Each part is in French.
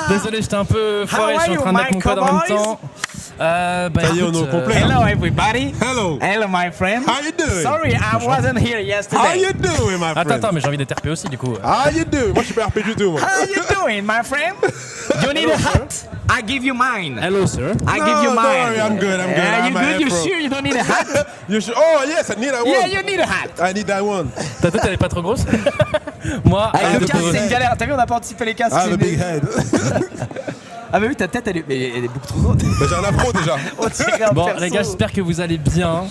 Désolé, j'étais un peu foiré, je suis en train de mettre mon code en même temps. Ça y est, on est au complet. Hello everybody. Hello. Hello my friend. How you doing? Sorry, I wasn't here How yesterday. you doing, my friend? Attends, mais j'ai envie d'être RP aussi du coup. How you doing? Moi, je suis pas RP du tout, moi. How you doing, my friend? You need a hat? I give you mine. Hello sir. I give you No, mine. don't worry, I'm good. You I'm a good? You pro. sure you don't need a hat? You should. Oh, yes, I need that one. Yeah, you need a hat. I need that one. Ta tête elle est pas trop grosse? Moi, Avec le de casque, pro- c'est une galère. T'as vu, on n'a pas anticipé les casques. I have c'est a une- big head. Ah, bah oui, ta tête, elle est beaucoup trop grande. Bah, j'ai un afro déjà. On dirait un Bon perso. les gars, j'espère que vous allez bien.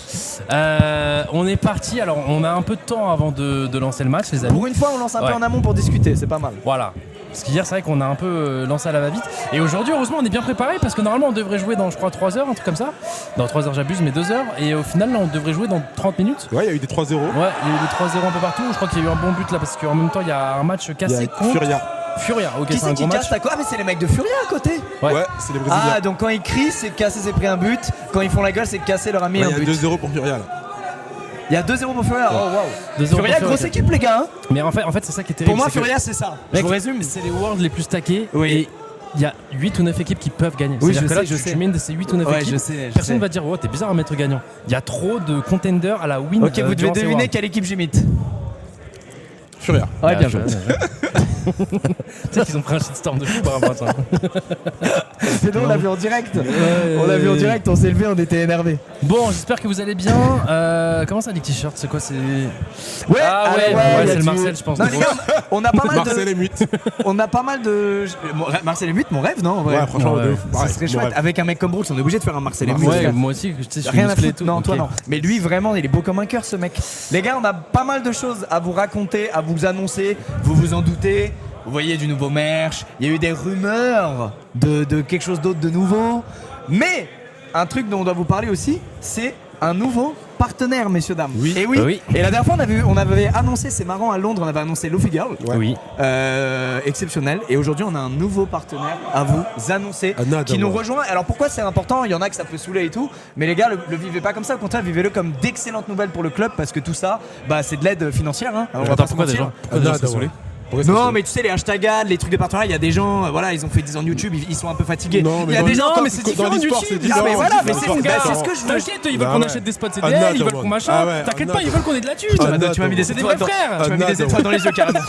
On est parti, alors on a un peu de temps avant de lancer le match les amis. Pour une fois, on lance un peu Ouais. en amont pour discuter, c'est pas mal. Voilà. Parce qu'hier c'est vrai qu'on a un peu lancé à la va-vite. Et aujourd'hui heureusement on est bien préparé parce que normalement on devrait jouer dans je crois 3 heures, un truc comme ça. Dans 3 heures j'abuse mais 2 heures. Et au final là on devrait jouer dans 30 minutes. Ouais, il y a eu des 3-0. Ouais, il y a eu des 3-0 un peu partout. Je crois qu'il y a eu un bon but là parce qu'en même temps il y a un match Il y cassé a contre Furia. Furia. Ok, Qui c'est un c'est qui gros match. casse ta quoi? Ah, mais c'est les mecs de Furia à côté. Ouais. Ouais, c'est les Brésiliens. Ah, donc quand ils crient, c'est que Cassé s'est pris un but. Quand ils font la gueule, c'est que Cassé leur a mis Ouais, un il y a but. 2-0 pour Furia, là. Il y a 2-0 pour Furia. Oh, waouh. 2-0 pour Furia, grosse équipe, les gars. Hein. Mais en fait c'est ça qui est terrible. Pour moi, c'est que- Furia, c'est ça. Je Mec, vous résume. c'est les worlds les plus stackés. Oui. Et il y a 8 ou 9 équipes qui peuvent gagner. Oui, C'est-à-dire je que là, sais, je tu sais. mets une de ces 8 ou 9 Ouais, équipes. je sais. Personne va dire, oh, t'es bizarre à mettre gagnant. Il y a trop de contenders à la win. Ok, vous devez durant ces deviner worlds. quelle équipe j'imite. Furia. Ouais, bien joué. Tu sais qu'ils ont pris un shitstorm de fou par rapport à ça. C'est nous, on l'a vu en direct. On l'a vu en direct, on s'est levé, on était énervés. Bon, j'espère que vous allez bien. Comment ça, les t-shirts? C'est quoi? C'est. Ouais, Ah ouais, il y ouais, a c'est le du- Marcel, je pense. Non, les gars, on a pas mal Marcel de. et Mute. On a pas mal de. Marcel et Mute, mon rêve, non? en vrai Ouais, franchement, Ouais. de ouf. Ça Ouais, serait mon chouette. rêve. Avec un mec comme Brooks, on est obligé de faire un Marcel et Mute. Ouais, frère. moi aussi, tu sais, je suis Rien à musclé et foutre. tout. Non, ok. toi non. Mais lui, vraiment, il est beau comme un cœur, ce mec. Les gars, on a pas mal de choses à vous raconter, à vous annoncer. Vous vous en doutez. Vous voyez du nouveau merch. Il y a eu des rumeurs de quelque chose d'autre de nouveau. Mais un truc dont on doit vous parler aussi, c'est un nouveau partenaire, messieurs, dames. Oui. Et oui. Oui. Et la dernière fois, on avait annoncé, c'est marrant, à Londres, on avait annoncé Lofi Girl. Ouais. Oui. Exceptionnel. Et aujourd'hui, on a un nouveau partenaire à vous annoncer Another qui nous one. rejoint. Alors pourquoi c'est important? Il y en a que ça peut saouler et tout, mais les gars, le vivez pas comme ça. Au contraire, vivez-le comme d'excellentes nouvelles pour le club parce que tout ça, bah, c'est de l'aide financière. Hein. On va Attends, pas se pourquoi des mentir. gens? Pourquoi des gens Another sont saoulés? one. Pourquoi c'est Non, ça mais tu sais, les hashtags, les trucs de partenariat, il y a des gens, voilà, ils ont fait 10 ans de YouTube, ils sont un peu fatigués. Non, mais il y a dans des le- gens, non, mais c'est dans différent l'e-sport, YouTube. c'est Ah, mais différent, voilà, c'est mais différent. c'est ce que je veux. T'inquiète, ils veulent Bah qu'on ouais. achète des spots Another CDL, ils veulent one. qu'on machin. Ah ouais, T'inquiète pas, another- ils veulent qu'on ait de la thune. Another Tu m'as mis des one. C'est des étoiles vrais dans, frères. tu m'as mis des Another étoiles one. dans les yeux carrément.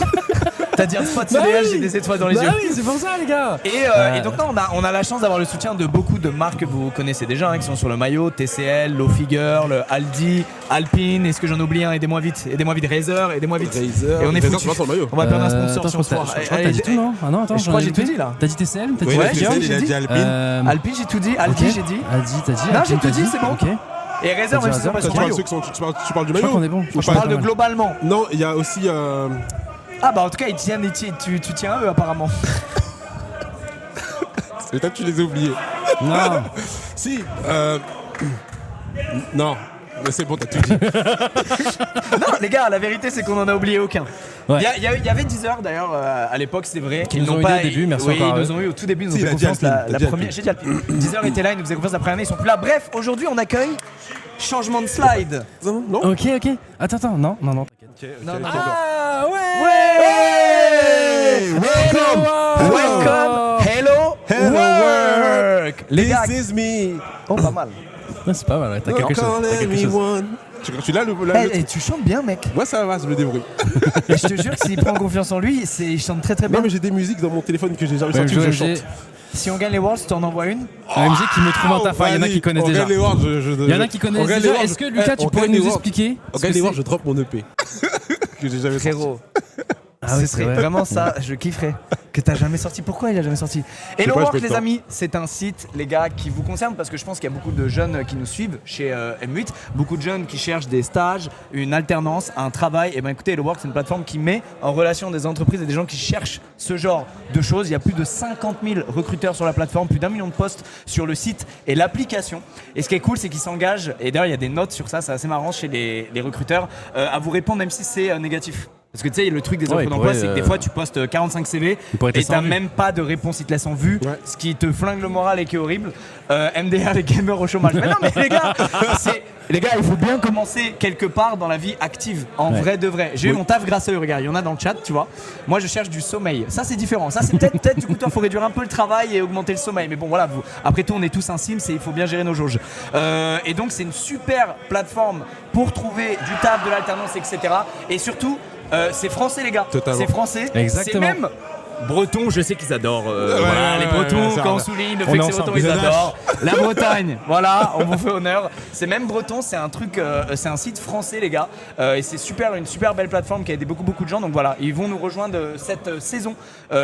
T'as dit un spot Bah CDL, oui. j'ai des étoiles dans les Bah yeux. oui, c'est pour ça, les gars. Et donc non, on a la chance d'avoir le soutien de beaucoup de marques que vous connaissez déjà, hein, qui sont sur le maillot, TCL, Lofi Girl, Aldi, Alpine, est-ce que j'en oublie un? Aidez-moi vite, Razer, aidez-moi vite. Razer. Et on est Razer, foutu. c'est pas sur le maillot. On va perdre un sponsor Attends, sur je crois ce que soir. t'as dit tout, non? Ah non, attends, Je crois que j'ai tout dit là. T'as dit TCL? T'as dit Oui, Ouais, la j'ai TCL, dit, il a j'ai dit dit. Alpine. Alpine, j'ai tout dit. Aldi, j'ai dit. Aldi, t'as dit. Non, Alpine, j'ai tout t'as dit, c'est bon. Ok. Et Razer, même si c'est pas Tu sur le parles de maillot. ceux qui sont- tu parles du Je crois maillot qu'on est bon. Ou Je pas parle de globalement. Non, il y a aussi. Ah bah en tout cas, tu tiens à eux apparemment. Peut-être tu les as oubliés. Non. Si. Non. Mais c'est bon, t'as tout dit. Non, les gars, la vérité c'est qu'on en a oublié aucun. Ouais. Il y avait Deezer d'ailleurs à l'époque, c'est vrai. Qui nous ont aidés au début, merci oui, encore à ils eux. nous ont eu au tout début, ils nous ont Si, fait il a dit confiance la Alpine, t'as dit première. Alpine. J'ai dit Alpine. Deezer était là, ils nous faisaient confiance la première année, ils sont plus là. Bref, aujourd'hui on accueille changement de slide. Non. Ok. Attends, non, t'inquiète. Non, non. Ah ouais. Hey, welcome. Welcome, hello, Hello, work. Les gars, This is me. oh pas mal. Ouais, c'est pas mal, ouais, t'as quelque chose. T'as quelque chose. Tu l'as le. Eh, tu chantes bien, mec. Ouais, ça va, je me débrouille. Et je te jure que s'il prend confiance en lui, il chante très très bien. Non, mais j'ai des musiques dans mon téléphone que j'ai jamais Ouais, sorties, que je j'ai chante. Si on gagne les Worlds, tu en envoies une. un MG qui me trouve en taf, il y en a qui connaissent déjà. Il Il y en a qui connaissent déjà. Est-ce que Lucas, tu pourrais nous expliquer On ce gagne que les Worlds, c'est? je drop mon EP. Que j'ai jamais sorti. Frérot. Ah oui, Ce c'est serait vrai. vraiment ça, je kifferais. Que t'as jamais sorti. Pourquoi il a jamais sorti? sais Hello pas, je Work, fais le les temps. amis, c'est un site, les gars, qui vous concerne parce que je pense qu'il y a beaucoup de jeunes qui nous suivent chez M8. Beaucoup de jeunes qui cherchent des stages, une alternance, un travail. Et ben écoutez, Hello Work, c'est une plateforme qui met en relation des entreprises et des gens qui cherchent ce genre de choses. Il y a plus de 50 000 recruteurs sur la plateforme, plus d'1 million de postes sur le site et l'application. Et ce qui est cool, c'est qu'ils s'engagent, et d'ailleurs il y a des notes sur ça, c'est assez marrant chez les recruteurs, à vous répondre même si c'est négatif. Parce que tu sais, le truc des Ouais, offres il d'emploi, pourrait, c'est que des fois tu postes 45 CV il pourrait te et laisser en t'as vue. même pas de réponse, ils te laissent en vue, Ouais. ce qui te flingue le moral et qui est horrible. MDR, les gamers au chômage. Mais non, mais les gars, il faut bien commencer quelque part dans la vie active, en vrai de vrai. J'ai eu mon taf grâce à eux, regarde, il y en a dans le chat, tu vois. Moi, je cherche du sommeil. Ça, c'est différent. Ça, c'est peut-être, du coup, toi, faut réduire un peu le travail et augmenter le sommeil. Mais bon, voilà, après tout, on est tous un Sims et il faut bien gérer nos jauges. Et donc, c'est une super plateforme pour trouver du taf, de l'alternance, etc. Et surtout, c'est français, les gars. Totalement. C'est français. Exactement. C'est même breton, je sais qu'ils adorent. Voilà, les Bretons, ça, quand on ouais. souligne le On fait est que c'est ensemble. breton, ils Les adorent. La Bretagne, voilà, on vous fait honneur. C'est même breton, c'est un truc, c'est un site français, les gars. Et c'est une super belle plateforme qui a aidé beaucoup de gens. Donc voilà, ils vont nous rejoindre cette saison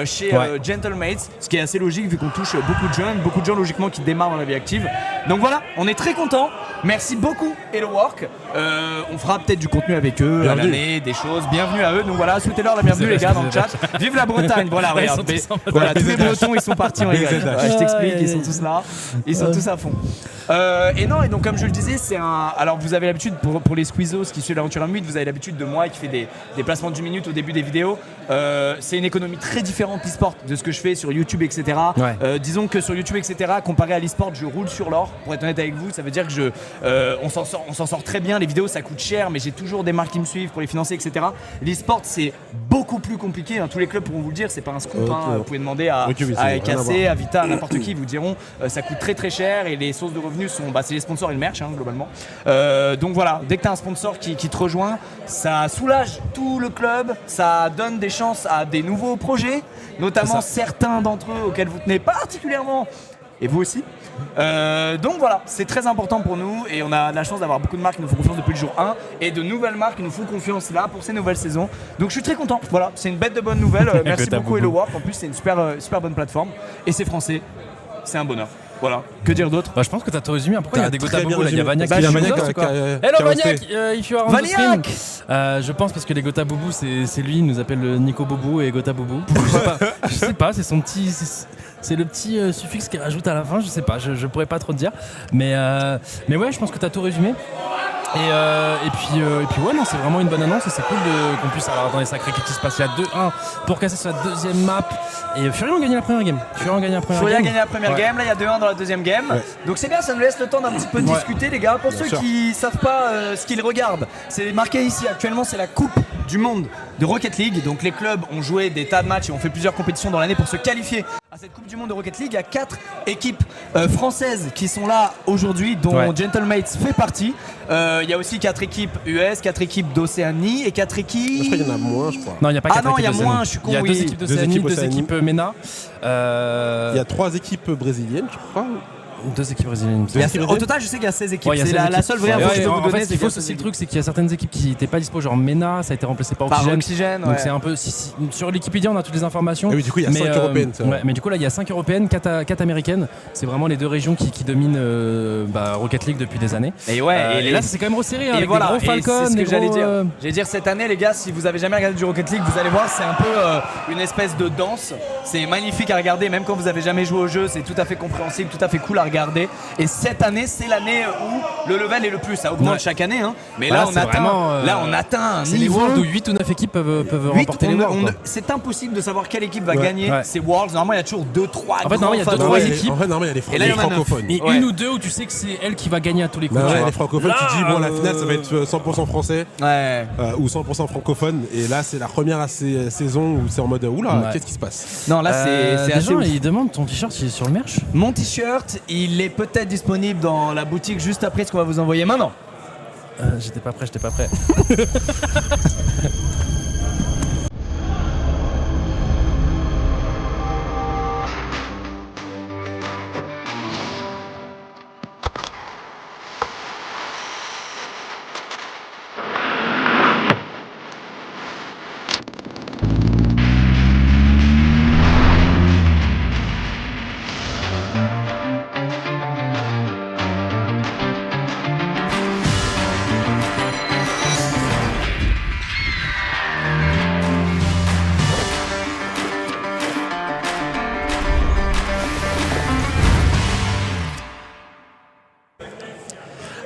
chez Ouais. Gentlemates, ce qui est assez logique vu qu'on touche beaucoup de gens logiquement qui démarrent dans la vie active. Donc voilà, on est très contents. Merci beaucoup Hello Work. On fera peut-être du contenu avec eux à Bienvenue. l'année, des choses. Bienvenue à eux. Donc voilà, souhaitez-leur la bienvenue les gars dans le chat. Vive la Bretagne. Voilà, Ouais, ils regarde. sont tous en mode Voilà, tous les Bretons ils sont partis en rigole. BZH. Ouais, je t'explique, Aïe, ils sont aïe, tous là. Ils sont tous à fond. Et donc comme je le disais, c'est un. Alors vous avez l'habitude pour les squeezos qui suivent l'aventure M8, vous avez l'habitude de moi qui fait des placements d'une minute au début des vidéos. C'est une économie très différente l'e-sport de ce que je fais sur YouTube, etc. Ouais. Disons que sur YouTube, etc. Comparé à l'e-sport, je roule sur l'or. Pour être honnête avec vous, ça veut dire que on s'en sort très bien. Les vidéos ça coûte cher, mais j'ai toujours des marques qui me suivent pour les financer, etc. L'e-sport c'est beaucoup plus compliqué. Tous les clubs pourront vous le dire, c'est pas un scoop. Ok. Vous pouvez demander à Ok, oui, c'est à rien à Cassé, voir. à Vita, à n'importe qui, ils vous diront ça coûte très cher et les sources de revenus sont c'est les sponsors et le merch globalement. Donc voilà, dès que tu as un sponsor qui te rejoint, ça soulage tout le club, ça donne des chances à des nouveaux projets, notamment certains d'entre eux auxquels vous tenez particulièrement. Et vous aussi. Donc voilà, c'est très important pour nous et on a la chance d'avoir beaucoup de marques qui nous font confiance depuis le jour 1 et de nouvelles marques qui nous font confiance là pour ces nouvelles saisons. Donc je suis très content. Voilà, c'est une bête de bonnes nouvelles. Merci Gotha beaucoup Boubou. Hello Work. En plus, c'est une super bonne plateforme et c'est français. C'est un bonheur. Voilà. Que dire d'autre? Bah, je pense que t'as tout résumé. Pourquoi il y a T'as des très Gotha bien Boubou là? Il y a résumé. Vaniac Bah, qui il y a est Vaniac chez nous, qui ou quoi a- Hello qui a hosté. Vaniac, if you are on the stream. Vaniac Je pense parce que les Gotha Boubou c'est lui, il nous appelle Nico Boubou et Gotha Boubou. Je sais pas, c'est son petit. C'est le petit suffixe qu'il rajoute à la fin, je sais pas, je pourrais pas trop te dire. Mais ouais, je pense que t'as tout résumé. Et puis ouais, non, c'est vraiment une bonne annonce et c'est cool qu'on puisse avoir dans les sacrés qui se passe. Il y a 2-1 pour casser sur la deuxième map. Et Furion a gagné la première game. Furion a gagné la première game, là il y a 2-1 dans la deuxième game. Ouais. Donc c'est bien, ça nous laisse le temps d'un petit peu discuter les gars. Pour ceux sûr. qui savent pas ce qu'ils regardent, c'est marqué ici actuellement, c'est la Coupe du Monde de Rocket League. Donc les clubs ont joué des tas de matchs et ont fait plusieurs compétitions dans l'année pour se qualifier à cette Coupe du Monde de Rocket League. Il y a 4 équipes françaises qui sont là aujourd'hui, dont Gentlemates fait partie. Il y a aussi 4 équipes US, 4 équipes d'Océanie et 4 équipes... Je crois qu'il y en a moins, je crois. Non, il n'y a pas Ah 4 non, équipes il y a d'Océanie. moins, je suis con, Il y a oui. 2 équipes d'Océanie, équipes 2 Océanie. équipes MENA. Il y a 3 équipes brésiliennes, je crois. 2 équipes brésiliennes. Il y a- au total, je sais qu'il y a 16 équipes. Ouais, il y a c'est 16 la équipes. seule vraie Ouais, info que je peux en vous fait, donner. ce qu'il faut, c'est le truc, c'est qu'il y a certaines équipes qui n'étaient pas dispo, genre MENA, ça a été remplacé par Par Oxygène. Oxygène, Donc ouais. c'est un peu. Sur Wikipédia, on a toutes les informations. Ah oui, du coup, il y a 5 européennes, c'est vrai. Ouais, mais du coup, là, il y a 5 européennes, 4 américaines. C'est vraiment les 2 régions qui dominent Rocket League depuis des années. Et ouais, Et là, ça s'est quand même resserré. Et Avec voilà, des gros et Falcons. c'est ce que des j'allais gros, dire. J'allais dire cette année, les gars, si vous avez jamais regardé du Rocket League, vous allez voir, c'est un peu une espèce de danse. C'est magnifique à regarder, même quand vous avez jamais joué au jeu, c'est tout à fait compréhensible, tout à fait cool à regarder. Et cette année, c'est l'année où le level est le plus. Ça augmente Ouais. chaque année, hein. Mais Bah là, là, on c'est atteint, vraiment, on atteint un C'est les niveau. Worlds où 8 ou 9 équipes peuvent 8, remporter les Worlds. c'est impossible de savoir quelle équipe va Ouais. gagner Ouais. ces Worlds. Normalement, il y a toujours 2-3 fait, normalement, il y a deux, favoris. trois Ouais, équipes. En fait, normalement, il y a les Et là, il y en a neuf. francophones. Et Ouais. une ou deux où tu sais que c'est elle qui va gagner à tous les coups. Bah tu ouais, vois. les francophones, tu dis, bon, la finale, ça va être 100% français Ouais. ou 100% francophone. Et là, c'est la première saison où c'est en mode, oula, Ouais. qu'est-ce qui se passe? Non, là, c'est des assez gens, ouf. ils demandent ton t-shirt, il est sur le merch. Mon t-shirt, il est peut-être disponible dans la boutique juste après ce qu'on va vous envoyer maintenant. J'étais pas prêt.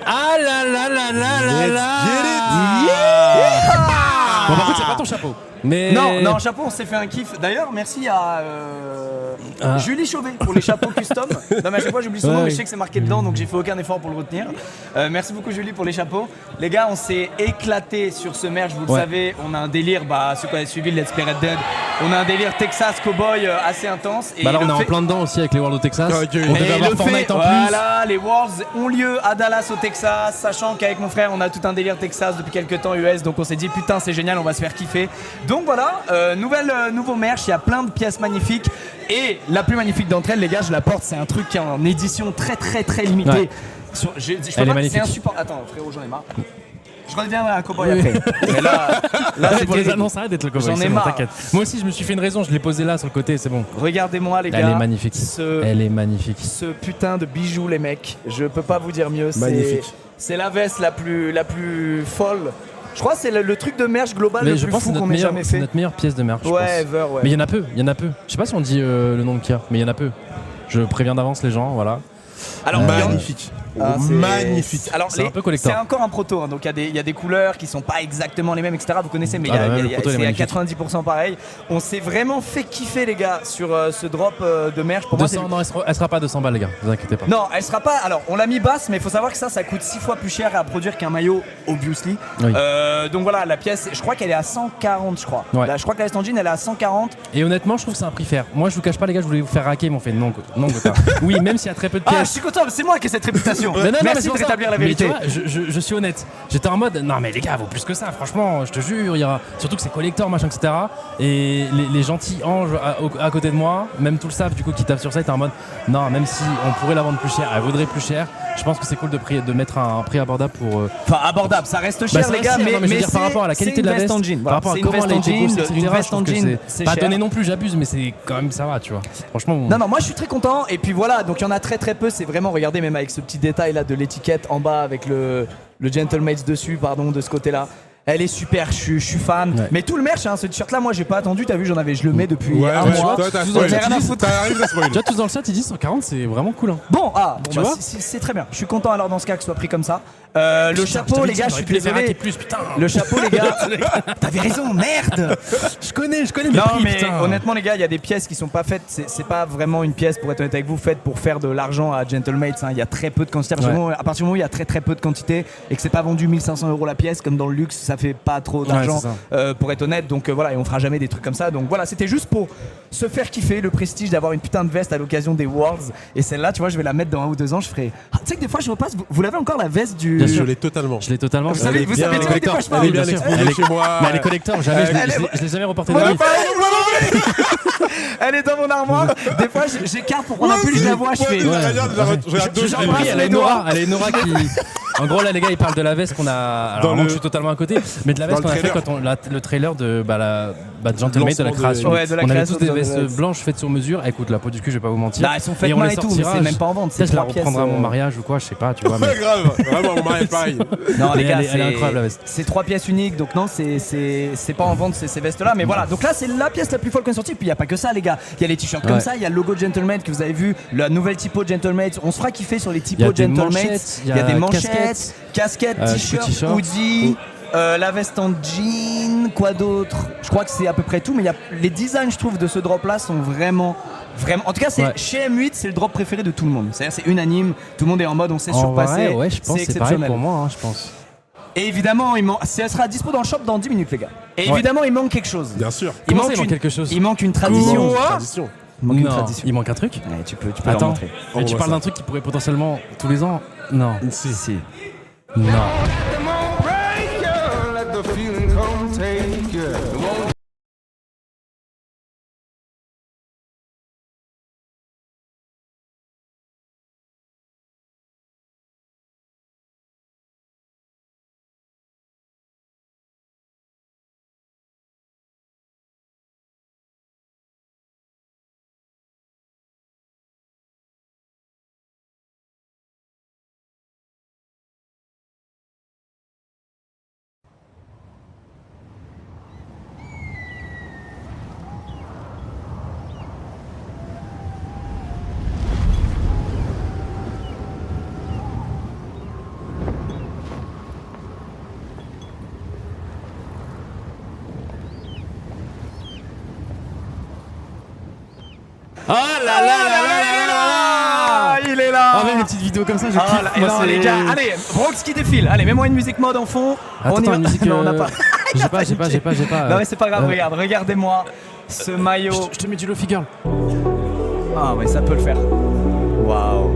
Ah là là là là là Let's là. get it. Bon, par contre, c'est pas ton chapeau. Mais Non, chapeau, on s'est fait un kiff. D'ailleurs, merci à Julie Chauvet pour les chapeaux custom. Non, mais à chaque fois, j'oublie son nom, mais je sais que c'est marqué dedans, donc j'ai fait aucun effort pour le retenir. Merci beaucoup, Julie, pour les chapeaux. Les gars, on s'est éclaté sur ce merch, vous le savez. On a un délire, ceux qui ont suivi le Let's Play Red Dead, on a un délire Texas Cowboy assez intense. Et là, on est en plein dedans aussi avec les Worlds au Texas. On devait avoir Fortnite en plus. Voilà, les Worlds ont lieu à Dallas au Texas, sachant qu'avec mon frère, on a tout un délire Texas depuis quelques temps US, donc on s'est dit putain, c'est génial, on va se faire kiffer. Donc voilà, nouveau merch, il y a plein de pièces magnifiques. Et la plus magnifique d'entre elles, les gars, je la porte, c'est un truc qui est en édition très limitée. Ouais. Elle est magnifique. C'est insupportable. Attends, frérot, j'en ai marre. Je reviendrai à un cowboy après. Mais là c'est pour les annonces, arrête d'être le cowboy. J'en ai marre. T'inquiète. Moi aussi, je me suis fait une raison, je l'ai posé là sur le côté, c'est bon. Regardez-moi, les gars. Elle est magnifique. Elle est magnifique. Ce putain de bijou, les mecs. Je peux pas vous dire mieux. Magnifique. C'est la veste la plus folle. Je crois que c'est le truc de merch global le plus fou qu'on ait jamais c'est fait. notre meilleure pièce de merch. Ouais, je pense. ouais. Mais il y en a peu. Je sais pas si on dit le nom qu'il y a, mais il y en a peu. Je préviens d'avance les gens, voilà. Alors, magnifique. Magnifique. Alors, c'est un peu collector. C'est encore un proto, hein, donc il y a des couleurs qui sont pas exactement les mêmes, etc. Vous connaissez, mais c'est à 90% pareil. On s'est vraiment fait kiffer, les gars, sur ce drop de merch. Pour 200, non, elle sera pas 200 balles, les gars, vous inquiétez pas. Non, elle sera pas. Alors, on l'a mis basse, mais il faut savoir que ça coûte 6 fois plus cher à produire qu'un maillot, obviously. Oui. Donc voilà, la pièce, je crois qu'elle est à 140, je crois. Ouais. Là, je crois que la veste en jean, elle est à 140. Et honnêtement, je trouve que c'est un prix fair. Moi, je vous cache pas, les gars, je voulais vous faire raquer, ils m'ont fait non, Gotha. Oui, même s'il y a très peu de pièces. Ah, je suis content, c'est moi qui ai cette réputation. Mais non, Merci mais de rétablir la mais vérité. tu vois, je suis honnête. J'étais en mode, non mais les gars, vaut plus que ça, franchement, je te jure, il y aura. Surtout que c'est collector, machin, etc. Et les gentils anges à côté de moi, même tout le staff du coup qui tape sur ça, était en mode, non, même si on pourrait la vendre plus cher, elle vaudrait plus cher. Je pense que c'est cool de mettre un prix abordable pour. Enfin, abordable, ça reste cher, les gars, mais je veux dire, par rapport à la qualité de la veste, par rapport à comment elle a été grosse, etc. Une veste en jean, c'est pas donné non plus, j'abuse, mais c'est quand même ça va, tu vois. Franchement. Non, moi je suis très content. Et puis voilà, donc il y en a très peu. C'est vraiment, regardez, même avec ce petit détail là de l'étiquette en bas avec le Gentlemates dessus, pardon, de ce côté-là. Elle est super, je suis fan. Ouais. Mais tout le merch, hein, ce t-shirt là, moi j'ai pas attendu, t'as vu, je le mets depuis un mois. Toi, t'as rien à foutre. Tu vois, tous dans le chat, ils disent 140, c'est vraiment cool. Hein. Bon, tu vois, c'est très bien. Je suis content alors dans ce cas que ce soit pris comme ça. Le chapeau, les gars, je suis désolé. Le chapeau, les gars, t'avais raison, merde. Je connais. Non, mais honnêtement, les gars, il y a des pièces qui sont pas faites. C'est pas vraiment une pièce, pour être honnête avec vous, faite pour faire de l'argent à Gentlemates. Il y a très peu de quantité. À partir du moment où il y a très peu de quantité et que c'est pas vendu 1500 € la pièce, comme dans le luxe, ça fait pas trop d'argent, pour être honnête. Donc voilà, et on fera jamais des trucs comme ça. Donc voilà, c'était juste pour se faire kiffer le prestige d'avoir une putain de veste à l'occasion des Worlds. Et celle-là, tu vois, je vais la mettre dans 1 ou 2 ans. Je ferai. Tu sais que des fois, je repasse. Vous l'avez encore la veste du. Je l'ai totalement. Vous savez de quoi je parle. Elle est bien exposée chez moi. Mais elle est collector, jamais, je l'ai jamais reportée de ma vie. Elle est dans mon armoire. Des fois, j'écarte pour prendre un pull, je la vois, je fais. Elle a une aura qui. En gros, là, les gars, ils parlent de la veste qu'on a. Alors, je suis totalement à côté, mais de la veste qu'on a fait quand le trailer de Gentleman de la création. On avait tous des vestes blanches faites sur mesure. Écoute, la peau du cul, je vais pas vous mentir. Elles sont faites main et tout, mais c'est même pas en vente. Je la reprendrai à mon mariage ou quoi, je sais pas, tu vois. Grave, vraiment, mon mariage pareil. Non, les gars, elle est incroyable la veste. C'est 3 pièces uniques, donc non, c'est pas en vente ces vestes-là, mais voilà. Donc là, c'est la pièce la plus folle qu'on ait sortie. Puis il y a pas que ça, les gars. Il y a les t-shirts comme ça, il y a le logo Gentleman que vous avez vu, la nouvelle typo Gentleman. On se fera kiffer sur les typos Gentleman. Il y a des manchettes, casquettes, t-shirts, hoodie. La veste en jean, quoi d'autre? Je crois que c'est à peu près tout, mais les designs, je trouve, de ce drop là sont vraiment. En tout cas, chez M8, c'est le drop préféré de tout le monde. C'est-à-dire, c'est unanime, tout le monde est en mode, on sait surpasser. Ouais, je pense c'est que c'est pareil exceptionnel. pour moi, je pense. Et évidemment, elle sera dispo dans le shop dans 10 minutes, les gars. Et évidemment, il manque quelque chose. Bien sûr. Il manque quelque chose. Il manque une tradition. Il manque un truc. Ouais, tu peux la montrer. Mais tu parles d'un truc qui pourrait potentiellement tous les ans. Non. Si. Non. Oh là là là là là là. Il est là. Ah, même les petites vidéos comme ça, je Ah, kiffe. là, et Moi, non, c'est- les gars, allez, Brox qui défile. Allez, mets-moi une musique mode en fond. Attends, y va. une musique. Non, on n'a pas. J'ai pas. Non, mais c'est pas grave, regardez-moi ce maillot. Je te mets du Lofi Girl. Ah, ouais, ça peut le faire. Waouh.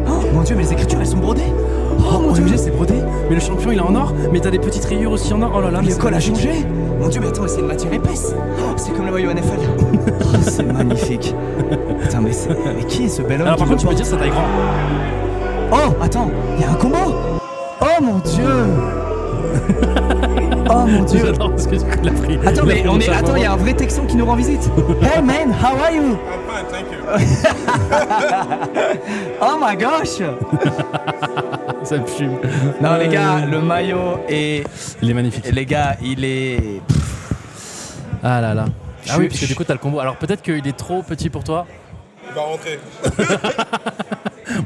Oh, mon dieu, mais les écritures elles sont brodées. Oh mon dieu, c'est brodé. Mais le champion il est en or. Mais t'as des petites rayures aussi en or. Oh là là, mais Le c'est col a magnifique. changé. Mon dieu, mais attends, mais c'est une matière épaisse. Oh, c'est comme le maillot NFL. Oh, c'est magnifique. Putain, mais qui est ce bel homme Alors qui par me contre, tu peux porte dire ça taille grand. Oh, attends, il y a un combo. Oh mon dieu. Oh mon dieu. J'adore parce que du coup il a pris. Attends, il a mais pris on mon est. chapeau. Attends, il y a un vrai Texan qui nous rend visite. Hey man, how are you? Oh my gosh. Ça me fume. Non les gars, le maillot est. Il est magnifique. Les gars, il est. Ah là là. Je- Ah oui, parce que du coup t'as le combo. Alors peut-être qu'il est trop petit pour toi. Il va rentrer.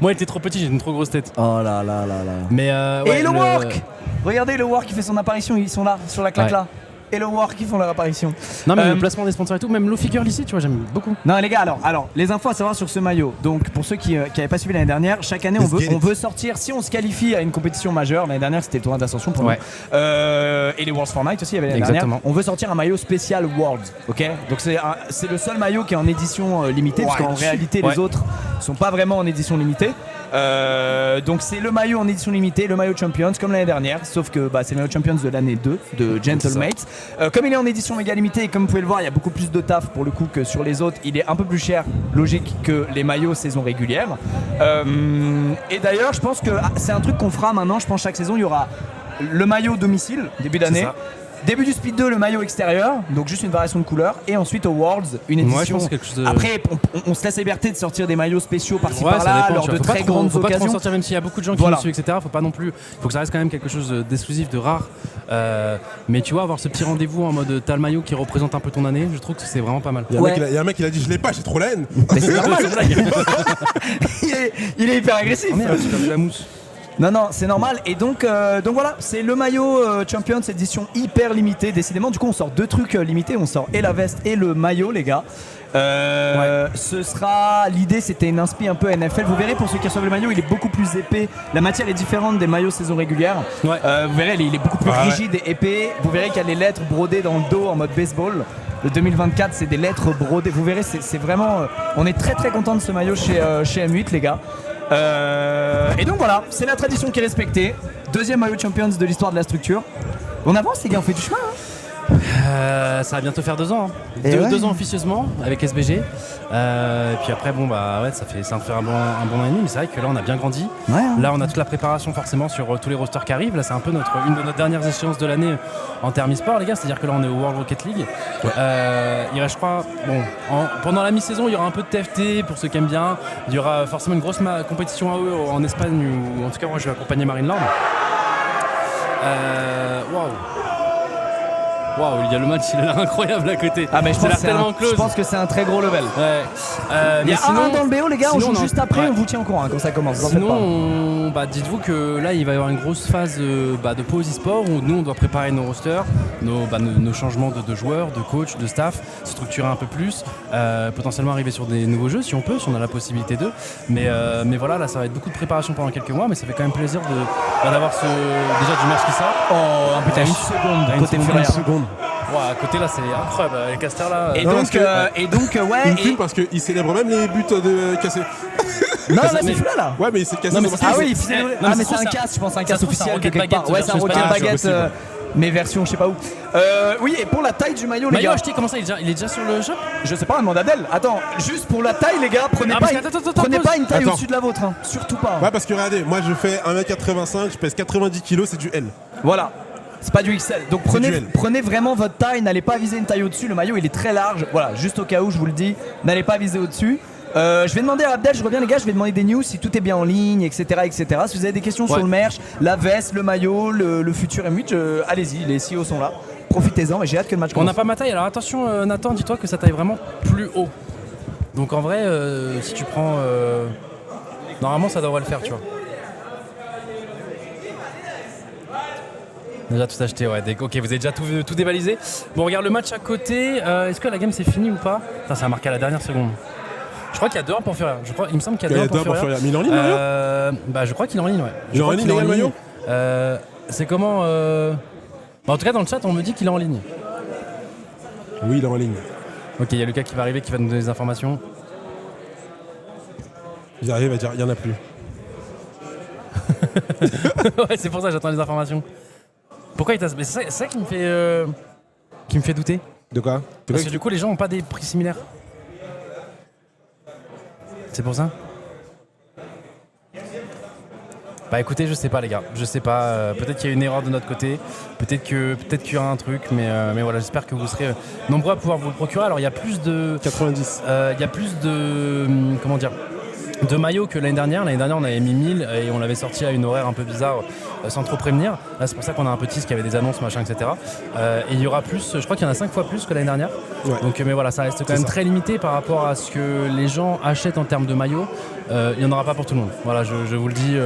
Moi il était trop petit, j'ai une trop grosse tête. Oh là là là là. Mais ouais, Et le work. Regardez le work qui fait son apparition, ils sont là, sur la claque Ouais. là. Et le work qui font leur apparition. Non mais Euh, le placement des sponsors et tout, même Lofi Girl ici, tu vois, j'aime beaucoup. Non les gars, alors les infos à savoir sur ce maillot. Donc pour ceux qui n'avaient pas suivi l'année dernière, chaque année Let's get on it. veut sortir, si on se qualifie à une compétition majeure, l'année dernière c'était le tournoi d'ascension pour Ouais. nous. Et les Worlds Fortnite aussi, il y avait l'année Exactement. dernière. On veut sortir un maillot spécial Worlds, ok. Donc c'est le seul maillot qui est en édition limitée, parce qu'en réalité Ouais. les autres sont pas vraiment en édition limitée. Donc c'est le maillot en édition limitée, le maillot Champions comme l'année dernière, sauf que c'est le maillot Champions de l'année 2 de Gentlemates. Comme il est en édition méga limitée et comme vous pouvez le voir, il y a beaucoup plus de taf pour le coup que sur les autres, il est un peu plus cher, logique, que les maillots saison régulière. Et d'ailleurs je pense que c'est un truc qu'on fera maintenant, je pense chaque saison il y aura le maillot domicile, début d'année. ça. Début du Speed 2, le maillot extérieur, donc juste une variation de couleur, et ensuite au Worlds, une Ouais, je édition. pense quelque chose de- Après, on se laisse la liberté de sortir des maillots spéciaux par-ci Ouais, ça par-là, dépend, lors tu de vois. Faut très pas trop- grandes faut pas trop en occasions. sortir, même s'il y a beaucoup de gens qui Voilà. nous suivent, etc. Faut pas non plus. Faut que ça reste quand même quelque chose d'exclusif, de rare. Mais tu vois, avoir ce petit rendez-vous en mode t'as le maillot qui représente un peu ton année, je trouve que c'est vraiment pas mal. Il y a un Ouais. mec, il a un mec, il a dit je l'ai pas, j'ai trop la haine. Mais c'est normal, il est hyper agressif. Oh merde, tu perds de la mousse. Non, c'est normal. Et donc voilà, c'est le maillot Champions édition hyper limitée. Décidément, du coup, on sort deux trucs limités. On sort et la veste et le maillot, les gars. Ce sera. L'idée, c'était une inspi un peu NFL. Vous verrez, pour ceux qui reçoivent le maillot, il est beaucoup plus épais. La matière est différente des maillots saison régulière. Ouais. Vous verrez, il est beaucoup plus Ouais. rigide et épais. Vous verrez qu'il y a les lettres brodées dans le dos en mode baseball. Le 2024, c'est des lettres brodées. Vous verrez, c'est vraiment. On est très très content de ce maillot chez M8, les gars. Et donc voilà, c'est la tradition qui est respectée. Deuxième maillot Champions de l'histoire de la structure. On avance, les gars, on fait du chemin. Hein. Ça va bientôt faire 2 ans. Hein. Et ouais. 2 ans officieusement avec SBG. Et puis après, bon, ouais, ça fait un bon an et demi. Mais c'est vrai que là, on a bien grandi. Ouais, hein. Là, on a toute la préparation forcément sur tous les rosters qui arrivent. Là, c'est un peu une de nos dernières échéances de l'année en termes e-sport, les gars. C'est-à-dire que là, on est au World Rocket League. Il reste, je crois, pendant la mi-saison, il y aura un peu de TFT pour ceux qui aiment bien. Il y aura forcément une grosse compétition AE en Espagne, où en tout cas, moi, je vais accompagner Marineland. Waouh, il y a le match, il a l'air incroyable à côté. Ah, mais je Ça a pense, l'air tellement close. je pense que c'est un très gros level. Ouais. Il y Mais a sinon, 1 dans le BO, les gars, on sinon, joue juste après, ouais. on vous tient au courant quand ça commence. vous en faites Sinon, pas. dites-vous que là, il va y avoir une grosse phase de pause e-sport où nous, on doit préparer nos rosters, nos changements de joueurs, de coach, de staff, structurer un peu plus, potentiellement arriver sur des nouveaux jeux si on peut, si on a la possibilité d'eux. Mais voilà, là, ça va être beaucoup de préparation pendant quelques mois, mais ça fait quand même plaisir d'avoir déjà du match qui sort. Oh, un putain, une seconde, Une côté seconde, Furia. Une seconde. À côté là, c'est incroyable, les casters là. Et Non, donc, ouais. Il me et- filme parce qu'il célèbre même les buts de cassés. Non, là, mais- c'est Fula, là. Ouais, mais il s'est cassé. Non, mais son c'est- Ah marqué. oui, il faisait. non, Ah, mais mais c'est ça un se trouve, casse, je pense, un ça casse se trouve, c'est un officiel Rocket quelque part. Baguette Ouais, c'est un version Rocket espagnole, Baguette, c'est possible. mais version je sais pas où. Oui, et pour la taille du maillot, les Maillot gars. acheté, comment ça, il est déjà sur le shop? Je sais pas, demande à Adèle. Attends, juste pour la taille, les gars, prenez Ah, pas parce une- que- attends, prenez pause. pas une taille Attends. au-dessus de la vôtre, hein. Surtout pas. Ouais, parce que regardez, moi je fais 1m85, je pèse 90 kg, c'est du L. Voilà. C'est pas du XL. Donc duel. prenez vraiment votre taille, n'allez pas viser une taille au-dessus. Le maillot il est très large. Voilà, juste au cas où je vous le dis, n'allez pas viser au-dessus. Je vais demander à Abdel, je reviens les gars, je vais demander des news si tout est bien en ligne, etc. etc. Si vous avez des questions sur Ouais. le merch, la veste, le maillot, le futur M8, allez-y, les CEO sont là. Profitez-en et j'ai hâte que le match On commence. n'a pas ma taille, alors attention Nathan, dis-toi que ça taille vraiment plus haut. Donc en vrai, si tu prends... Normalement ça devrait le faire, tu vois. Déjà tout acheté, ouais. Ok, vous avez déjà tout dévalisé. Bon, regarde le match à côté. Est-ce que la game c'est fini ou pas? Putain, ça a marqué à la dernière seconde. Je crois qu'il y a 2-1 pour Furia. Il me semble qu'il y Il y a a 2-1 2-1 pour Furia. Mais il est en ligne, Mario Bah, je crois qu'il est en ligne, ouais. Il est en ligne, crois les qu'il gars, le ligne. C'est comment En tout cas, dans le chat, on me dit qu'il est en ligne. Oui, il est en ligne. Ok, il y a Lucas qui va arriver, qui va nous donner des informations. Il arrive à dire, il n'y en a plus. Ouais, c'est pour ça que j'attends les informations. Pourquoi il t'a... Mais c'est ça qui me fait douter. De quoi Parce que du coup, les gens n'ont pas des prix similaires. C'est pour ça. Bah écoutez, je sais pas les gars, je sais pas, peut-être qu'il y a une erreur de notre côté, peut-être qu'il y aura un truc, mais voilà, j'espère que vous serez nombreux à pouvoir vous le procurer. Alors il y a plus de 90. il y a plus de comment dire de maillots que l'année dernière. L'année dernière on avait mis 1000 et on l'avait sorti à une horaire un peu bizarre sans trop prévenir. Là c'est pour ça qu'on a un petit qui avait des annonces machin etc. Et il y aura plus, je crois qu'il y en a 5 fois plus que l'année dernière. Ouais. Donc mais voilà, ça reste quand même très limité par rapport à ce que les gens achètent en termes de maillots. Il n'y en aura pas pour tout le monde. Voilà, je vous le dis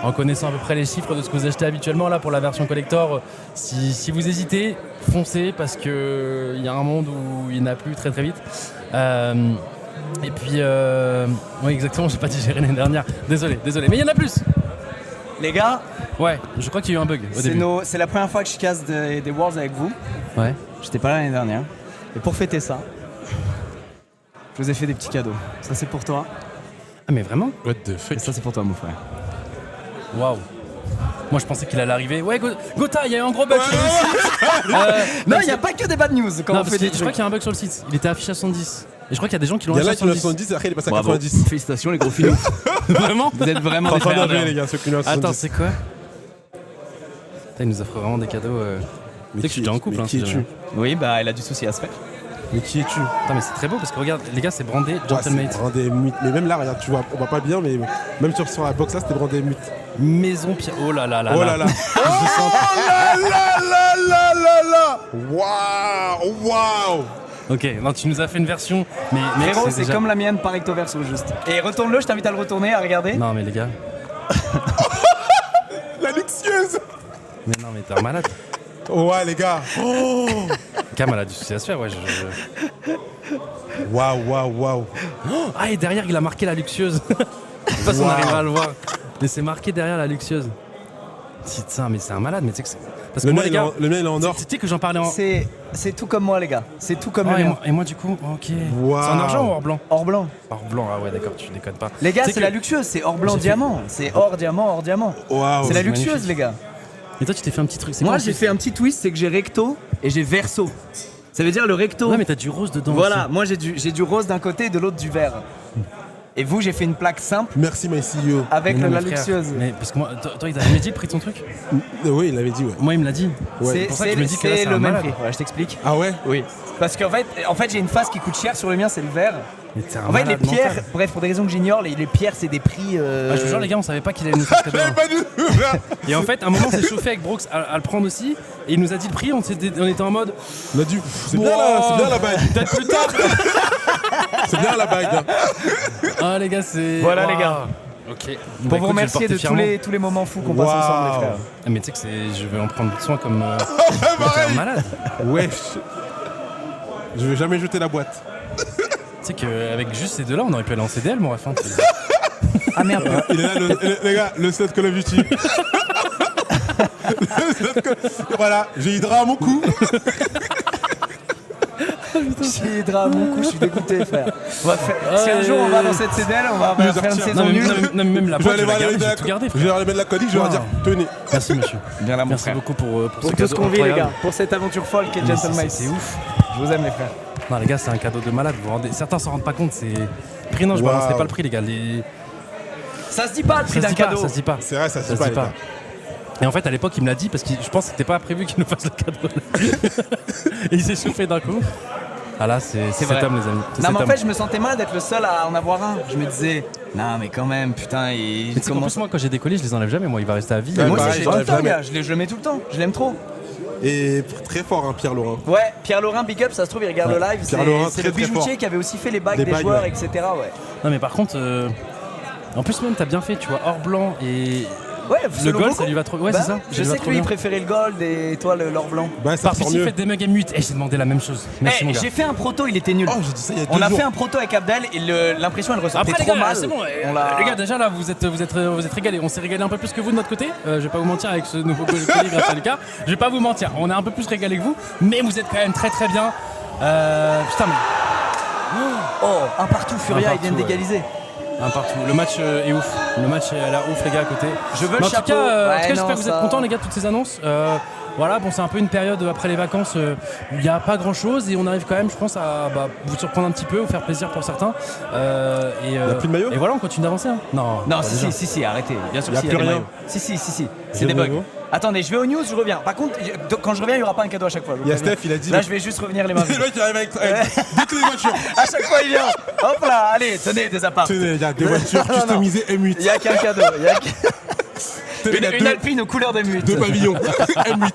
en connaissant à peu près les chiffres de ce que vous achetez habituellement. Là pour la version collector, si vous hésitez, foncez parce que il y a un monde où il n'y en a plus très très vite. Et puis, oui exactement, j'ai pas digéré l'année dernière. Désolé, mais il y en a plus. Les gars, Ouais, je crois qu'il y a eu un bug au début. c'est la première fois que je casse des Worlds avec vous. Ouais. J'étais pas là l'année dernière. Et pour fêter ça, je vous ai fait des petits cadeaux. Ça c'est pour toi. Ah mais vraiment? What the fuck. Et ça c'est pour toi mon frère. Waouh. Moi je pensais qu'il allait arriver. Ouais, Gotha, il y a eu un gros bug sur le site. Non, il n'y a pas que des bad news quand Non, on parce fait que des je crois trucs. qu'il y a un bug sur le site. Il était affiché à 70. Et je crois qu'il y a des gens qui l'ont Il y en affiché a à qui l'ont 70. 70, après il est passé à Bravo. 90. Félicitations les gros filous. Vraiment? Vous êtes vraiment des Franchement, bien frères. joué, les gars, ceux qui l'ont à Attends, 70. c'est quoi? Putain, il nous offre vraiment des cadeaux. Tu sais que je suis déjà en couple. Mais hein, qui si es-tu jamais. Oui, bah elle a du souci à se faire. Mais qui es-tu? Attends, mais c'est très beau parce que regarde, les gars, c'est brandé Ouais, Gentlemate. c'est brandé mute. Mais même là, regarde, tu vois, on voit pas bien, mais même sur la box là, c'était brandé mute. Maison Pierre. Oh là là là. Oh là là. Je sens- Waouh. Waouh. Ok, non, tu nous as fait une version. Mais mec, Frérot, c'est déjà- comme la mienne par recto verso juste. Et retourne-le, je t'invite à le retourner, à regarder. Non, mais les gars. La luxueuse. Mais non, mais t'es un malade. Ouais, les gars. Cam, elle a du souci à se faire, ouais. Waouh. Ah, et derrière, il a marqué la luxueuse. Je sais pas si on Wow. arrivera à le voir. Mais c'est marqué derrière la luxueuse. Putain, mais c'est un malade, mais tu sais que c'est. Parce que Le moi, mien, les gars. il est en or. Tu sais que j'en parlais en. C'est tout comme moi les gars. C'est tout comme Ah, le et, mien. moi, du coup, ok. Wow. C'est en argent ou or blanc? Or blanc. Or blanc, ah ouais, d'accord, tu déconnes pas. Les gars, Tu sais c'est que- la luxueuse, c'est or blanc J'ai fait- diamant. C'est or diamant, or diamant. Waouh. C'est la c'est luxueuse magnifique. les gars. Et toi, tu t'es fait un petit truc. C'est Moi quoi, j'ai c'est- fait un petit twist, c'est que j'ai recto et j'ai verso. Ça veut dire le recto. Ouais, mais t'as du rose dedans. Voilà, aussi. moi j'ai du rose d'un côté et de l'autre du vert. Et vous, j'ai fait une plaque simple Merci, my CEO. avec Mais non, la mais frère, luxueuse. Mais parce que moi, toi, il t'a jamais dit le prix de ton truc? Oui, il l'avait dit, ouais. Moi, il me l'a dit. Ouais. C'est pour ça que je me dis que là, c'est c'est le un même malade. prix. Voilà, je t'explique. Ah ouais. Oui. Parce qu'en fait, j'ai une face qui coûte cher. Sur le mien, c'est le vert. Mais t'es un En fait, les malade pierres, mental. bref, pour des raisons que j'ignore, les pierres, c'est des prix. Ah, je vous jure, les gars, on savait pas qu'il allait nous faire ce cadeau. Pas du tout. Et en fait, à un moment, on s'est chauffé avec Brooks à le prendre aussi. Et il nous a dit le prix, on était en mode. On a dit, c'est bien là, c'est bien la bague. Peut-être plus tard. C'est bien la bague. hein. Ah, les gars, c'est. Voilà, les Waouh. gars. Ok. Pour Bah, vous écoute, je remercier vais le de porter fièrement. tous les moments fous qu'on passe ensemble, les frères. Ah, mais tu sais que je vais en prendre soin comme. T'es un malade. Wesh. Je vais jamais jeter la boîte. Tu sais qu'avec juste ces deux-là, on aurait pu aller en CDL, mon ref. hein. Ah merde. Il est là, les gars, le slot Call of Duty. Voilà, j'ai Hydra à mon cou. J'ai Hydra à mon cou, je suis dégoûté, frère. Si un jour on va dans cette CDL, on va Je vais faire une sortir. saison Non, mais, nulle. non, mais même la Je vais boîte, aller je vais voir la les garder, mecs de je la vais tout garder, je frère. vais leur mettre de la codique, je vais leur dire, tenez. Merci, monsieur. Bien là, mon Merci frère. beaucoup pour ce Pour tout cadeau ce qu'on vit, les incroyable. gars. Pour cette aventure folle qu'est Mais Gentleman. c'est ouf. Je vous aime, les frères. Non, les gars, c'est un cadeau de malade. Vous vous rendez... Certains s'en rendent pas compte. C'est. Prix, non, je Waouh. balancerai pas le prix, les gars. Ça se dit pas le prix Ça se d'un dit pas, cadeau. ça se dit pas. C'est vrai, ça se Ça dit se pas, dit les pas. gars. Et en fait, à l'époque, il me l'a dit parce que je pense que c'était pas prévu qu'il nous fasse le cadeau. Et il s'est chauffé d'un coup. Ah là, c'est cet vrai. homme, les amis. C'est Non, cet mais en homme. fait, je me sentais mal d'être le seul à en avoir un. Je me disais, non, mais quand même, putain, il Mais tu sais qu'en plus, moi, quand j'ai des colis, je les enlève jamais. Moi, il va rester à vie. Ouais, Moi pareil, aussi, je l'ai j'en tout ai le temps, jamais. gars. Je le mets tout le temps. Je l'aime trop. Et très fort, hein, Pierre Laurent. Ouais, Pierre Laurin, big up, ça se trouve, il regarde le live. Pierre Laurin, C'est très, le très bijoutier fort. qui avait aussi fait les bagues Des des bagues, joueurs, ouais. etc. Ouais. Non, mais par contre, en plus, même, t'as bien fait, tu vois, or blanc et Ouais, Le selon gold, beaucoup. ça lui va trop. Ouais, Bah, c'est ça. Je ça lui va sais que trop lui, il bien. préférait le gold et toi l'or blanc. Bah, ça Par ressort ici, mieux. faites des mugs mute. Et j'ai demandé la même chose. Merci mon gars. J'ai fait un proto, il était nul. Oh, j'ai dit ça il y a 2 On a jours. fait un proto avec Abdel et l'impression elle ressortait Après les trop gars, mal. c'est bon. On l'a- Les gars, déjà là, vous êtes régalés. On s'est régalé un peu plus que vous de notre côté. Je vais pas vous mentir avec ce nouveau collier grâce à Lucas. Je vais pas vous mentir. On est un peu plus régalé que vous, mais vous êtes quand même très très bien. Putain, mais Oh, un partout, Furia, Un ils viennent partout, d'égaliser. un partout. Le match est ouf. Le match a l'air ouf les gars à côté. Je veux Mais le en tout chapeau. cas, Ouais, j'espère non, que vous êtes ça- contents les gars de toutes ces annonces. Voilà, bon, c'est un peu une période après les vacances où il n'y a pas grand chose et on arrive quand même, je pense, à vous surprendre un petit peu, vous faire plaisir pour certains. Y a plus de maillot Et voilà, on continue d'avancer. Hein. Non, Non, pas déjà. si, arrêtez. Bien sûr, Y a si, plus des rien. maillots. Si. C'est J'ai des le bugs. maillot. Attendez, je vais aux news, je reviens. Par contre, quand je reviens, il n'y aura pas un cadeau à chaque fois. je vous Il y a préviens. Steph, il a dit. Là, je vais juste revenir les mains vides. Le mec, il arrive avec toutes les voitures. À chaque fois, il vient. Hop là, allez, tenez des apparts. Tenez, il y a des voitures Non, non. customisées Il M8. n'y a qu'un cadeau. Il y a Tenez, il y a une Alpine aux couleurs des mutes. 2 pavillons. M8.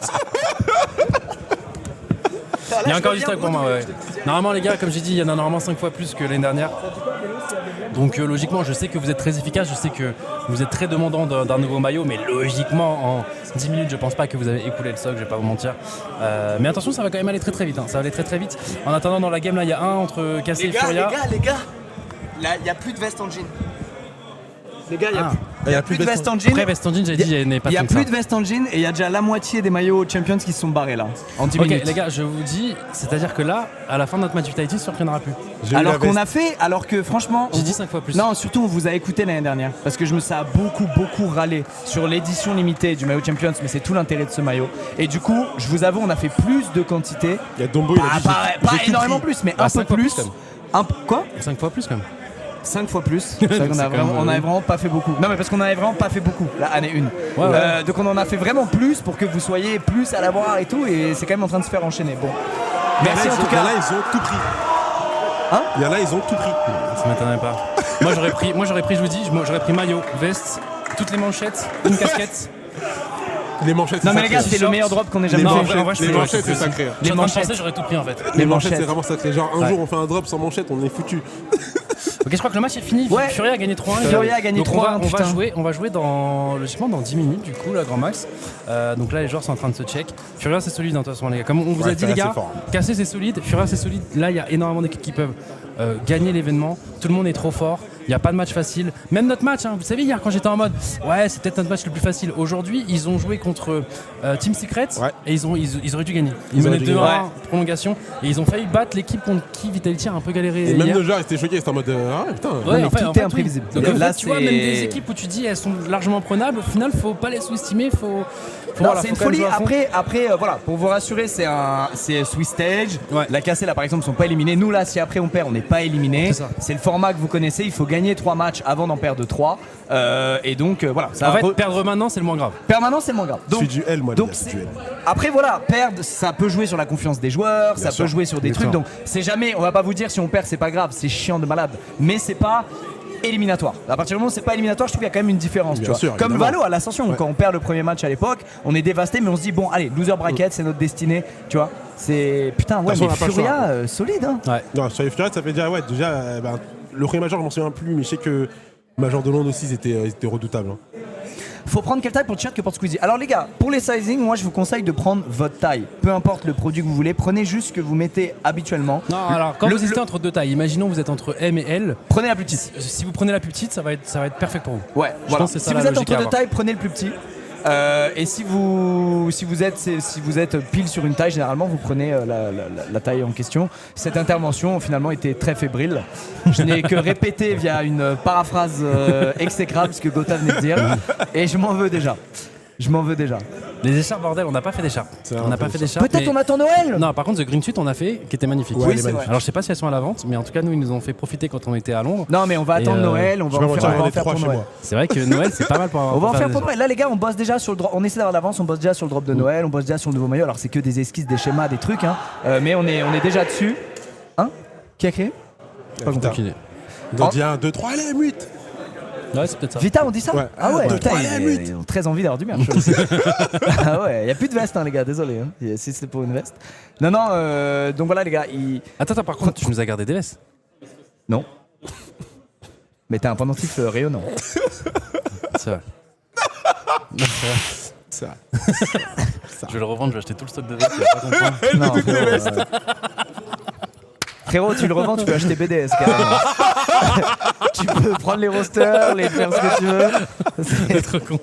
Il y a encore du stock pour moi, ouais. Normalement, les gars, comme j'ai dit, il y en a normalement 5 fois plus que l'année dernière. Donc, logiquement, je sais que vous êtes très efficace, je sais que vous êtes très demandant d'un nouveau maillot, mais logiquement, en 10 minutes, je pense pas que vous avez écoulé le stock, je vais pas vous mentir. Mais attention, ça va quand même aller très très vite. Hein. Ça va aller très très vite. En attendant, dans la game, là, il y a un entre Cassé et Furia. les gars. Là, il n'y a plus de veste en jean. Les gars, il Ah. n'y a plus de veste en jean. Après, Vestingin, j'ai dit, il n'est pas Il n'y a tant que ça. plus de veste en jean et il y a déjà la moitié des maillots Champions qui se sont barrés là. En 10 Ok, minutes. les gars, je vous dis, c'est-à-dire que là, à la fin de notre match Vitality, ça ne surprendra plus. J'ai eu Alors la qu'on veste. a fait, alors que franchement. J'ai dit 5 fois plus. Non, surtout on vous a écouté l'année dernière parce que ça a beaucoup râlé sur l'édition limitée du maillot Champions, mais c'est tout l'intérêt de ce maillot. Et du coup, je vous avoue, on a fait plus de quantité. Il y a Dombo, il a dit. Pas j'ai tout énormément pris. plus, mais Ah, un peu 5 fois plus. plus, quand Quoi 5 fois plus quand même. 5 fois plus. C'est vrai qu'on C'est a quand vraiment, même, on avait vraiment pas fait beaucoup. Non, mais parce qu'on avait vraiment pas fait beaucoup la année 1. Ouais. Donc on en a fait vraiment plus pour que vous soyez plus à l'avoir et tout. Et c'est quand même en train de se faire enchaîner. Bon. Merci en tout Il y en cas. a, ils ont tout pris. Hein Il y en a, ils ont tout pris. Ça m'étonnerait pas. moi j'aurais pris, je vous dis, j'aurais pris maillot, veste, toutes les manchettes, une casquette. Les manchettes, c'est Non mais les sacré. gars, c'était le meilleur drop qu'on ait jamais Non, fait. en vrai, je Les fais- manchettes, je fais- c'est sacré. Je suis Les en train de manchettes. penser, j'aurais tout pris en fait. Les manchettes, manchettes. c'est vraiment sacré. Genre, un Ouais. jour, on fait un drop sans manchette, on est foutu. Ok, je crois que le match est fini. Ouais. Furia a gagné 3-1. les Furia gars. a gagné Donc, on va- 3-1, on va putain. jouer, logiquement dans 10 minutes du coup, là, grand max. Donc là, les joueurs sont en train de se check. Furia, c'est solide, hein, de toute façon, les gars. Comme on vous a Ouais, dit, Furia, les gars, c'est fort. Cassé, c'est solide. Furia, c'est solide. Là, il y a énormément d'équipes qui peuvent gagner l'événement. Tout le monde est trop fort. Il n'y a pas de match facile. Même notre match, hein, vous savez, hier, quand j'étais en mode, ouais, c'est peut-être notre match le plus facile. Aujourd'hui, ils ont joué contre Team Secret Ouais. et ils auraient dû gagner. Ils Ils auraient menaient dû 2-1 gagner. prolongation et ils ont failli battre l'équipe contre qui Vitality a un peu galéré. Et même hier. nos joueurs étaient choqués, c'était en mode. Ah, putain. Ouais, mais en fait, tout en est fait, imprévisible. oui. Donc, en Là, fait, tu vois, c'est- même des équipes où tu dis elles sont largement prenables, au final, faut pas les sous-estimer, faut Non, voilà, c'est faut une quand même folie. jouer à fond. Après, voilà, pour vous rassurer, c'est Swiss Stage. Ouais. La cassée, là, par exemple, sont pas éliminés. Nous, là, si après on perd, on n'est pas éliminés. C'est ça. C'est le format que vous connaissez. Il faut gagner 3 matchs avant d'en perdre 3. Et donc, voilà. Ça En fait, re- perdre maintenant, c'est le moins grave. permanent, c'est moins grave. Je Donc, suis du L, moi, donc les gars, c'est- du L. après voilà, perdre, ça peut jouer sur la confiance des joueurs, ça sûr. peut jouer sur des Bien trucs. sûr. Donc c'est jamais, on va pas vous dire si on perd c'est pas grave, c'est chiant de malade, mais c'est pas éliminatoire. À partir du moment où c'est pas éliminatoire, je trouve qu'il y a quand même une différence. Bien Tu vois. sûr, Comme évidemment. Valo à l'Ascension, Ouais. quand on perd le premier match à l'époque, on est dévasté, mais on se dit bon, allez, loser bracket, c'est notre destinée, tu vois. C'est putain, ouais, De toute façon, mais on a pas le Furia, choix. solide. Hein. Ouais. Non, sur les Furia, ça fait dire, ouais, déjà, le premier Major, je m'en souviens plus, mais je sais que Major de Londres aussi, c'était redoutable. Hein. Faut prendre quelle taille pour t-shirt que pour Squeezie. Alors les gars, pour les sizing, moi je vous conseille de prendre votre taille. Peu importe le produit que vous voulez, prenez juste ce que vous mettez habituellement. Non, alors quand Le- vous hésitez entre deux tailles, imaginons vous êtes entre M et L. Prenez la plus petite. Si vous prenez la plus petite, ça va être parfait pour vous. Ouais, Je voilà. pense que c'est ça Si la vous êtes logique entre à deux avoir. tailles, prenez le plus petit. Et si vous êtes pile sur une taille, généralement vous prenez la taille en question. Cette intervention finalement était très fébrile. Je n'ai que répété via une paraphrase exécrable ce que Gotha venait de dire. Et je m'en veux déjà. Je m'en veux déjà. Les écharpes, bordel, on n'a pas fait d'écharpes. C'est On n'a un pas peu fait ça. d'écharpes. Peut-être mais- on attend Noël. Non, par contre, The Green Suit, on a fait, qui était magnifique. Ouais, Oui, elle est c'est vrai. magnifique. Alors, je sais pas si elles sont à la vente, mais en tout cas, nous, ils nous ont fait profiter quand on était à Londres. Non mais on va Et, attendre Noël, on Je va vais en mentir, faire, on j'en va en ai faire 3 pour chez Noël. moi. C'est vrai que Noël, c'est pas mal pour On va en faire des pour Noël. Là les gars, on bosse déjà sur le drop. On essaie d'avoir l'avance, on bosse déjà sur le drop de Noël, on bosse déjà sur le nouveau maillot. Alors c'est que des esquisses, des schémas, des trucs, hein. Mais on est déjà dessus. Hein? Qui a créé? Pas Aucune idée. Donc il y a 1, 2, 3, allez, M8. Ouais, c'est peut-être ça. Vita, on dit ça? Ouais. Ah ouais, Ouais. putain, Ouais, ils ont très envie d'avoir du merch. Ah ouais, il n'y a plus de veste, hein, les gars, désolé. Hein, si c'était pour une veste. Non, non, donc voilà, les gars, Attends, par contre, tu nous as gardé des vestes. non. Mais t'as un pendentif rayonnant. C'est vrai. Ça. Je vais le revendre, je vais acheter tout le stock de vestes, il va pas comprendre. Non, frérot, frérot, tu le revends, tu peux acheter BDS carrément. Tu peux prendre les rosters, les faire ce que tu veux. C'est trop con.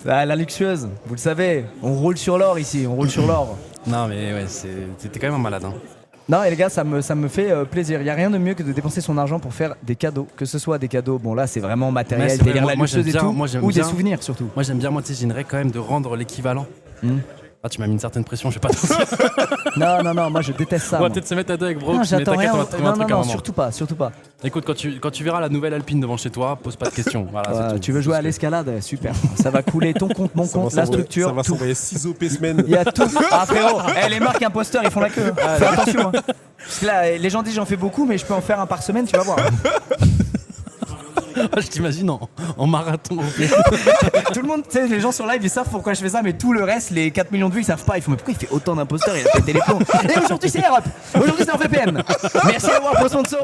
Ah, la luxueuse, vous le savez, on roule sur l'or ici, on roule sur l'or. Non mais ouais, t'es quand même un malade. Hein. Non, et les gars, ça me fait plaisir. Il n'y a rien de mieux que de dépenser son argent pour faire des cadeaux. Que ce soit des cadeaux, bon là c'est vraiment matériel, Ouais, c'est vrai, délire la moi, luxueuse et j'aime tout, bien, moi, j'aime ou des bien. souvenirs surtout. Moi j'aime bien, moi tu sais, j'aimerais quand même de rendre l'équivalent. Ah, tu m'as mis une certaine pression, je vais pas te Non, moi je déteste ça. On va moi. peut-être se mettre à deux avec Bro. Non, j'attends t'inquiète, rien. on va trouver un truc à un moment. surtout pas. Écoute, quand tu verras la nouvelle Alpine devant chez toi, pose pas de questions. Voilà, Ouais, c'est tout. tu veux jouer à l'escalade, super. Ça va couler ton compte, mon compte, la structure, Ça va tout. s'envoyer 6 OP semaine. Il y a tout. Ah frérot, les marques imposteurs, ils font la queue. Fais attention. Hein. Parce que là, les gens disent j'en fais beaucoup, mais je peux en faire un par semaine, tu vas voir. Je t'imagine en marathon. Tout le monde, tu sais, les gens sur live, ils savent pourquoi je fais ça, mais tout le reste, les 4 millions de vues, ils savent pas. Ils font, mais pourquoi il fait autant d'imposteurs? Il a pété les plombs. Et aujourd'hui, c'est Europe. Aujourd'hui, c'est en VPN. Merci à moi, Poisson de Saut.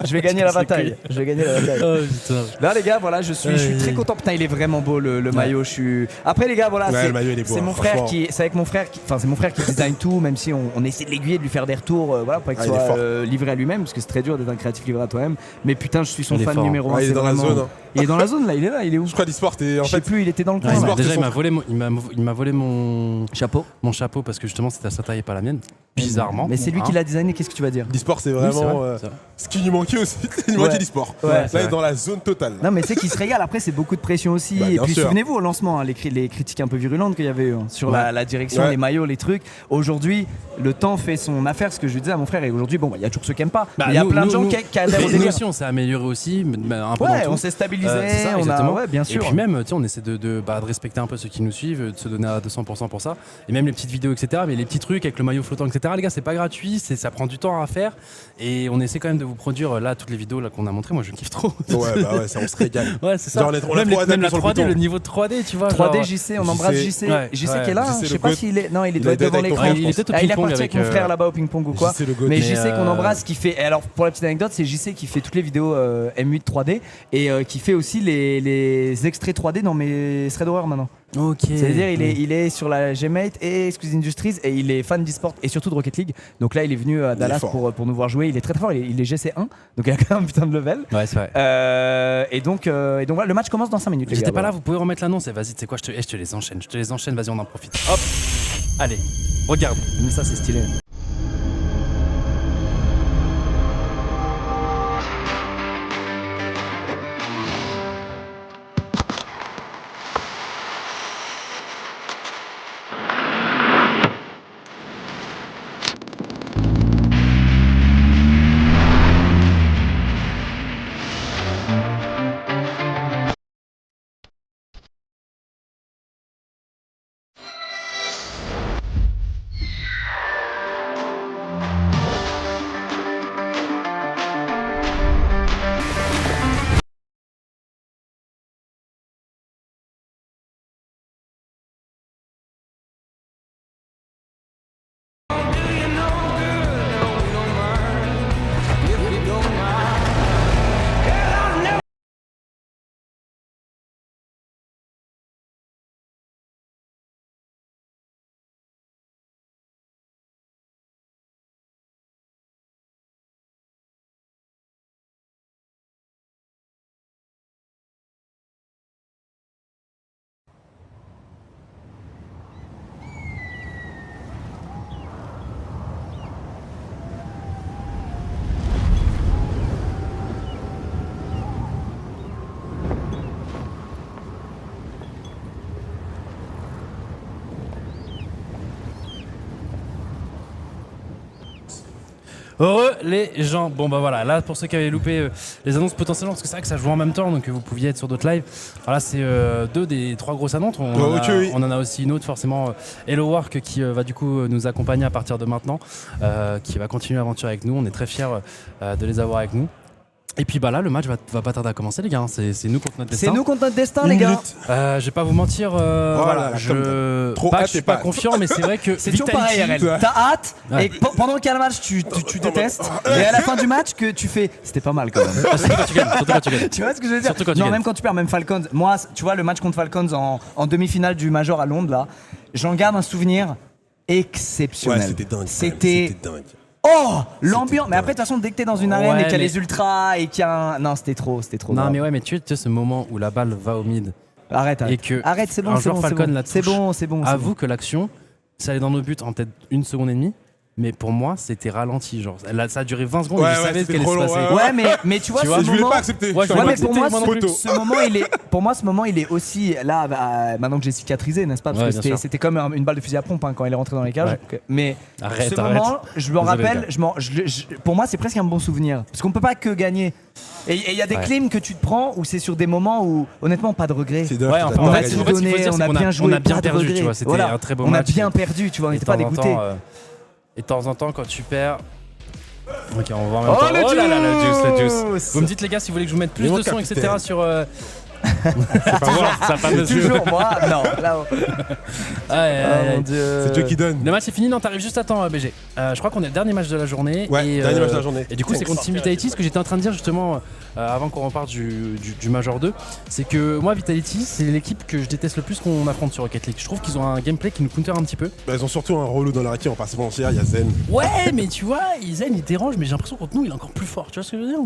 Je vais gagner la bataille. Oh putain. Là les gars, voilà, je suis très content. Putain, il est vraiment beau le maillot. Je suis. Après les gars, voilà, Ouais, le maillot, il est beau, c'est mon franchement. frère qui, c'est avec mon frère, enfin c'est mon frère qui design tout, même si on essaie de l'aiguiller, de lui faire des retours, voilà, pour qu'il Ah, il est soit fort. livré à lui-même, parce que c'est très dur d'être un créatif livré à toi-même. Mais putain, je suis son Il est fan fort. numéro 1. Ah, il est dans la zone, hein. Il est dans la zone là, il est où? Je crois l'e-sport est en Je sais fait. plus, il était dans le coin. Ouais, là. Sport, déjà, c'est il m'a son- volé, il m'a volé mon Chapeau. chapeau parce que justement c'était à sa taille et pas la mienne. Bizarrement. Mais c'est lui qui l'a designé. Qu'est-ce que tu vas dire? L'e-sport, c'est Oui, c'est vraiment vrai, c'est vrai. ce qui lui manquait aussi. Il lui manquait Ouais. l'e-sport. Ouais, Là, c'est il est vrai. dans la zone totale. Non mais c'est qu'il se régale, après c'est beaucoup de pression aussi, Bah, et bien puis sûr. souvenez-vous au lancement, hein, les critiques un peu virulentes qu'il y avait eu hein, sur Ouais. la direction, Ouais. les maillots, les trucs. Aujourd'hui, le temps fait son affaire, ce que je disais à mon frère, et aujourd'hui, bon, il y a toujours ceux qui aiment pas, mais il y a plein de gens qui adhèrent au nous délire. aussi, on s'est amélioré aussi, mais un peu Ouais, dans tout. on s'est stabilisé, C'est ça, on a, exactement. ouais, bien sûr. Et puis même, tu sais, on essaie de respecter un peu ceux qui nous suivent, de se donner à 200% pour ça. Et même les petites vidéos, etc. Mais les petits trucs avec le maillot flottant, etc. Les gars, c'est pas gratuit, ça prend du temps à faire. Et on essaie quand même de vous produire là toutes les vidéos là qu'on a montrées. Moi, je kiffe trop. Ouais, bah ouais, ça, on se régale. Ouais, c'est ça. Genre, on a même, trop même la adapté sur le 3D, bouton. le niveau de 3D, tu vois. 3D genre, JC, on embrasse JC. Ouais, JC ouais. qui est là, JC je le sais pas goat. s'il est. Non, il Il doit a être devant été avec l'écran. ton il est peut-être au Ah, il est ping-pong parti avec mon avec, frère là-bas au ping-pong ou quoi. JC le goat. Mais Mais, JC qu'on embrasse qui fait. Et alors pour la petite anecdote, c'est JC qui fait toutes les vidéos M8 3D et qui fait aussi les extraits 3D dans mes threads d'horreur maintenant. Ok. C'est-à-dire il est sur la Gmate et Exclusive Industries et il est fan d'e-sport et surtout de Rocket League. Donc là il est venu à Dallas fort. pour nous voir jouer. Il est très très fort. Il est GC1 donc il a quand même un putain de level. Ouais, c'est vrai. Et donc voilà, le match commence dans 5 minutes. les J'étais gars, pas là, voilà. vous pouvez remettre l'annonce et vas-y, tu sais quoi, je te les enchaîne. Je te les enchaîne, vas-y, on en profite. Hop. Allez, regarde. Mais ça c'est stylé. Heureux les gens. Bon bah voilà, là pour ceux qui avaient loupé les annonces potentiellement, parce que c'est vrai que ça joue en même temps, donc vous pouviez être sur d'autres lives. Voilà, c'est deux des trois grosses annonces. On en a aussi une autre forcément, Hello Work qui va du coup nous accompagner à partir de maintenant, qui va continuer l'aventure avec nous. On est très fiers de les avoir avec nous. Et puis bah là, le match va pas tarder à commencer, les gars. C'est nous contre notre destin. C'est nous contre notre destin, Une les gars. minute. Je vais pas vous mentir. Voilà, je Trop pas que hâte je suis et pas pas- confiant, mais c'est vrai que C'est toujours pareil, RL. T'as hâte, Ouais. et pendant qu'il y a le match, tu détestes. Et à la fin du match, que tu fais, c'était pas mal quand même. Surtout quand tu gagnes. Surtout quand tu gagnes. Tu vois ce que je veux dire? Surtout quand tu Non, gagnes. même quand tu perds, même Falcons. Moi, tu vois, le match contre Falcons en demi-finale du Major à Londres, là, j'en garde un souvenir exceptionnel. Ouais, c'était dingue. quand même. C'était. dingue. Oh, l'ambiance. Mais après, de toute façon, dès que t'es dans une arène Ouais, et qu'il y a mais- les ultras et qu'il y a un. Non, c'était trop. Non, grave. mais ouais, mais tu sais ce moment où la balle va au mid. Arrête. Et que Arrête, c'est bon, un c'est joueur bon. Falcon la C'est touche. bon, c'est bon. c'est Avoue bon. que l'action, ça allait dans nos buts en peut-être 1 seconde et demie. Mais pour moi, c'était ralenti. Genre, ça a duré 20 secondes et Ouais, je ouais, savais ce c'était qu'elle allait se trop passer. long, Ouais, mais tu vois, Tu ce vois, Je voulais moment. pas accepter. Ouais, je Je voulais Ouais, voulais mais pas pour moi, accepter. ce moment, pour moi, ce moment, il est aussi là, maintenant que j'ai cicatrisé, n'est-ce pas? Parce Ouais, que bien c'était, sûr. c'était comme une balle de fusil à pompe quand il est rentré dans les cages. Ouais. Mais Arrête, ce arrête. moment, je me Désolé, rappelle, les pour moi, c'est presque un bon souvenir. Parce qu'on peut pas que gagner. Et il y a des Ouais. clims que tu te prends où c'est sur des moments où, honnêtement, pas de regret. C'est dingue. Ouais, enfin, On en a fait, tout ce qu'il faut donné, dire, on c'est a qu'on bien joué, on a bien pas de perdu, regret. tu vois. C'était Voilà. un très beau On a match. bien perdu, tu vois, on Et n'était de pas temps en dégoûté. temps, et de temps en temps, quand tu perds. Ok, on va en même Oh, temps. le Oh là là, le juice. juice. Vous me dites, les gars, si vous voulez que je vous mette plus Mais de mon son, capitaine. etc. sur. Sa fameuse. Toujours moi, non, là-haut. Oh mon dieu. C'est Dieu qui donne. Le match est fini, non, t'arrives juste à temps, BG. Je crois qu'on est le dernier match de la journée. Ouais, et, dernier match de la journée. Et du coup, c'est contre Team Vitality. Ce que j'étais en train de dire justement avant qu'on reparte du Major 2, c'est que moi, Vitality, c'est l'équipe que je déteste le plus qu'on affronte sur Rocket League. Je trouve qu'ils ont un gameplay qui nous counter un petit peu. Bah, ils ont surtout un relou dans leur équipe, on passe pas mentir, il y a Zen. Ouais, mais tu vois, Zen il dérange, mais j'ai l'impression contre nous, il est encore plus fort. Tu vois ce que je veux dire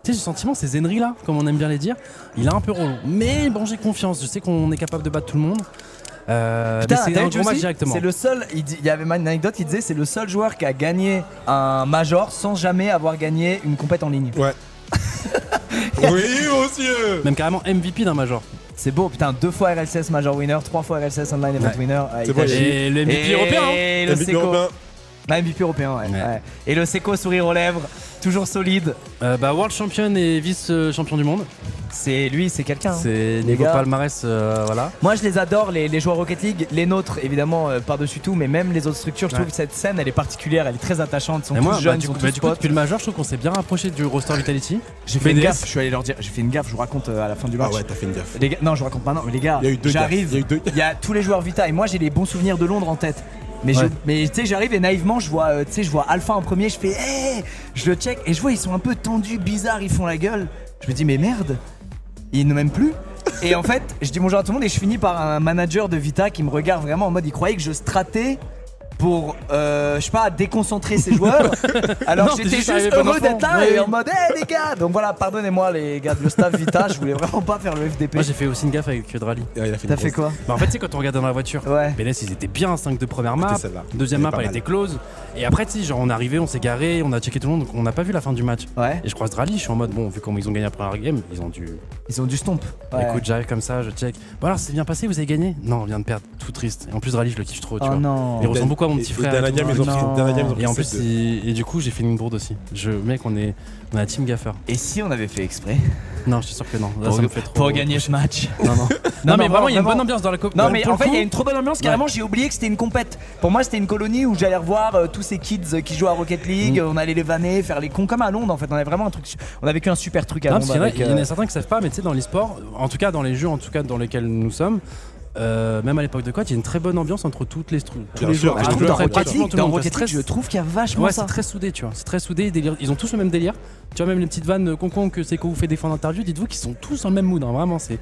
Tu sais, ce sentiment, c'est Zenry là, comme on aime bien les dire. Il est un peu relou. Mais bon, j'ai confiance. Je sais qu'on est capable de battre tout le monde. Mais Putain, c'est t'as un vu gros match aussi, directement. c'est le seul. Il y avait une anecdote. Il disait c'est le seul joueur qui a gagné un major sans jamais avoir gagné une compète en ligne. Ouais. Oui, monsieur. Même carrément MVP d'un Major. C'est beau, putain, 2 fois RLCS major winner, 3 fois RLCS online event Ouais. winner. C'est bon, Et le MVP européen. Hein. Et le MVP Seco. européen. Ah, MVP européen, ouais. Ouais. Ouais. Et le Seco sourire aux lèvres, toujours solide. World Champion et vice-champion du monde. C'est lui, c'est quelqu'un. hein. C'est Les niveau gars. palmarès, voilà. Moi je les adore, les joueurs Rocket League, les nôtres évidemment par-dessus tout, mais même les autres structures, je trouve Ouais. que cette scène elle est particulière, elle est très attachante, ils sont Et tous moi, jeunes, ils du sont coup, tous du coup, potes. depuis le Major, je trouve qu'on s'est bien rapproché du roster Vitality. J'ai fait une BDS. gaffe, je suis allé leur dire, j'ai fait une gaffe, je vous raconte à la fin du match. Ah ouais, t'as fait une gaffe. Les gars, non, je vous raconte pas, non, mais les gars, Il y a eu deux j'arrive, gaffes, il y a eu deux il y a tous les joueurs Vita et moi j'ai les bons souvenirs de Londres en tête. Mais, Ouais. mais tu sais, j'arrive et naïvement, je vois, je vois Alpha en premier, je fais, hey, je le check et je vois, ils sont un peu tendus, bizarres, ils font la gueule. Je me dis, mais merde, ils ne m'aiment plus. Et en fait, je dis bonjour à tout le monde et je finis par un manager de Vita qui me regarde vraiment en mode, il croyait que je stratais pour, je sais pas, déconcentrer ses joueurs. Alors Non, que t'es j'étais juste juste arrivé bon heureux enfant. d'être là Oui, et oui. en mode, hey les gars. Donc voilà, pardonnez-moi les gars du staff Vita, je voulais vraiment pas faire le FDP. Moi, j'ai fait aussi une gaffe avec Drali. Ouais, il a fait T'as une fait grosse- quoi? Bah, en fait, tu sais, quand on regarde dans la voiture, Ouais. BDS, ils étaient bien 5 de première map. C'était celle-là. Deuxième Elle map, est pas elle mal. était close. Et après, tu sais, genre, on est arrivé, on s'est garé, on a checké tout le monde, donc on n'a pas vu la fin du match. Ouais. Et je croise Drali, je suis en mode, bon, vu comment ils ont gagné la première game, ils ont dû. Ils ont du stomp. Ouais. Écoute, j'arrive comme ça, je check. Bon, alors, c'est bien passé, vous avez gagné? Non, on vient de perdre, tout triste. Et en plus, Drali, je le kiffe trop, tu Oh vois. non. Il ressemble beaucoup à mon petit Et frère. dans et la tout. gamme, ils ont Non. pris- dans la gamme, ils ont Et en pris plus, 7-2. et du coup, j'ai fait une bourde aussi. Mec, on est la team gaffer. Et si on avait fait exprès Non, je suis sûr que non. Là, ça me fait trop. pour gagner ce match? Non, non. Non, mais vraiment, il y a une bonne ambiance dans la coupe. Non mais Pour en le fait il y a coup, une trop bonne ambiance, carrément j'ai oublié que c'était une compète. Pour moi c'était une colonie où j'allais revoir tous ces kids qui jouent à Rocket League, on allait les vanner, faire les cons comme à Londres en fait, on avait vraiment un truc, on a vécu un super truc à Non, Londres. parce qu'il y en a- avec, il y en a certains qui savent pas, mais tu sais, dans l'e-sport, en tout cas dans les jeux en tout cas dans lesquels nous sommes, même à l'époque de Quad, il y a une très bonne ambiance entre tous Bien les sûr, joueurs. mais je Ah, trouve joueurs, dans ouais, Rocket tout League, le dans monde, Rocket c'est League, très- je trouve qu'il y a vachement Ouais, ça. c'est très soudé, tu vois. C'est très soudé. Délire. Ils ont tous le même délire. Tu vois, même les petites vannes concon que Seiko vous fait défendre en interview, dites-vous qu'ils sont tous dans le même mood. Hein, vraiment, c'est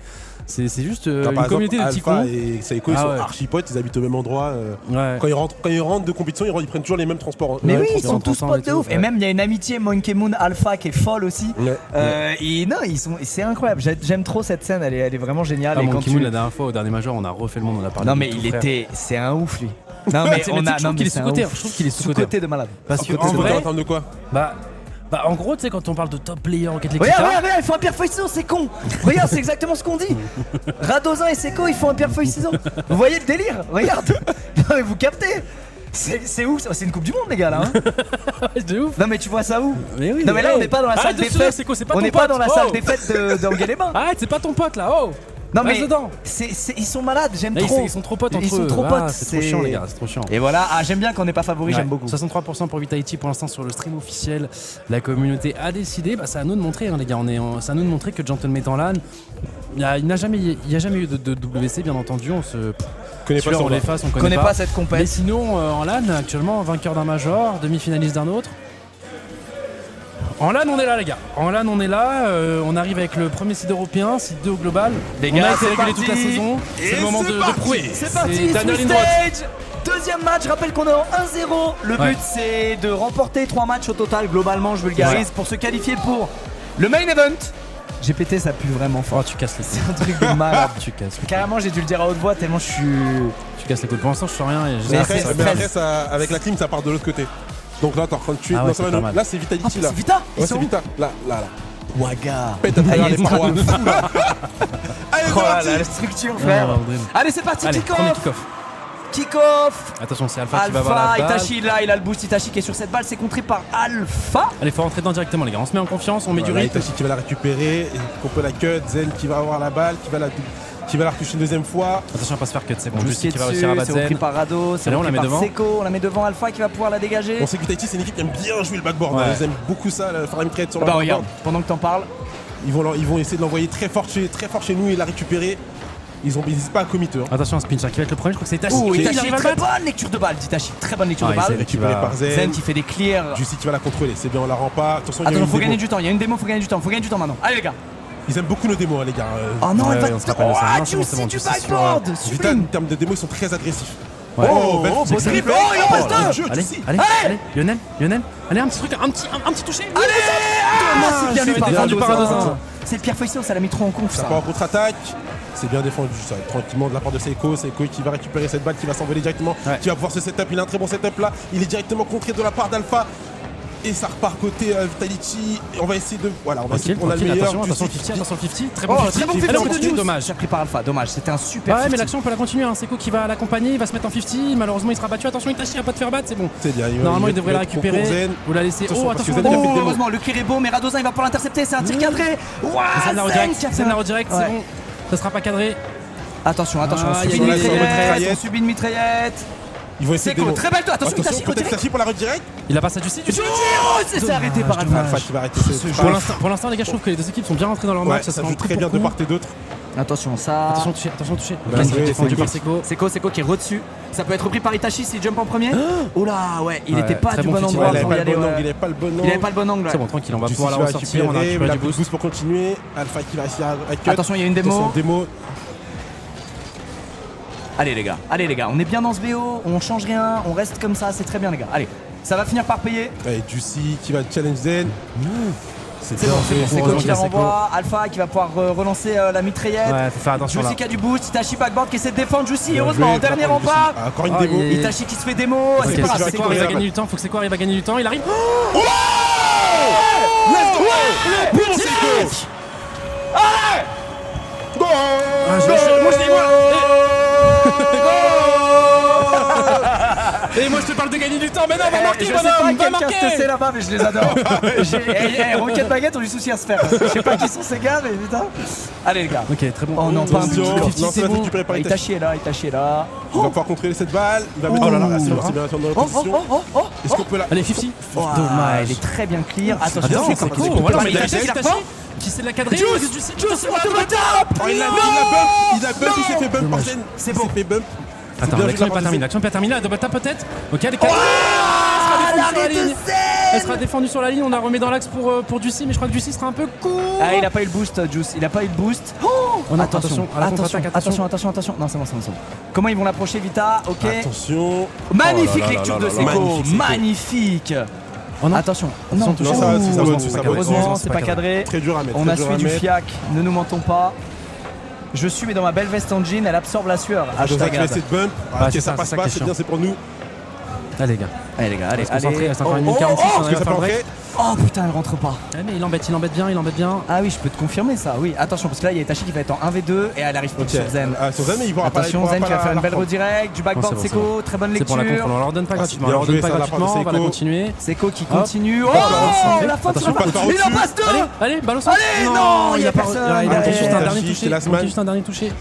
juste Par une exemple, communauté de petits Alpha cons. et Saiko, ils Ah sont ouais. archi potes, ils habitent au même endroit. Ouais. Quand ils rentrent de compétition, ils prennent toujours les mêmes transports. Mais les oui, mêmes ils sont tous ensemble et potes de tout, ouf. Et ouais. même il y a une amitié Monkey Moon Alpha qui est folle aussi. Ouais. Et non, c'est incroyable. J'aime trop cette scène, elle est vraiment géniale. Ah, Et mon quand Kimoun, tu- la dernière fois au dernier major, on a refait le monde, on a parlé. Non de mais tout, il frère. était, c'est un ouf lui. Non mais C'est- on mais a, je trouve qu'il est c'est un sous-côté. ouf. Je trouve qu'il est sous-côté. Sous-côté de malade. Parce que En en vrai, en termes de quoi? bah en gros, tu sais, quand on parle de top player Rocket League, Regarde, etc., regarde, ils font un pierre feuille ciseaux, c'est con. Regarde, c'est exactement ce qu'on dit. Radozin et Seco, ils font un pierre feuille ciseaux. Vous voyez le délire? Regarde. Non mais vous captez? C'est ouf, c'est une coupe du monde les gars là. Hein. de ouf. Non mais tu vois ça où? Mais oui, Non mais là on n'est pas dans la salle Arrête de des sourire, fêtes. c'est quoi, c'est pas On ton n'est pas pote. dans la Oh. salle des fêtes d'Anguin-les-Bains. Arrête, c'est pas ton pote là. Oh. Non mais Reste dedans. ils sont malades, j'aime Là, trop. ils sont trop potes entre eux. Ils sont trop potes. C'est trop chiant, les gars, c'est trop chiant. Et voilà, j'aime bien qu'on n'est pas favori, Ouais. j'aime beaucoup. 63% pour Vitality pour l'instant sur le stream officiel. La communauté a décidé. C'est à nous de montrer, hein, les gars. C'est à nous de montrer que Gentleman en LAN. Il n'y a jamais eu de WC, bien entendu. On se. Connais pas Celui-là, son on rap. les fasse, on connais pas cette Mais compète. sinon, en LAN, actuellement, vainqueur d'un major, demi-finaliste d'un autre. En LAN, on est là, les gars. En LAN, on est là. On arrive avec le premier seed européen, seed 2 au global. Les on gars, a été c'est régulé parti. toute la saison. Et C'est le moment c'est de parti. prouver. C'est parti, Daniel Swiss Lindroth. Stage. Deuxième match, je rappelle qu'on est en 1-0. Le but Ouais. c'est de remporter 3 matchs au total, globalement je vulgarise, pour se qualifier pour le main event. J'ai pété, ça pue vraiment fort. Oh, tu casses les couilles. C'est un truc de malade. Tu casses. Carrément j'ai dû le dire à haute voix tellement je suis... Tu casses les couilles. Pour l'instant, je sens rien. Et Mais j'espère Après, que ça va mais bien. après, avec la clim, ça part de l'autre côté. Donc là, t'es en train de tuer. Ah ouais, non, ça c'est va, pas non. mal. Là, c'est Vitality là. C'est Vita. Ils Ouais, sont c'est où Vita. Là. Waga. Pète à travers Ah, il les est parois. de fou, là. Allez, Oh c'est là parti. là, la structure frère. Oh, bordel. Allez c'est parti, Allez, premier kick-off. kick-off. Kick-off. Attention, c'est Alpha qui va avoir Alpha, la balle. Itachi là, il a le boost, Itachi qui est sur cette balle, c'est contré par Alpha. Allez, faut rentrer dedans directement, les gars. On se met en confiance, on met du Voilà, rythme. Itachi qui va la récupérer, et qu'on peut la cut, Zen qui va avoir la balle, qui va la retoucher une deuxième fois. Attention à pas se faire cut, c'est bon. Juicy Juicy est qui va dessus, réussir à battre c'est repris Zen. par Rado, c'est Allez, on repris la met par devant. Seko, on la met devant Alpha qui va pouvoir la dégager. On sait que Vitality c'est une équipe qui aime bien jouer le backboard. Ouais. Hein. Ils aiment beaucoup ça, faire une trade sur le Bah backboard. regarde, pendant que t'en parles, Ils vont essayer de l'envoyer très fort chez nous et la récupérer. Ils n'hésitent pas à commit eux. hein. Attention à Spincher qui va être le premier, je crois que c'est Itachi. ouh, Il Itachi, arrive à le très battre. bonne lecture de balle d'Itachi, très bonne lecture Ah, de il s'est balle. Récupéré va- par Zen. Zen qui fait des clears. Juicy qui va la contrôler. C'est bien, on la rend pas. Attention, il y a Attention, une faut démo. gagner du temps, il y a une démo, faut gagner du temps maintenant. Allez les gars. Ils aiment beaucoup nos démos, hein, les gars. Oh non, Ouais, elle va ouais, on se rappelle de ça. Oh, Non, c'est bon, Juicy c'est bon, du Juicy sur, backboard, Vital, en swing. termes de démo, ils sont très agressifs. Ouais. belle beau c'est slip. belle. Oh, il en passe deux. Dieu, Allez, Juicy. allez, Lionel, allez, un petit truc, un petit toucher. Allez c'est bien c'est lu par bien Rado, du Parado, ça. ça. C'est le Pierre Feuillon, ça l'a mis trop en conf Ça ça. part en contre-attaque. C'est bien défendu, ça. Tranquillement de la part de Seiko. Seiko qui va récupérer cette balle, qui va s'envoler directement. Ouais. Qui va pouvoir se setup. Il a un très bon setup là. Il est directement contré de la part d'Alpha. Et ça repart côté Vitality. Et on va essayer de. Voilà, on va essayer. On a le meilleur. Attention, Juicy attention, 50, attention, 50. Très bon Oh, 50. très bon Elle fait est de continue, Juice. dommage. J'ai pris par Alpha, dommage, c'était un super Ouais, mais 50. l'action on peut la continuer. Hein. Seko qui va l'accompagner, il va se mettre en 50. Malheureusement, il sera battu. Attention, Itachi va pas te faire battre, c'est bon. C'est bien. Normalement, il devrait la va être pour récupérer. Zen. Vous la laissez. Attention, Oh, parce que attention. Zen, il a fait Oh, le démo. heureusement, le clear est beau, mais Radozin il va pouvoir l'intercepter, c'est un tir cadré. Ouah, Zen la Zen redirect, qui a fait Zen la un- redirect, Ouais. c'est bon. Ça sera pas cadré. Attention, attention, Ah, on subit il y une a une mitraillette, mitraillette. on subit une mitraillette. Ils vont essayer de Seko, démo. très belle toi, attention, Itachi, Attention, peut-être redirect. Itachi pour la redirect. Il a pas ça du site. Oh, c'est arrêté par Alpha Alpha. qui va arrêter ce Pour l'instant, les gars, je trouve que les deux équipes sont bien rentrées dans leur Ouais, match. ça se fait joue un coup très bien pour de coup. part et d'autre. Attention, ça. Attention, touché, attention, touché. Bien Ok, joué, défendu Seko. par Seko. Seko qui est re-dessus. Ça peut être repris par Itachi s'il jump en premier. Oh là, ouais, il Ouais, était pas très du bon bon footing. endroit Il avait pour pas y le aller. bon Ouais. angle. Il avait pas le bon Il angle. avait pas le bon angle. C'est bon, tranquille, on va Juicy pouvoir la va ressortir. On a récupérer, récupéré la du boost. pour continuer. Alpha qui va réussir à cut. Attention, il y a une démo. Attention, démo. Allez les gars, on est bien dans ce BO, on change rien, on reste comme ça, c'est très bien les gars. Allez, ça va finir par payer. Allez, Juicy qui va challenge Zen. C'est bon, c'est bon, Seko qui la renvoie, Alpha qui va pouvoir relancer la mitraillette. Ouais, faut faire attention là. Juicy qui a du boost, Itachi backboard qui essaie de défendre Juicy, Bien heureusement, joué, en dernier de la part de rempart. Juicy. Encore une Ah, démo. il est- Itachi qui se fait démo, Ok, c'est pas grave, Seko c'est Seko quoi arrive à la gagner balle. du temps, faut que Seko arrive à gagner du temps. Il arrive. Let's go! Bon Seko! Go! Moi je dis moi. Et moi je te parle de gagner du temps. Mais non, va marquer, Je sais pas bonhomme, va quel cast c'est marquer. là-bas, mais je les adore. Rocket Baguette ont du souci à se faire. Je sais pas qui sont ces gars, mais putain. Allez les gars. Ok, très bon. Oh non, pas un Attention. petit Non, kick, ça c'est va bon. récupérer par Itachi est là, Itachi est là. Il va pouvoir contrôler cette balle. Il va mettre. Oh là là, c'est bien, oh. c'est bien dans la Oh, position. oh. Est-ce qu'on peut la. Allez, 50. Oh, Dommage. il est très bien clear. Attention, Attends, attention, c'est attention, cool. Voilà, attention, mais il a Itachi fait qui Itachi reprend. qui sait la cadrer. Juice, on te met top. Oh, il a bump. Il a bump, il s'est fait bump par Zen. C'est Il bon. s'est fait bump. Attends, bien joué de l'action la n'est part pas de terminée. Zen. L'action n'est pas terminée. Elle doit battre peut-être. Ok, elle est cadrée. Elle sera défendue sur la ligne. On la remet dans l'axe pour Juicy, mais je crois que Juicy sera un peu court. Ah, il a pas eu le boost, Juice. Il a pas eu le boost. On a- Attention, à la attention, contre-attaque, attention. Non, c'est bon. Comment ils vont l'approcher, Vita? Ok. Attention. Magnifique Oh là là lecture là de là Seko. là. Magnifique, Seko. Magnifique. Oh non. Attention. Non, Non, ça va, Ouh, ça va dessus, ça va heureusement, dessus. c'est pas cadré. Très dur à mettre. On très a dur suivi à du mettre. fiac, ne nous mentons pas. Je suis mais dans ma belle veste en jean, elle absorbe la sueur. Ah, donc là, Hashtag tu vas ad. essayer de bump. Ouais, Ok, c'est ça ça, passe c'est ça pas, qui est c'est chiant. bien, c'est pour nous. Allez, les gars. Allez les gars, allez, On va se concentrer, allez. reste encore une minute 46. Oh, On Est-ce arrive que à ça peut faire le rentrer? break. Oh putain, elle rentre pas. Mais il embête bien, Ah oui, je peux te confirmer ça, oui. Attention, parce que là, il y a Itachi qui va être en 1v2 et elle arrive pas sur Zen. Sur Zen, mais il pourra pas. Attention, Zen qui va faire une belle redirect, du backboard c'est Seko, très bonne C'est lecture. pour la conf, on leur donne pas gratuitement, bien on leur donne joué, pas ça, de la part de gratuitement, on va la Seko. continuer. Seko qui Hop. continue. Oh, Attention, la faute sur la attention, balle. pas Il en par-dessus. passe deux. Allez, balle au centre. Allez, non, il y a pas- personne. Il manquait Allez, juste un dernier Itachi, touché. c'est la Il manquait semaine. juste un dernier touché.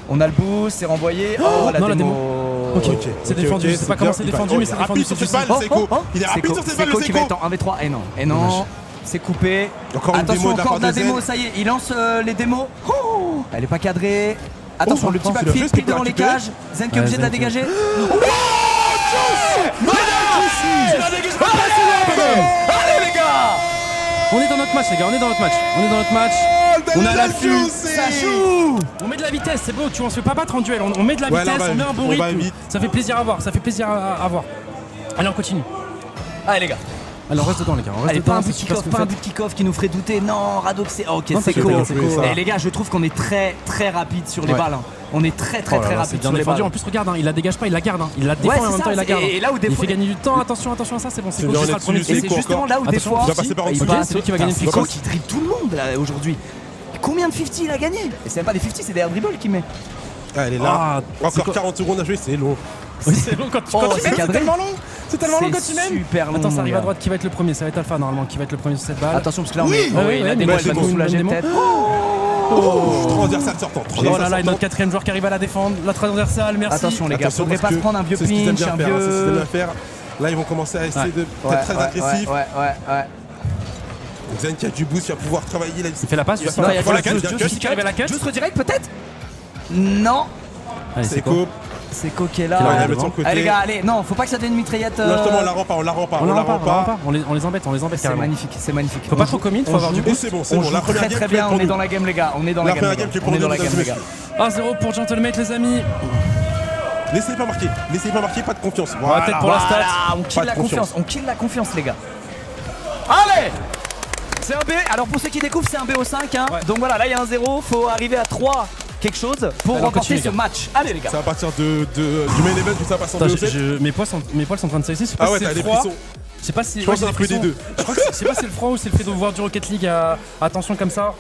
On a le boost, c'est renvoyé. Oh, non, la démo. Ok, Ok, c'est ok, défendu, ok, je sais pas c'est comment bien. c'est Il va- défendu, mais il c'est est rapide défendu. sur c'est cette juste- balle, Seko. Il est rapide Seko, sur cette balle, Seko le qui va Seko. être en 1v3. Et non, c'est coupé. Encore une Attention, démo de la encore part de la de démo, Zen. ça y est, il lance les démos. Oh, elle est pas cadrée. Attention, Oh, le petit attends, backflip c'est pile le devant les récupérer. cages. Zen qui est obligé de la Zen qui- dégager. Allez les gars, On est dans notre match, les gars, on est dans notre match. On a l'affût. ça joue. On met de la vitesse, c'est beau, tu vois, on se fait pas battre en duel. On met de la Ouais, vitesse, là, on va on met un vite, bon on va rythme. vite. Ça fait plaisir à voir, ça fait plaisir à voir. Allez, on continue. Allez les gars. Alors, on reste dedans, les gars. On reste Allez, dedans, pas un c'est but de super ce kick-off, que pas vous un but de kick-off qui nous ferait douter. Non, Radoxé. Ok, Non, c'est c'est cool. bien joué, ça. Et les gars, je trouve qu'on est très très rapide sur les Ouais. balles. hein. On est très Oh là là, c'est rapide bien sur les défendu. balles. En plus, regarde, il la dégage pas, il la garde. Il la défend Ouais, et en c'est même ça, temps, il la garde. et là où des Il fois- fait gagner du temps. Attention, ça, c'est bon. C'est C'est cool, bien ce sera le premier dessus, Et succès. c'est Seko justement encore. là où des Attention, fois il va passer par en il dessous. passe, C'est lui qui va gagner le Seko pick-off. qui dribble tout le monde là aujourd'hui. Combien de 50 il a gagné? Et c'est même pas des 50, c'est des air dribbles qu'il met. Ah, elle est là. Ah, c'est Encore quoi 40 secondes à jouer, c'est long. C'est long quand tu Oh, mènes, c'est c'est cadré. tellement long. C'est tellement long C'est quand tu mènes. super long, Attends, ça mon arrive gars. à droite. Qui va être le premier? Ça va être Alpha normalement. Qui va être le premier sur cette balle? Attention parce que là on Oui. est. Ouais, Oui, la ouais, démo mais elle va c'est nous bon, soulager une bonne peut-être. Transversal sortant. Oh là là, et notre quatrième joueur qui arrive à la défendre. La transversale, merci. Attention les gars, Attention, faudrait parce pas que se prendre un vieux c'est ce qu'ils aiment pinch, bien un faire, hein, c'est ce qu'ils aiment vieux. bien faire. Là, ils vont commencer à essayer d'être très agressifs. Ouais. Zen qui a du boost, qui va pouvoir travailler là. Il fait la passe. Il va juste faire Non, il y a la Just catch, Just qui arrive à la catch. Just redirect peut-être. Non, Allez, c'est Seko. Seko qui est Qui là. l'a On va devant. mettre de son côté. Allez les gars, allez, non, faut pas que ça devienne une mitraillette. Non, justement, on la rend pas, on la rend pas. On les embête C'est carrément. magnifique, c'est magnifique. Faut pas trop commit, faut avoir du Et boost. c'est bon, c'est On bon. joue La première très game très qui est bien, pour on est nous. dans la game les gars, on est dans la La game. première les game gars. qui est pour On est nous, dans la mesdames game et les gars. messieurs. 1-0 pour Gentlemate, les amis. Laissez pas marquer, pas de confiance. On va peut-être pour la stat. Voilà, on kill Pas de la confiance, on kill la confiance les gars. Allez. C'est un B, alors pour ceux qui découvrent c'est un BO5 hein. Ouais. Donc voilà, là il y a un 0, faut arriver à 3 quelque chose pour Alors, remporter continue, ce les gars. match. Allez les gars. Ça va partir du main event, puis ça passe en Attends, 2-7. mes poils sont en train de s'aérer. Je sais pas Ah ouais, si t'as c'est des le froid. frissons. Je sais pas si. Je pense ouais, que j'ai c'est un peu des frissons. deux. Je crois que je sais pas si c'est le froid ou c'est le fait de voir du Rocket League à attention comme ça.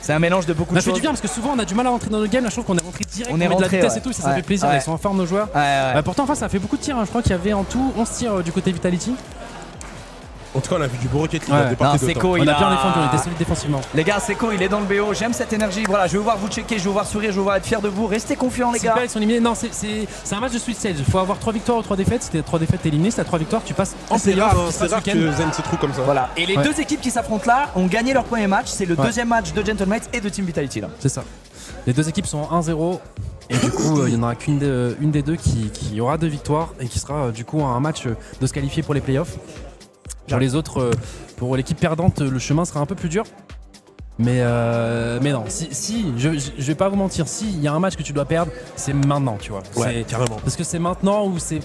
C'est un mélange de beaucoup Ça de fait choses. du bien parce que souvent on a du mal à rentrer dans le game. Là, je trouve qu'on est rentré direct. On On est met de la rentré, vitesse ouais. et tout. Ça Ouais, fait plaisir. ouais. Ils sont en forme nos joueurs. Ouais. Pourtant, enfin, ça a fait beaucoup de tirs. Hein. Je crois qu'il y avait en tout 11 tirs du côté Vitality. En tout cas, on a vu du beau Rocket League Ouais. de part Non, et d'autre. Seko, On il a bien défendu. On était solide défensivement. Les gars, Seko, il est dans le BO. J'aime cette énergie. Voilà, je vais vous voir vous checker, je vais vous voir sourire, je vais vous voir être fier de vous. Restez confiants, les S'il gars. vous plaît, ils sont éliminés. Non, c'est un match de Sweet Stage. Il faut avoir 3 victoires ou 3 défaites. Si t'as 3 défaites, t'es éliminé. Si t'as 3 victoires, tu passes en C'est playoff. rare, qui se c'est passe rare ce week-end. que Zen se trouve comme ça. Voilà. Et les Ouais. deux équipes qui s'affrontent là ont gagné leur premier match. C'est le Ouais. deuxième match de Gentlemates et de Team Vitality là. C'est ça. Les deux équipes sont en 1-0. Et du coup, il y en aura qu'une une des deux qui aura 2 victoires et qui sera du coup un match de se qualifier pour les playoffs. Pour les autres, pour l'équipe perdante, le chemin sera un peu plus dur. Mais non, si je vais pas vous mentir, s'il y a un match que tu dois perdre, c'est maintenant, tu vois. Ouais, C'est- carrément. Parce que c'est maintenant où c'est.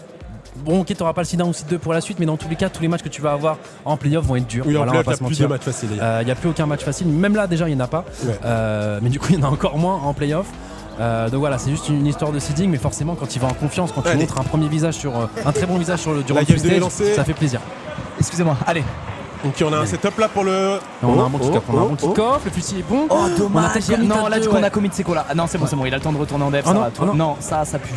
Bon, ok, t'auras pas le seed 1 ou seed 2 pour la suite, mais dans tous les cas, tous les matchs que tu vas avoir en playoff vont être durs. Oui, en Voilà, on playoff, va il y pas a se plus de mentir. matchs faciles. d'ailleurs. Il n'y a plus aucun match facile. Même là, déjà, il n'y en a pas. Ouais. Mais du coup, il y en a encore moins en playoff. Donc voilà, c'est juste une histoire de seeding, mais forcément, quand il va en confiance, quand tu Allez. montres un premier visage un très bon visage durant La le game de stage, lancée. ça fait plaisir. Excusez-moi, allez. Donc on a un setup là pour le. On a un bon kick-off, le fusil est bon. Oh On a dommage. peut-être commit Non, à là deux, du coup on ouais. a commit Seko là. Ah, non, c'est bon, il a le temps de retourner en dev, Ah ça non, va. ah non. Non, ça pue.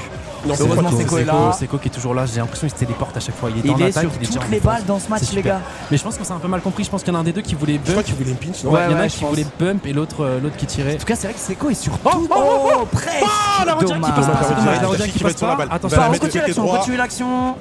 Non, c'est Heureusement, pas Seko est là. Seko qui est toujours là, j'ai l'impression qu'il se téléporte à chaque fois. Il est dans Il est l'attaque, sur il est déjà toutes en les défense. balles dans ce match, C'est les super. gars. Mais je pense qu'on s'est un peu mal compris. Je pense qu'il y en a un des deux qui voulait Je crois bump. qu'il voulait une pinch, non Ouais, il y en a ouais, un je qui pense. voulait bump et l'autre qui tirait. En tout cas, c'est vrai que Seko est sur Oh, tout. oh, oh, Oh, presque. La Rodia qui passe Dommage. pas, c'est dommage. La Itachi Rodia qui qui va passe être sur la pas. balle. Attention, Il va la On mettre continue côté l'action, on droit. continue l'action.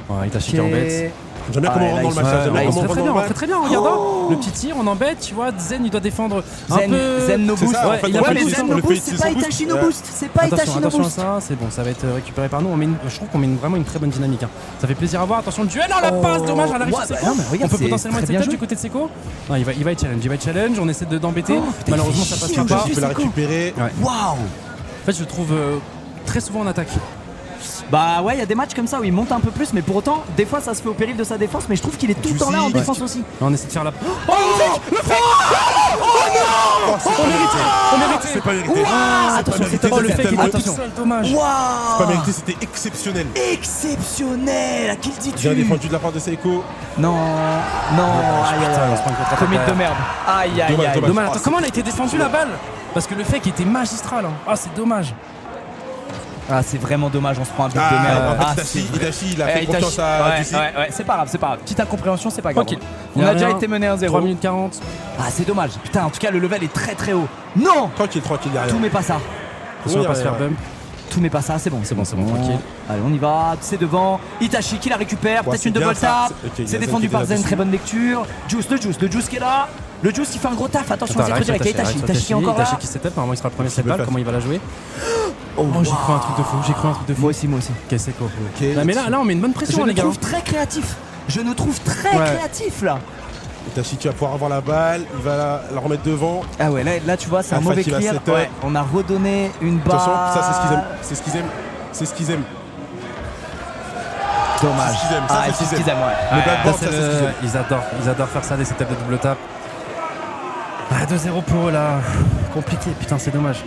Ouais, Itachi qui embête. J'aime bien comment on Ah, rentre dans le là, match. il- J'aime là, bien il comment se on Très rentre bien, dans le match. très bien. Regarde, le petit tir, on embête. Tu vois, Zen, il doit défendre un Zen, peu. Zen no C'est boost. ça, en Ouais, fait, il a on pas fait Ouais, le mais le Zen on no le fait boost, ici c'est sans pas boost. Itachi no boost. C'est pas Itachi Attention, no attention à boost. ça, c'est bon, ça va être récupéré par nous. Je trouve qu'on met vraiment une très bonne dynamique. Hein. Ça fait plaisir à voir. Attention, le duel, oh, la passe, dommage, elle arrive Ouais, sur bah Seko. non, mais regarde, On peut c'est potentiellement très être bien setup joué. du côté de Seko. Non, il va être challenge. On essaie d'embêter. Oh, putain, Malheureusement, il ça fait passe chier pas. aujourd'hui. Tu peux la Seko. récupérer. Ouais. Waouh. En fait, je le trouve très souvent en attaque. Bah ouais, il y a des matchs comme ça où il monte un peu plus, mais pour autant, des fois ça se fait au péril de sa défense, mais je trouve qu'il est tout le temps là en Juicy. défense aussi. Là, on essaie de faire la. Oh, le fake. Oh, c'est pas mérité. On mérité. C'est pas mérité. Attention, mérité. c'est Oh, le fait qu'il était tout Attention. seul, dommage. Waouh. C'est pas mérité, c'était exceptionnel. Exceptionnel. À qui le dis-tu? Bien défendu de la part de Seiko. Non, aïe aïe Putain, on se aïe. prend une contre-attaque Commit de derrière. merde. Aïe aïe Dommage, aïe. dommage. Dommage, Ah, attends, c'est- comment elle a été défendue la balle? Parce que le fake était magistral. Hein. Ah, c'est dommage. Ah, c'est vraiment dommage, on se prend un but de Ah, merde. en Ah, fait, c'est Itachi, il a Eh, fait Itachi, confiance à ouais, Juicy. ouais, c'est pas grave, c'est pas grave. Petite incompréhension, c'est pas grave. Tranquille. On Y a déjà rien. été mené 1-0. 3 minutes 40. Ah, c'est dommage. Putain, en tout cas, le level est très très haut. Non, Tranquille, tranquille, derrière. tout mais pas ça. Attention, on va pas se faire ouais. bump. Tout mais pas ça, c'est bon. C'est bon, tranquille. Allez, on y va. C'est devant. Itachi qui la récupère. Ouais, Peut-être c'est une bien double ça. tap. Ok, il y a C'est Zen défendu qui par était Zen. là-dessus. Très bonne lecture. Le Juice qui fait un gros taf. Attention, Attends, c'est trop direct. Itachi qui est encore là. Itachi qui set up, normalement il sera le premier set veut balle, faire. comment il va la jouer? Oh, J'ai cru un truc de fou, j'ai cru un truc de fou. Moi aussi. Ok, c'est quoi? Ok. Mais là, on met une bonne Je pression, nous les gars. trouve très créatif. Je nous trouve très Ouais. créatif là. Itachi qui va pouvoir avoir la balle, il va la remettre devant. Ah ouais, là tu vois, c'est un Alpha mauvais qui va clear. set up. Ouais, on a redonné une balle. Attention, ça c'est ce qu'ils aiment. C'est ce qu'ils aiment. C'est ce qu'ils aiment. Dommage. C'est ce qu'ils aiment, ça, Ah, c'est c'est ce ce qu'ils qu'ils aiment, ouais. Le Ouais. backboard, Ça, ça c'est ce qu'ils aiment. ils adorent faire ça, des setups de double tap. Ah, 2-0 pour eux là. Compliqué, putain, c'est dommage.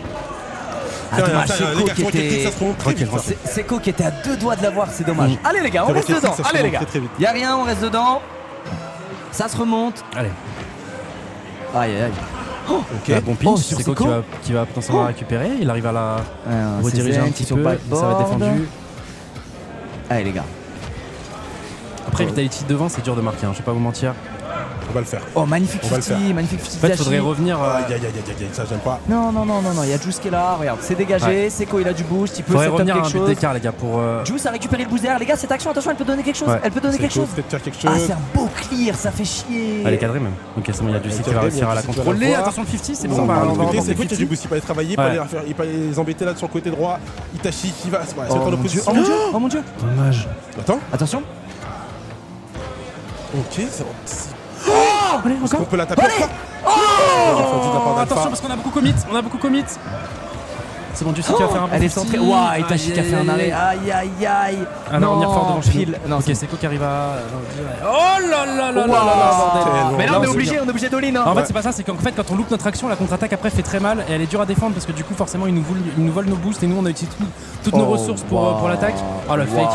Ah, Tiens, dommage, tiens, Seco les garçons qui qui était. ça se remonte très vite. Tranquille, ça. Seco qui était à 2 doigts de l'avoir, c'est dommage. Allez les gars, on Ça reste va dedans. très, ça se Allez les gars. remonte très, très vite. Y a rien, on reste dedans. Ça se remonte. Allez, Aïe aïe aïe. un bon pinch, Oh, sur Seco Seco. qui va potentiellement Oh. récupérer. Il arrive à la C'est rediriger Zen un qui petit sont peu, backboard. ça va être défendu. Allez les gars. Après, Vitality devant, c'est dur de marquer, hein, je vais pas vous mentir. On va le faire. Oh, magnifique On va le 50, faire. magnifique 50. En fait, il faudrait revenir. Aïe, aïe, aïe, aïe, aïe, ça j'aime pas. Non, il y a Juice qui est là, regarde, c'est dégagé, Ouais. Seco il a du boost, il peut Faudrait setup revenir à un quelque but chose. d'écart, les gars, pour. Juice a récupéré le boost derrière, les gars, cette action, attention, elle peut donner quelque chose, Ouais. elle peut donner quelque chose. Peut-être faire quelque Ah, chose. c'est un beau clear, ça fait chier. Elle est cadrée même. Ok, c'est bon, il y a du Elle est qui va cadrée, réussir à la il y a du contrôler. voir. Attention, le 50, c'est Bon, bon, on va de on va côté, avoir c'est des quoi qui a du boost, il va aller travailler, Ouais. il va les embêter là sur le côté droit. Itachi qui va se mettre Oh en mon dieu, opposition. oh mon dieu, oh mon dieu. Dommage. Attends, Attention. ok, c'est bon. Allez, Est-ce qu'on encore. peut la taper Allez. encore Défendu de la part d'Alpha. Attention, parce qu'on a beaucoup commit. C'est bon, Juicy qui va faire un bon Elle est 50. centrée. Waouh, Itachi qui a fait un arrêt. Aïe, Aïe aïe aïe. Ah non, on y revient fort devant chez pile. nous. Non, Ok, c'est c'est quoi qui arrive à. Oh là là là là là là, Waouh. bordel. Mais là on est se obligé, vient. on est obligé d'all-in. hein. En fait, Ouais. c'est pas ça, c'est qu'en fait, quand on loupe notre action, la contre-attaque après fait très mal et elle est dure à défendre parce que du coup, forcément, ils nous volent nos boosts et nous, on a utilisé toutes nos ressources pour l'attaque. Oh, le fake.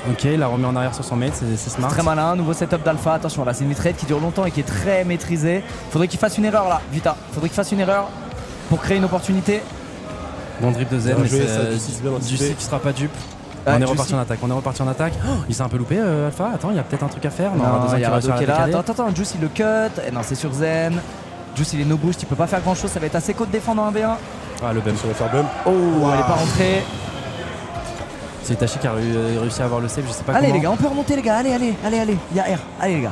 Ok, il la remet en arrière sur 100 mètres, c'est smart. Très malin, nouveau setup d'Alpha. Attention, là c'est une mitraillette qui dure longtemps et qui est très maîtrisée. Faudrait qu'il fasse une erreur là, Vita. Faudrait qu'il fasse une erreur pour créer une opportunité. Bon drip de Zen, Bien mais joué, ça, c'est Juicy, bien anticipé. Juicy qui sera pas dupe. Ouais, On est Juicy. reparti en attaque. Oh, il s'est un peu loupé, Alpha. Attends, il y a peut-être un truc à faire. Non, on a il y a Rado qui est là. décaler. Attends, Juice il le cut. Et non, c'est sur Zen. Juice il est no boost, il peut pas faire grand chose. Ça va être assez court de défendre en 1v1. Ah, le bump. Sur le faire bump. Oh, elle est pas rentrée. C'est Itachi qui a réussi à avoir le save, je sais pas Allez comment. les gars, on peut remonter les gars. Allez. Il y a R. Allez les gars.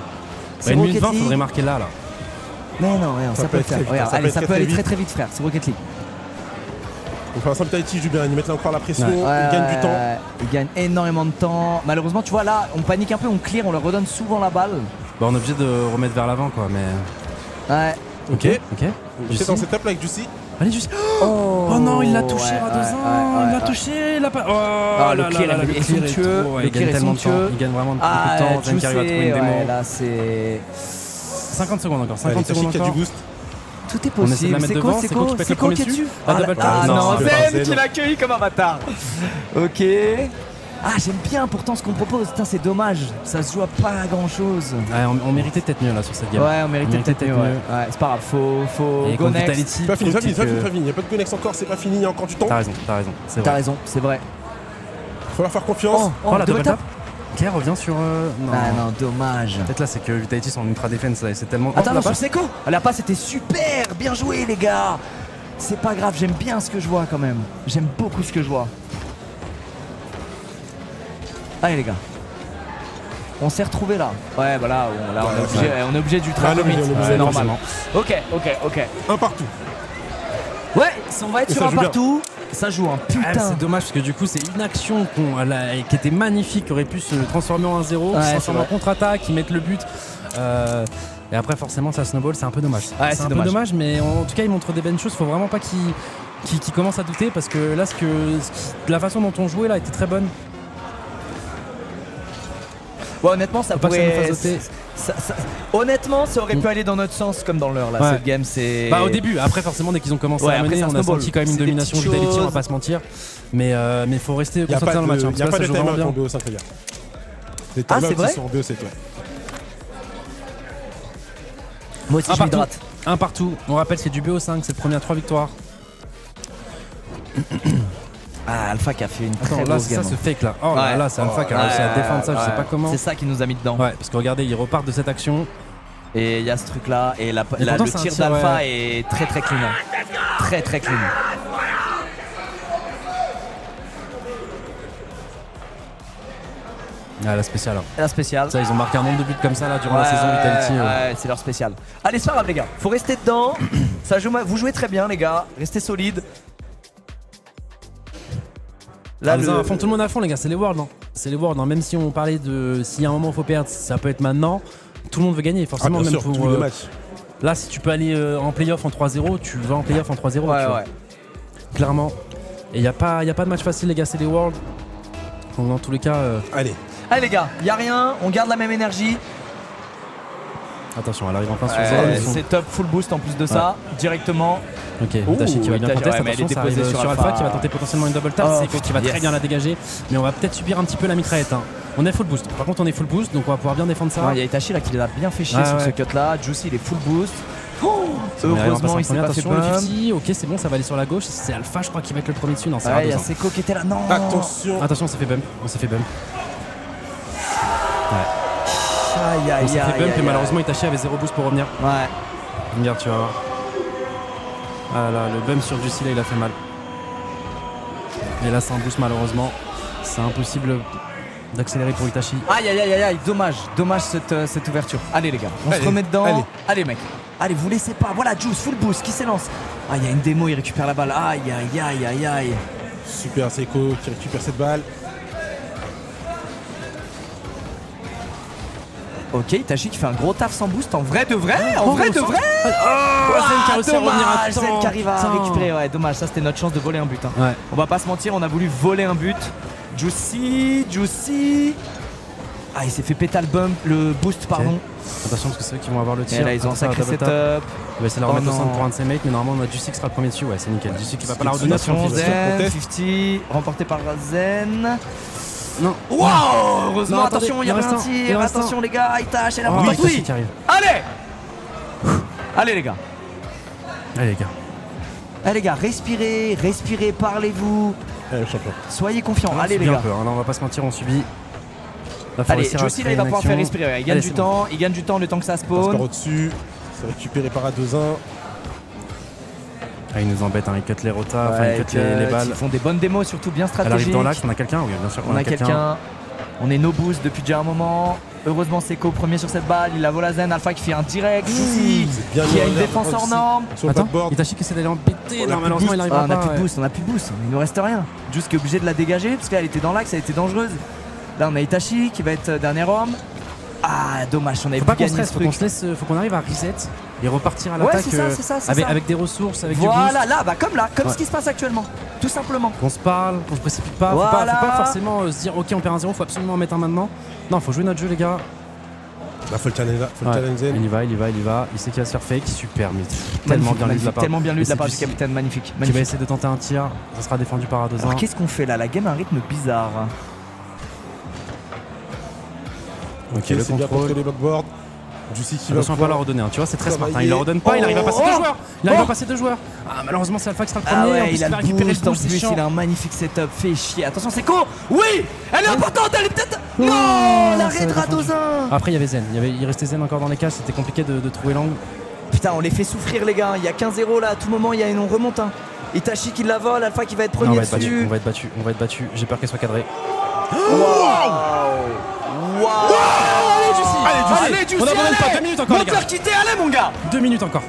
Bah, une minute Rocket 20, League. faudrait marquer là. Mais non, ça peut peut le être faire. très vite, Regarde, ça peut allez, être ça très, peut aller très très très vite frère. C'est Rocket League. On fait un simple Itachi, Julien, il met encore la pression, Ouais. il gagne du temps. Il gagne énormément de temps. Malheureusement, tu vois, là, on panique un peu, on clear, on leur redonne souvent la balle. Bah, on est obligé de remettre vers l'avant, quoi, mais. Ouais. Ok. J'étais dans cette étape là avec Juicy. Allez, Juicy. Oh, Oh non, il l'a touché ouais, à 2 ouais, ans, il l'a ouais. touché, il l'a pas. Oh Ah, le là clear là là, est le clear est somptueux, trop, ouais, le il gagne clear est tellement de temps, somptueux. il gagne vraiment Ah, beaucoup de temps. Zen qui arrive à trouver une démo. ouais, là c'est. 50 secondes encore, Allez, 50 Itachi secondes qui a du encore. boost. Tout est On essaie de possible. la mettre devant, c'est quoi qui pète le premier qui est dessus dessus. Ah, double tap. Ah Non, non, c'est pas Zen Zen. qui l'accueille comme un bâtard. Ok. Ah, j'aime bien pourtant ce qu'on propose. Putain, c'est dommage. Ça se joue à pas grand chose. Ouais, on méritait peut-être mieux là sur cette game. Ouais, on méritait peut-être mieux. Ouais, c'est pas grave. Faut Et go contre next. Vitality, C'est pas fini, pas fini, tactique, pas fini. Il n'y a pas de connex encore, c'est pas fini, il y a encore du temps. T'as raison, c'est T'as vrai. raison, c'est vrai. Faut leur faire confiance. Oh la double tap. Claire revient sur. Non. Ah non, dommage. Peut-être là, c'est que Vitality sont en ultra defense là, et c'est tellement. Attends, Oh, non, la sur passe. Seco. La passe était super. Bien joué, les gars. C'est pas grave, j'aime bien ce que je vois quand même. J'aime beaucoup ce que je vois. Allez, les gars. On s'est retrouvés là. Ouais, bah là, on est obligé, on est obligé d'ultra Ah, non, mais commit. on est obligé, C'est normal. forcément. Ok. Un partout. Ouais, on va être Et sur ça un joue bien. partout. Ça joue un Ah, putain. c'est dommage parce que du coup c'est une action qui était magnifique, qui aurait pu se transformer en 1-0, Ouais, se c'est transformer en vrai. contre-attaque, qui mettent le but. Et après forcément ça snowball, c'est un peu dommage. Ouais, c'est c'est un dommage. peu dommage, mais en tout cas il montre des bonnes choses. Faut vraiment pas qu'il commence à douter parce que là la façon dont on jouait là était très bonne. Ouais, honnêtement, ça Faut pas que ça pourrait. nous fasse douter. Honnêtement, ça aurait pu aller dans notre sens comme dans leur là. Ouais. Cette game, c'est. Bah au début, après forcément dès qu'ils ont commencé Ouais, à après, mener, ça on a snowball. senti quand même une C'est des domination petites Vitality, on va choses. pas se mentir. Mais faut rester Il n'y a concentré pas dans le match. de, Hein, y a parce pas que de ça joue timeout vraiment en bien. BO5, les gars. Les Ah, timeouts c'est vrai ils sont en BO7, ouais. Moi aussi, Un je partout. m'hydrate. Un partout. On rappelle, c'est du BO5, c'est le premier à 3 victoires. Ah, Alpha qui a fait une très Attends, là grosse c'est game. ça ce fake là. Oh là Ouais. là, c'est Alpha qui a réussi à défendre ça, je sais pas comment. C'est ça qui nous a mis dedans. Ouais, parce que regardez, ils repartent de cette action. Et il y a ce truc là, et pourtant, le c'est un tir tir, d'Alpha ouais. est très très clean. Très très clean. Ah, la spéciale. Hein. Et la spéciale. Ça, ils ont marqué un nombre de buts comme ça là durant la saison Vitality. Ouais, c'est leur spécial. Allez, c'est pas grave les gars, faut rester dedans. Ça joue, vous jouez très bien les gars, restez solides. Là, à fond, tout le monde à fond les gars, c'est les Worlds. Hein. C'est les Worlds. Hein. Même si on parlait de s'il y a un moment où il faut perdre, ça peut être maintenant. Tout le monde veut gagner, forcément. Bien même sûr, pour, tous les matchs. là, si tu peux aller en playoff en 3-0, tu vas en playoff en 3-0. tu vois. Ouais. Clairement. Et il n'y a pas de match facile les gars, c'est les Worlds. Donc dans tous les cas, Allez. Allez les gars, y a rien, on garde la même énergie. attention, elle arrive en plein sur Ouais, zone. c'est top, full boost en plus de ça, directement. Ok, Itachi qui va bien Itachi, contester, ouais, mais elle attention, est ça déposée arrive sur sur Alpha. Alpha qui va tenter potentiellement une double tap, Oh, c'est qui va yes. très bien la dégager, mais on va peut-être subir un petit peu la mitraillette. Hein. On est full boost, par contre on est full boost, donc on va pouvoir bien défendre ça. Il y a Itachi là qui les a bien fait chier Ouais, sur ouais. ce cut là, Juicy il est full boost. On arrive en Heureusement passant il s'est premier, pas fait attention, le bump. 50, ok c'est bon, ça va aller sur la gauche, c'est Alpha je crois qui va être le premier dessus, non c'est Ouais, il y a R2. Seiko qui était là, non. Attention. Attention, on s'est fait bump, on s'est fait bump. Aïe aïe On s'est aïe. fait bump aïe, et malheureusement Itachi avait 0 boost pour revenir. Ouais. Regarde, tu vas voir. Ah là, le bump sur Juicy là il a fait mal. Et là c'est un boost malheureusement. C'est impossible d'accélérer pour Itachi. Aïe aïe aïe aïe aïe, dommage cette ouverture. Allez les gars, on se Allez, remet dedans. allez. Allez mec, allez vous laissez pas. Voilà Juice, full boost, qui s'élance. Ah il y a une démo, il récupère la balle. Aïe aïe aïe aïe aïe. Super Seiko qui récupère cette balle. Ok, Itachi qui fait un gros taf sans boost en vrai de vrai. En vrai de vrai. Zen qui a réussi à revenir à temps. Zen qui arrive à Putain. récupérer. Ouais, dommage, ça c'était notre chance de voler un but. Hein. Ouais. On va pas se mentir, on a voulu voler un but. Juicy. Ah, il s'est fait péter le boost, pardon. Attention parce que c'est eux qui vont avoir le tir. Et là, ils ont un Attention à la sacré double tap. setup. Il va essayer de la remettre Oh au centre non. pour un de ses mates, mais normalement on a Juicy qui sera le premier dessus. Ouais, c'est nickel. Juicy qui va pas la redonner. Attention, Attention, Zen, contest. 50, remporté par Zen. Non. Wow, heureusement, Non, attention, il y a attendez, un il reste un, il tir. reste un. Attention, les gars, Itachi, elle a Oh, pas Itachi oui. qui arrive. Allez. Allez, les gars. Allez les gars. Allez, les gars, respirez, parlez-vous. Allez, champion. Soyez confiants. On Allez, les subit un gars. peu, hein. Là, on va pas se mentir, on subit. Là, faut Allez, réussir à Juicy, là, créer il va une pouvoir action. faire respirer. Ouais. Il gagne Allez, du c'est bon. temps. Il gagne du temps le temps que ça Passe par spawn. au-dessus. C'est récupéré par A2-1. Ah, il nous embête, hein. Il cut les rotas, enfin Ouais, il cut les balles. Ils font des bonnes démos, surtout bien Elle arrive stratégiques. dans l'axe, on a quelqu'un, oui bien sûr qu'on On a quelqu'un. On est no boost depuis déjà un moment. Heureusement, Seiko premier sur cette balle. Il la vole à Zen. Alpha qui fait un direct. Juicy c'est bien qui a mis en une l'air, défense hors Juicy. norme. Sur le Attends, backboard. Itachi qui essaie d'aller embêter, On a non plus malheureusement de il arrive Ah, on a pas. plus de ouais. boost, on a plus de boost. Il nous reste rien. Juste qui est obligé de la dégager parce qu'elle était dans l'axe, elle était dangereuse. Là, on a Itachi qui va être dernier homme. Ah, dommage, on avait Faut pas pu qu'on gagner stresse, ce faut qu'on truc. se laisse, faut qu'on arrive à reset et repartir à Ouais, l'attaque c'est ça, c'est ça, c'est avec, ça. avec des ressources, avec du boost. Voilà, là, bah comme là, comme Ouais. ce qui se passe actuellement. Tout simplement. Qu'on se parle, qu'on se précipite pas. Faut Voilà. pas forcément se dire ok on perd un 0, faut absolument en mettre un maintenant. Non, faut jouer notre jeu les gars. Bah, faut le challenger, faut le Ouais. challenger. Il y va, il y va, il y va. Il sait qu'il va se faire fake, super, mais tellement Magnifique, bien lu de la part. tellement bien lu Et de la c'est part du Juicy capitaine, magnifique. Qui va magnifique. essayer de tenter un tir, ça sera défendu par A2-1. Alors qu'est-ce qu'on fait là? La game a un rythme bizarre. Ok, C'est le bien contrôle. contrôlé backboard. Juicy qui va Attention à pas la pouvoir- redonner, hein. Tu vois c'est très smart, hein. travailler. Il la redonne pas, il arrive à passer Oh, deux joueurs. Il arrive oh. à passer deux joueurs. Ah malheureusement c'est Alpha qui sera le Ah premier. en ouais, plus, il a va le récupérer boost en c'est plus, chiant. il a un magnifique setup, fait chier. Attention, c'est court. Oui, elle est importante, elle est peut-être. Non, ça l'arrêt de va défendu. Radozin. Après il y avait Zen, il restait Zen encore dans les cages, c'était compliqué de trouver l'angle. Putain, on les fait souffrir, les gars. Il y a 15-0 là, à tout moment, il y a une on remonte. Hein. Itachi qui la vole, Alpha qui va être Non, on premier va être battu, dessus. on va être battu, on va être battu. J'ai peur qu'elle soit cadrée. Waouh. Allez, Juicy, on n'abandonne pas, 2 minutes encore les gars. Moteur quitté, allez mon gars. 2 minutes encore.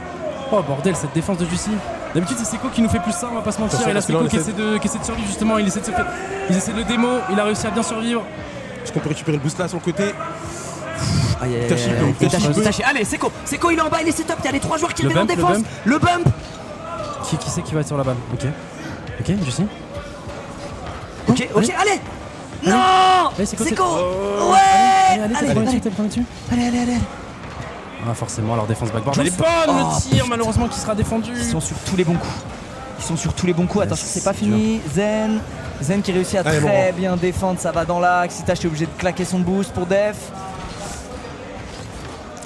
Oh bordel, cette défense de Juicy. D'habitude c'est Seiko qui nous fait plus ça, on va pas se mentir. Attention, Et là parce que là, Seiko on qui essaie de survivre justement, il essaie de le démo, il a réussi à bien survivre. Est-ce qu'on peut récupérer le boost là sur le côté? Aïe, aïe, Itachi, aïe, aïe. Itachi, Itachi, Itachi. Itachi. Allez, Seiko, il est en bas, il est setup. Il y a les 3 joueurs qui Le arrivent en bump, le défense. bump. Le bump. Qui c'est qui va être sur la balle? Ok. Ok, Juicy. Ok, Allez. allez. Non. Allez, Seiko, Seiko. Oh. Ouais. Allez, t'es le premier dessus. Allez. Ah, forcément, leur défense backboard. Juice. Elle est bonne, Oh, le tir, malheureusement, qui sera défendu. Ils sont sur tous les bons coups. Attention, c'est pas c'est fini. Zen qui réussit à Allez, très bon. bien défendre, ça va dans l'axe. Itachi est obligé de claquer son boost pour Def.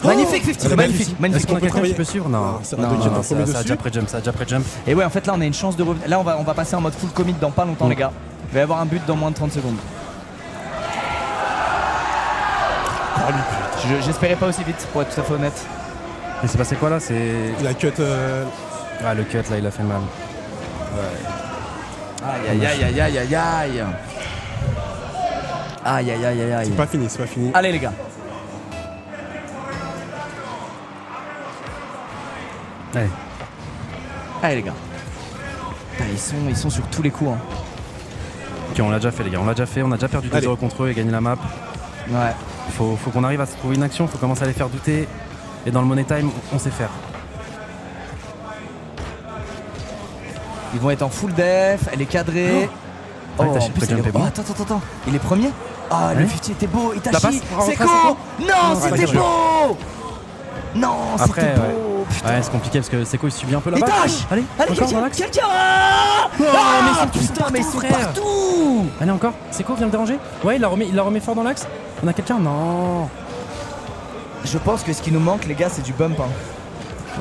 Magnifique 50, Allez, magnifique. Est-ce qu'on a quelqu'un qui travailler. peut suivre? Non, C'est Non, Rado qui est en ça premier a dessus. déjà pré-jump. Et ouais, en fait là on a une chance de revenir. Là on va passer en mode full commit dans pas longtemps les gars. Il va y avoir un but dans moins de 30 secondes. J'espérais pas aussi vite pour être tout à fait honnête. Et c'est passé quoi là? C'est. Il a cut. Ah, le cut là, il a fait mal. Aïe. C'est pas fini. Allez les gars. Allez les gars. Putain, ils sont sur tous les coups. Hein. Ok, on l'a déjà fait, les gars. On a déjà perdu 2-0 Allez. contre eux et gagné la map. Ouais. Faut qu'on arrive à se trouver une action, faut commencer à les faire douter. Et dans le money time, on sait faire. Ils vont être en full def, elle est cadrée. Ouais, Itachi, en plus, pré-jump est bon. attends. Il est premier. Ah, le Ouais. 50 était beau. La passe Itachi, pour c'est rentrer, cool. c'est Non, c'est c'était pas dur. beau. Non, Après, c'était ouais. beau. Putain. Ouais, c'est compliqué parce que Seco il subit un peu la balle. Itachi. Allez, encore dans l'axe. quelqu'un Ah, mais ils sont tous putain, mais ils partout, sont frère. partout. Allez, encore. Seco vient le déranger. Ouais, il la remet fort dans l'axe. On a quelqu'un? Non. Je pense que ce qui nous manque, les gars, c'est du bump. Hein.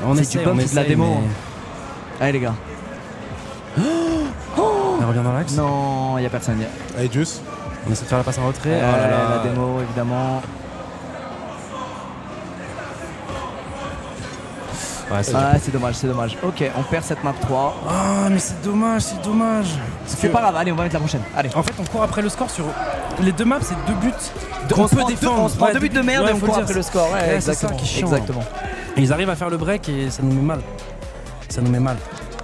On C'est essaie, du bump on ou de la essaie, démo. mais- Allez, les gars. Elle revient dans l'axe. Non, il y a personne. Allez, Juice. On essaie de faire la passe en retrait. Oh là là. La démo, évidemment. Ouais, c'est Ah, c'est dommage. Ok, on perd cette map 3. Ah, mais c'est dommage. C'est pas grave, allez, on va mettre la prochaine. Allez. En fait, on court après le score sur les deux maps, c'est 2 buts. On On se peut prend défendre. on se prend deux buts de merde Ouais, et on faut court le après dire. le score. Ouais, Ouais, c'est ça exactement. qui est chiant. Exactement. Et ils arrivent à faire le break et ça nous met mal.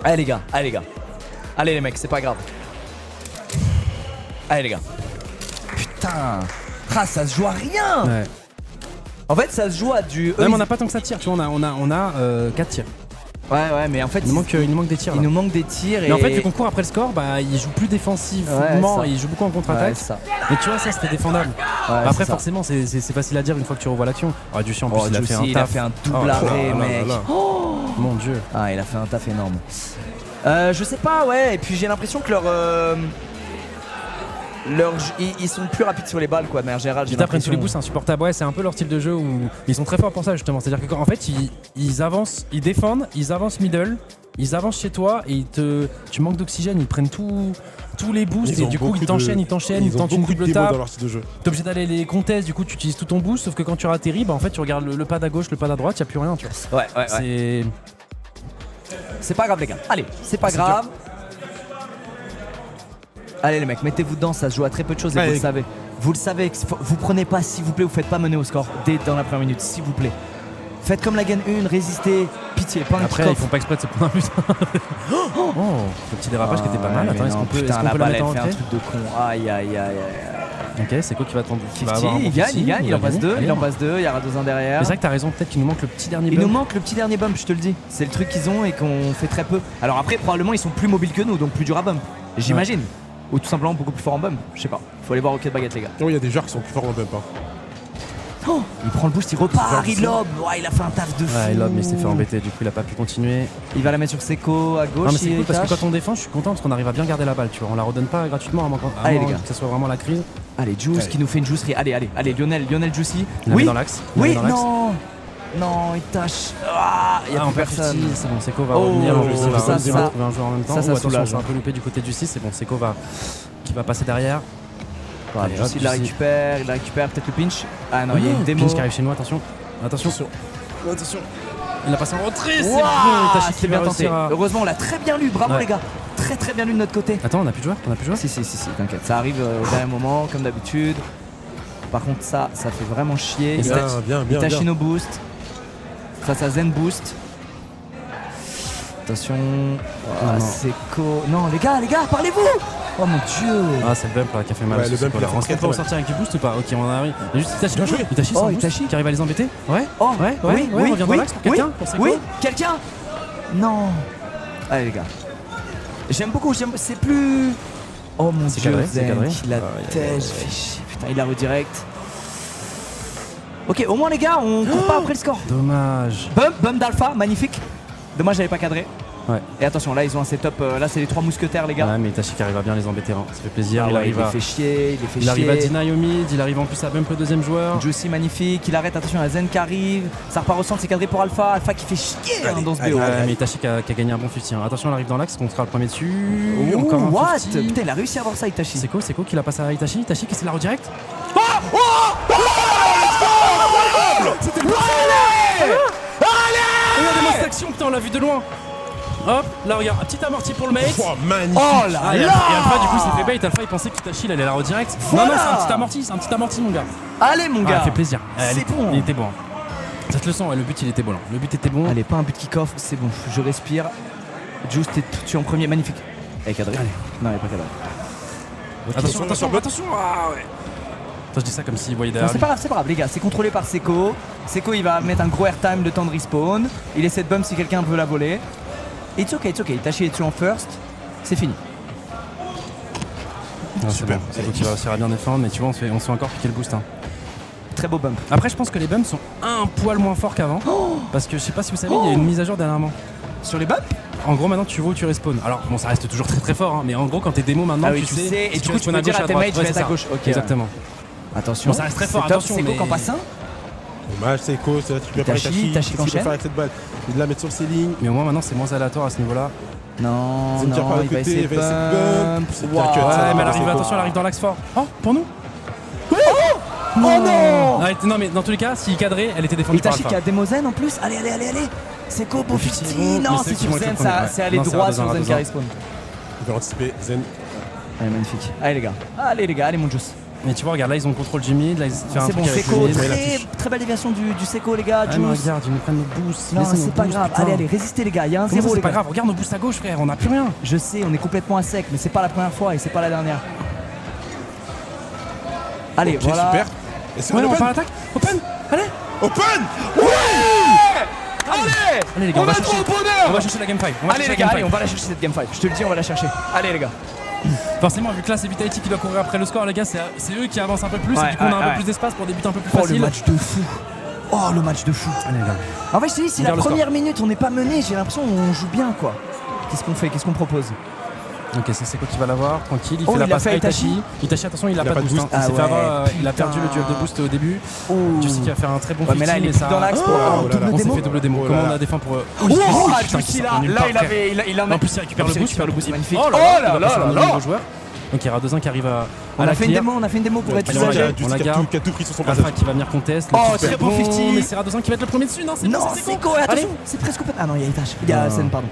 Allez les gars. Allez les mecs, c'est pas grave. Allez les gars. Putain. Ah, ça se joue à rien. Ouais. En fait, ça se joue à du. Ouais, mais on n'a pas tant que ça de tir, tu vois, on a 4 tirs. Ouais, mais en fait, Il nous manque des tirs. il là. nous manque des tirs. Mais en fait, vu qu'on court après le score, bah, il joue plus défensivement, Ouais, ça. il joue beaucoup en Ouais, contre-attaque. c'est ça. Mais tu vois, ça c'était défendable. Ouais, Après, c'est ça. forcément, c'est facile à dire une fois que tu revois l'action. Ah, Duchy en plus, Oh, il a Juicy, fait un il a taf. fait un double Oh là arrêt, là là mec. là. Mon dieu. Ah, il a fait un taf énorme. Je sais pas, ouais. Et puis j'ai l'impression que ils sont plus rapides sur les balles, quoi. De manière générale, j'ai Ils t'apprennent tous les l'impression. bouts, c'est insupportable. Ouais, c'est un peu leur style de jeu où ils sont très forts pour ça, justement. C'est-à-dire que, en fait, ils avancent, ils défendent, ils avancent middle, ils avancent chez toi et tu manques d'oxygène. Ils prennent tous les boosts et du coup, ils t'enchaînent, ils tentent une double dans table. leur style de jeu. T'es obligé d'aller les contests, du coup, tu utilises tout ton boost. Sauf que quand tu atterris, bah, en fait, tu regardes le pad à gauche, le pad à droite, y a plus rien, tu vois. Ouais. C'est pas grave, les gars. Allez, c'est pas C'est grave. Allez, les mecs, mettez-vous dedans. Ça se joue à très peu de choses et Allez. vous le savez. Vous le savez. Vous prenez pas, s'il vous plaît, vous faites pas mener au score dès dans la première minute, s'il vous plaît. Faites comme la gain 1, résistez. Pitié, pas un Après, ils kick-off. font pas exprès de se prendre un but. Oh, le petit dérapage qui était pas mal. Ouais, Attends, mais est-ce non, qu'on peut, putain, est-ce qu'on la peut la balle, mettre en elle fait un retrait? truc de con. Aïe. Ok, c'est quoi qui va tenter? 50, il gagne, il en passe deux, il y aura 2-1 derrière. C'est vrai que t'as raison, peut-être qu'il nous manque le petit dernier Il bump. nous manque le petit dernier bump, je te le dis. C'est le truc qu'ils ont et qu'on fait très peu. Alors après, probablement, ils sont plus mobiles que nous, donc plus dur à bump. J'imagine. Ou tout simplement beaucoup plus fort en bump. Je sais pas. Faut aller voir au quai de baguette, les gars. Non, il y a des joueurs qui sont plus forts en bump. Hein. Oh, il prend le boost, il repart, il lobe. Ouais, il a fait un taf de fou. Ouais, il lobe, mais il s'est fait embêter, du coup il a pas pu continuer. Il va la mettre sur Seco à gauche. Non mais c'est il cool parce que tâche. quand on défend, je suis content parce qu'on arrive à bien garder la balle, tu vois. On la redonne pas gratuitement à moins Allez, les gars. que ce soit vraiment la crise. Allez, Juice Allez. qui nous fait une juicerie. Allez, Lionel Juicy. Il la met Oui, dans l'axe. il la met oui, dans l'axe. non, il tâche. Ah, il y a Ah, plus on perd personne. 50, c'est bon, Seco va Oh, revenir. je sais, On va ça, trouver un joueur en même temps. ça Oh, attention, soulage. on s'est un peu loupé du côté du 6, c'est bon, Seco qui va passer derrière. Voilà, Allez, Juicy, hop, il la Juicy. récupère, peut-être le pinch. Ah non, il y a une démo. Pinch qui arrive chez nous, attention. Attention. Il a passé en retrait, c'est Ouah, bon. Itachi c'est qui bien va tenté. réussir à... Heureusement, on l'a très bien lu. Bravo Ouais. les gars. Très bien lu de notre côté. Attends, on a plus de joueurs? Si, t'inquiète. Ça arrive au dernier moment, comme d'habitude. Par contre, ça fait vraiment chier. Bien. Itachino boost. Face à Zen boost. Attention. non. Seco. Non, les gars, parlez-vous. Oh mon dieu. Ah, c'est le bump là qui a fait mal. Ouais, ce le bump, Seco, il a là. fait On se très, peut très ressortir avec du boost ou pas? Ok, on arrive. Il y a juste Itachi. Bien joué. Itachi sans Oh, boost Itachi. qui arrive à les embêter. Ouais, Oh, ouais, oui, on revient dans l'axe pour quelqu'un, pour Seco. oui, quelqu'un. Non. Allez les gars. J'aime beaucoup, c'est plus... Oh mon C'est dieu, cadré, c'est Zen cadré. qui la tèche, fait chier. Putain, il la redirect. Ok, au moins les gars, on court pas après le score. Dommage. Bump d'Alpha, magnifique. Dommage, j'avais pas cadré. Ouais. Et attention, là ils ont un setup. Là, c'est les 3 mousquetaires, les gars. Ouais, mais Itachi qui arrive à bien les embêter. Hein. Ça fait plaisir. Ah il ouais, arrive il à. les fait chier, Il arrive à deny au mid, il arrive en plus à bump le deuxième joueur. Juicy magnifique, il arrête, attention, il y a Zen qui arrive. Ça repart au centre, c'est cadré pour Alpha. Alpha qui fait chier hein, dans ce BO. Ouais, mais Itachi qui a gagné un bon 50. Hein. Attention, il arrive dans l'axe, on sera le premier dessus. Encore un What 50. Putain, il a réussi à avoir ça, Itachi. C'est quoi qui la passe à Itachi? Itachi qui c'est la redirect? C'était Regardez moi cette action, putain, on l'a vu de loin. Hop, là regarde, un petit amorti pour le mate. Oh, magnifique. Oh là Et là Alpha du coup s'est fait bait, Alpha il pensait qu'Itachi il allait la redirect. Voilà. Non, c'est un petit amorti mon gars. Allez, mon Ah, gars. ça fait plaisir. C'est bon. Il était bon. Ça te le sent, ouais, le but il était bon. Le but était bon. Allez, pas un but kick-off, c'est bon, je respire. Juice, tu es en premier, magnifique. Elle est cadrée. Non, elle est pas cadrée. Attention. Ah ouais. Attends, je dis ça comme s'il voyait Non, derrière. c'est pas grave, les gars, c'est contrôlé par Seco. Seco, il va mettre un gros airtime de temps de respawn. Il essaie de bump si quelqu'un veut la voler. It's okay. Itachi est dessus en first. C'est fini. Super. C'est vous qui va réussir à bien défendre, mais tu vois, on se fait encore piquer le boost. Hein. Très beau bump. Après, je pense que les bumps sont un poil moins forts qu'avant. Parce que je sais pas si vous savez, il y a une mise à jour dernièrement. Sur les bumps. En gros, maintenant tu vois où tu respawns. Alors, bon, ça reste toujours très très fort, hein, mais en gros, quand t'es démo maintenant, Ah oui, tu sais. et du coup, tu peux dire à tes mates, je vais être à gauche. Ok. Exactement. Attention. Bon, ça reste très fort, C'est top, attention, Seco mais- qu'en passe un. Dommage, Seiko, c'est là que tu peux faire Itachi Itachi. Qu'est-ce qu'il qu'enchaîne. peut faire avec cette balle? Il la met sur ses lignes. Mais au moins, maintenant, c'est moins aléatoire à ce niveau-là. Non, Zen tire par le il va côté, essayer il de va essayer de bump. C'est Wow. bien cut, ça. Ouais, mais elle c'est arrive, cool. attention, elle arrive dans l'axe fort. Oh, pour nous? Oh non Non, mais dans tous les cas, s'il cadrait, elle était défendue par Itachi qui Alpha. a démo Zen en plus. Allez. Seco, beau Effectivement, 50. mais Non, c'est c'est eux qui sur vont être Zen, le premier, ouais. c'est aller Non, c'est droit à sur deux, Zen à qui deux. respawn. Il va anticiper Zen. Allez, magnifique. Allez les gars, allez mon Juice. Mais tu vois, regarde, là, ils ont le contrôle du mid, là, ils essaient de faire un C'est truc bon, avec Seco, le mid. très belle déviation du Seco les gars, Ah, mais Juice. regarde, ils nous prennent nos boosts. Non, laissez nos c'est pas boosts, grave. putain. Allez, résistez les gars, il y a un Comment ça, zéro c'est les pas gars. grave, regarde nos boosts à gauche, frère, on a plus rien. Je sais, on est complètement à sec, mais c'est pas la première fois et c'est pas la dernière. Allez, Ok, voilà. super. Et c'est Ouais, on open. part l'attaque. Open. Allez. Open. Allez, Allez les gars, on on va va chercher. trop au On va bonheur. chercher la game 5. Allez les gars, allez, on va la chercher cette game 5. Je te le dis, on va la chercher. Allez les gars. Forcément, vu que là c'est Vitality qui doit courir après le score, les gars, c'est eux qui avancent un peu plus Ouais, et du coup on a un ouais. peu plus d'espace pour des buts un peu plus Oh le faciles. match de fou. Oh le match de fou. Allez les gars. En fait, je te dis, si On la garde le première minute on n'est pas mené, j'ai l'impression qu'on joue bien quoi. Qu'est-ce qu'on fait? Qu'est-ce qu'on propose? Ok, c'est quoi qui va l'avoir? Tranquille, il Oh, fait la il a passe fait à Itachi. Itachi. Itachi, attention, il a Il a pas de boost. Hein. Ah Il s'est fait ouais, avoir, il a putain. perdu le duel de boost au début. Oh. Tu sais qu'il va faire un très bon Ouais, mais là, 50, il est mais plus dans l'axe pour Oh là là. double On s'est démo. fait double démo. Oh là Comment là. on a défend pour. Oh, putain, Juicy qui là, sort nulle là part, il frère. avait, il en a. En plus, il récupère le boost. récupère le boost, magnifique. Oh là Oh là, là il va passer là un là. nouveau joueur. Donc il y aura 2-1 qui arrive à. On a fait une clear. démo pour être Allez, usagé. on la garde. Qui a tout pris sur son Alpha passage. qui va venir contest. Oh, Le très beau bon, 50. mais c'est Radozan qui va être le premier dessus. Non, c'est Non, bon, c'est quoi? Allez. Attention, c'est presque open. Ah non, il y a Itachi. Il y a Non. Zen, pardon.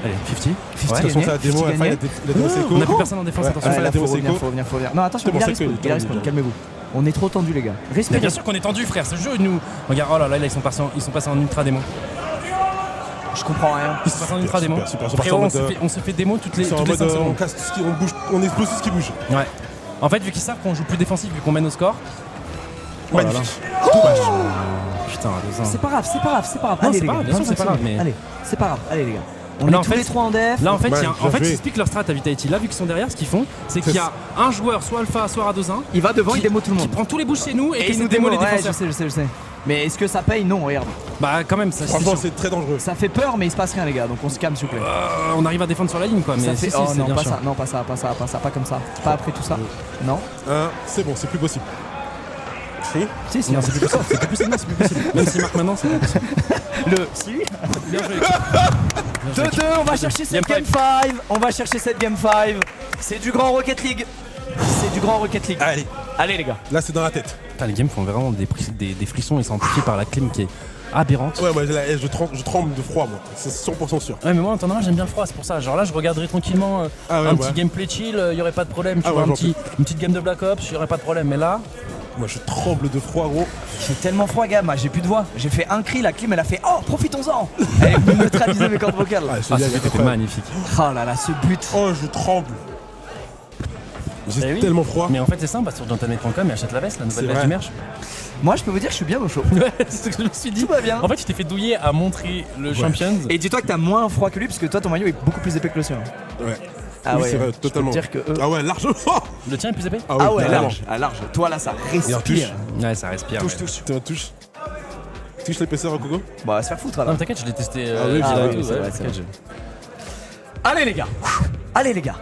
Allez, 50. 50 Ouais. Attention, ça a Gagné, démo, Alpha, il a démo Seiko. On n'a plus personne en défense, Ouais. attention. Ouais, la là, démo faut Seiko. revenir. Non, attention, C'est bon, il a Seiko, respawn, il est respawn, tendu. calmez-vous. On est trop tendu les gars. Mais Respirez. bien sûr qu'on est tendu, frère. Ce jeu, nous. Regarde, oh là là, ils sont passés en ultra démo. Je comprends rien. Ils sont passés en ultra démo. super. Frérot, on se fait démo toutes les C'est en 5 mode on secondes. casse tout ce qui on bouge, on explose tout ce qui bouge. Ouais. En fait, vu qu'ils savent qu'on joue plus défensif, vu qu'on mène au score. Magnifique. Putain, Radozan. C'est pas grave. Non, Allez c'est les pas gars, grave, bien sûr, 25 c'est pas grave, secondes. mais- Allez, c'est pas grave. Allez les gars. On Là, est en tous fait, les trois en def. Là en fait, Ouais, en fait, bien joué. j'explique leur strat à Vitality. Là, vu qu'ils sont derrière, ce qu'ils font, c'est qu'il y a un joueur, soit Alpha, soit Radozan, Il va devant, il démo tout le qui monde. prend tous les bouches chez nous et Et qui il nous nous démo les ouais, défenseurs. je sais. Mais est-ce que ça paye? Non, regarde. Bah, quand même, ça c'est Franchement, sûr. c'est très dangereux. Ça fait peur, mais il se passe rien les gars, donc on se calme s'il vous plaît. On arrive à défendre sur la ligne, quoi. Mais Ça si, fait. si, Oh c'est non, bien pas chiant. ça, non, pas ça, pas comme ça. Pas après tout ça. Non. C'est bon, c'est plus possible. Si. Si, Non, c'est plus possible. C'est plus possible. Non, c'est plus possible. Même s'il marque maintenant, c'est plus possible. Le. Si. Bien joué. 2-2, on va chercher cette Game game 5. On va chercher cette game 5. C'est du grand Rocket League. C'est du grand Rocket League. Allez, Allez les gars. là c'est dans la tête. Putain, les games font vraiment des frissons et sont amplifiés par la clim qui est aberrante. Ouais, moi là, je tremble de froid, moi. C'est 100% sûr. Ouais, mais moi en temps normal j'aime bien le froid, c'est pour ça. Genre là je regarderai tranquillement Ah ouais, un ouais. petit gameplay chill, y aurait pas de problème. Tu Ah vois, ouais, j'en une petite game de Black Ops, y aurait pas de problème. Mais là, Moi je tremble de froid, gros. Il fait tellement froid, gars. Moi, j'ai plus de voix. J'ai fait un cri, la clim, elle a fait oh, profitons-en. Elle est venue neutraliser mes cordes vocales. Ah, c'était magnifique. Oh là là, ce but. Oh, je tremble. J'ai Eh oui. tellement froid. Mais en fait c'est simple, bah, sur jantanet.com et achète la veste, la nouvelle C'est veste vrai. du merch. Moi, je peux vous dire que je suis bien au chaud. Ouais, c'est ce que je me suis dit. Tout va bien. En fait tu t'es fait douiller à montrer le Champions. Et dis-toi que t'as moins froid que lui, parce que toi, ton maillot est beaucoup plus épais que le sien. Ouais. Ah Oui, ouais, c'est vrai, je peux totalement. te dire que eux... Ah ouais, large. Le tien est plus épais? Ah ouais, totalement. large, large. Toi là, ça Et en touche. respire. Ouais, ça respire. Touche, ouais. touche. Tiens, touche. Touche l'épaisseur, Coco. Bon, on va se faire foutre Non, alors. mais t'inquiète, je l'ai testé. Ah oui, j'ai ah la oui, tout, c'est ouais, vrai, t'inquiète, Allez les gars. Allez les gars.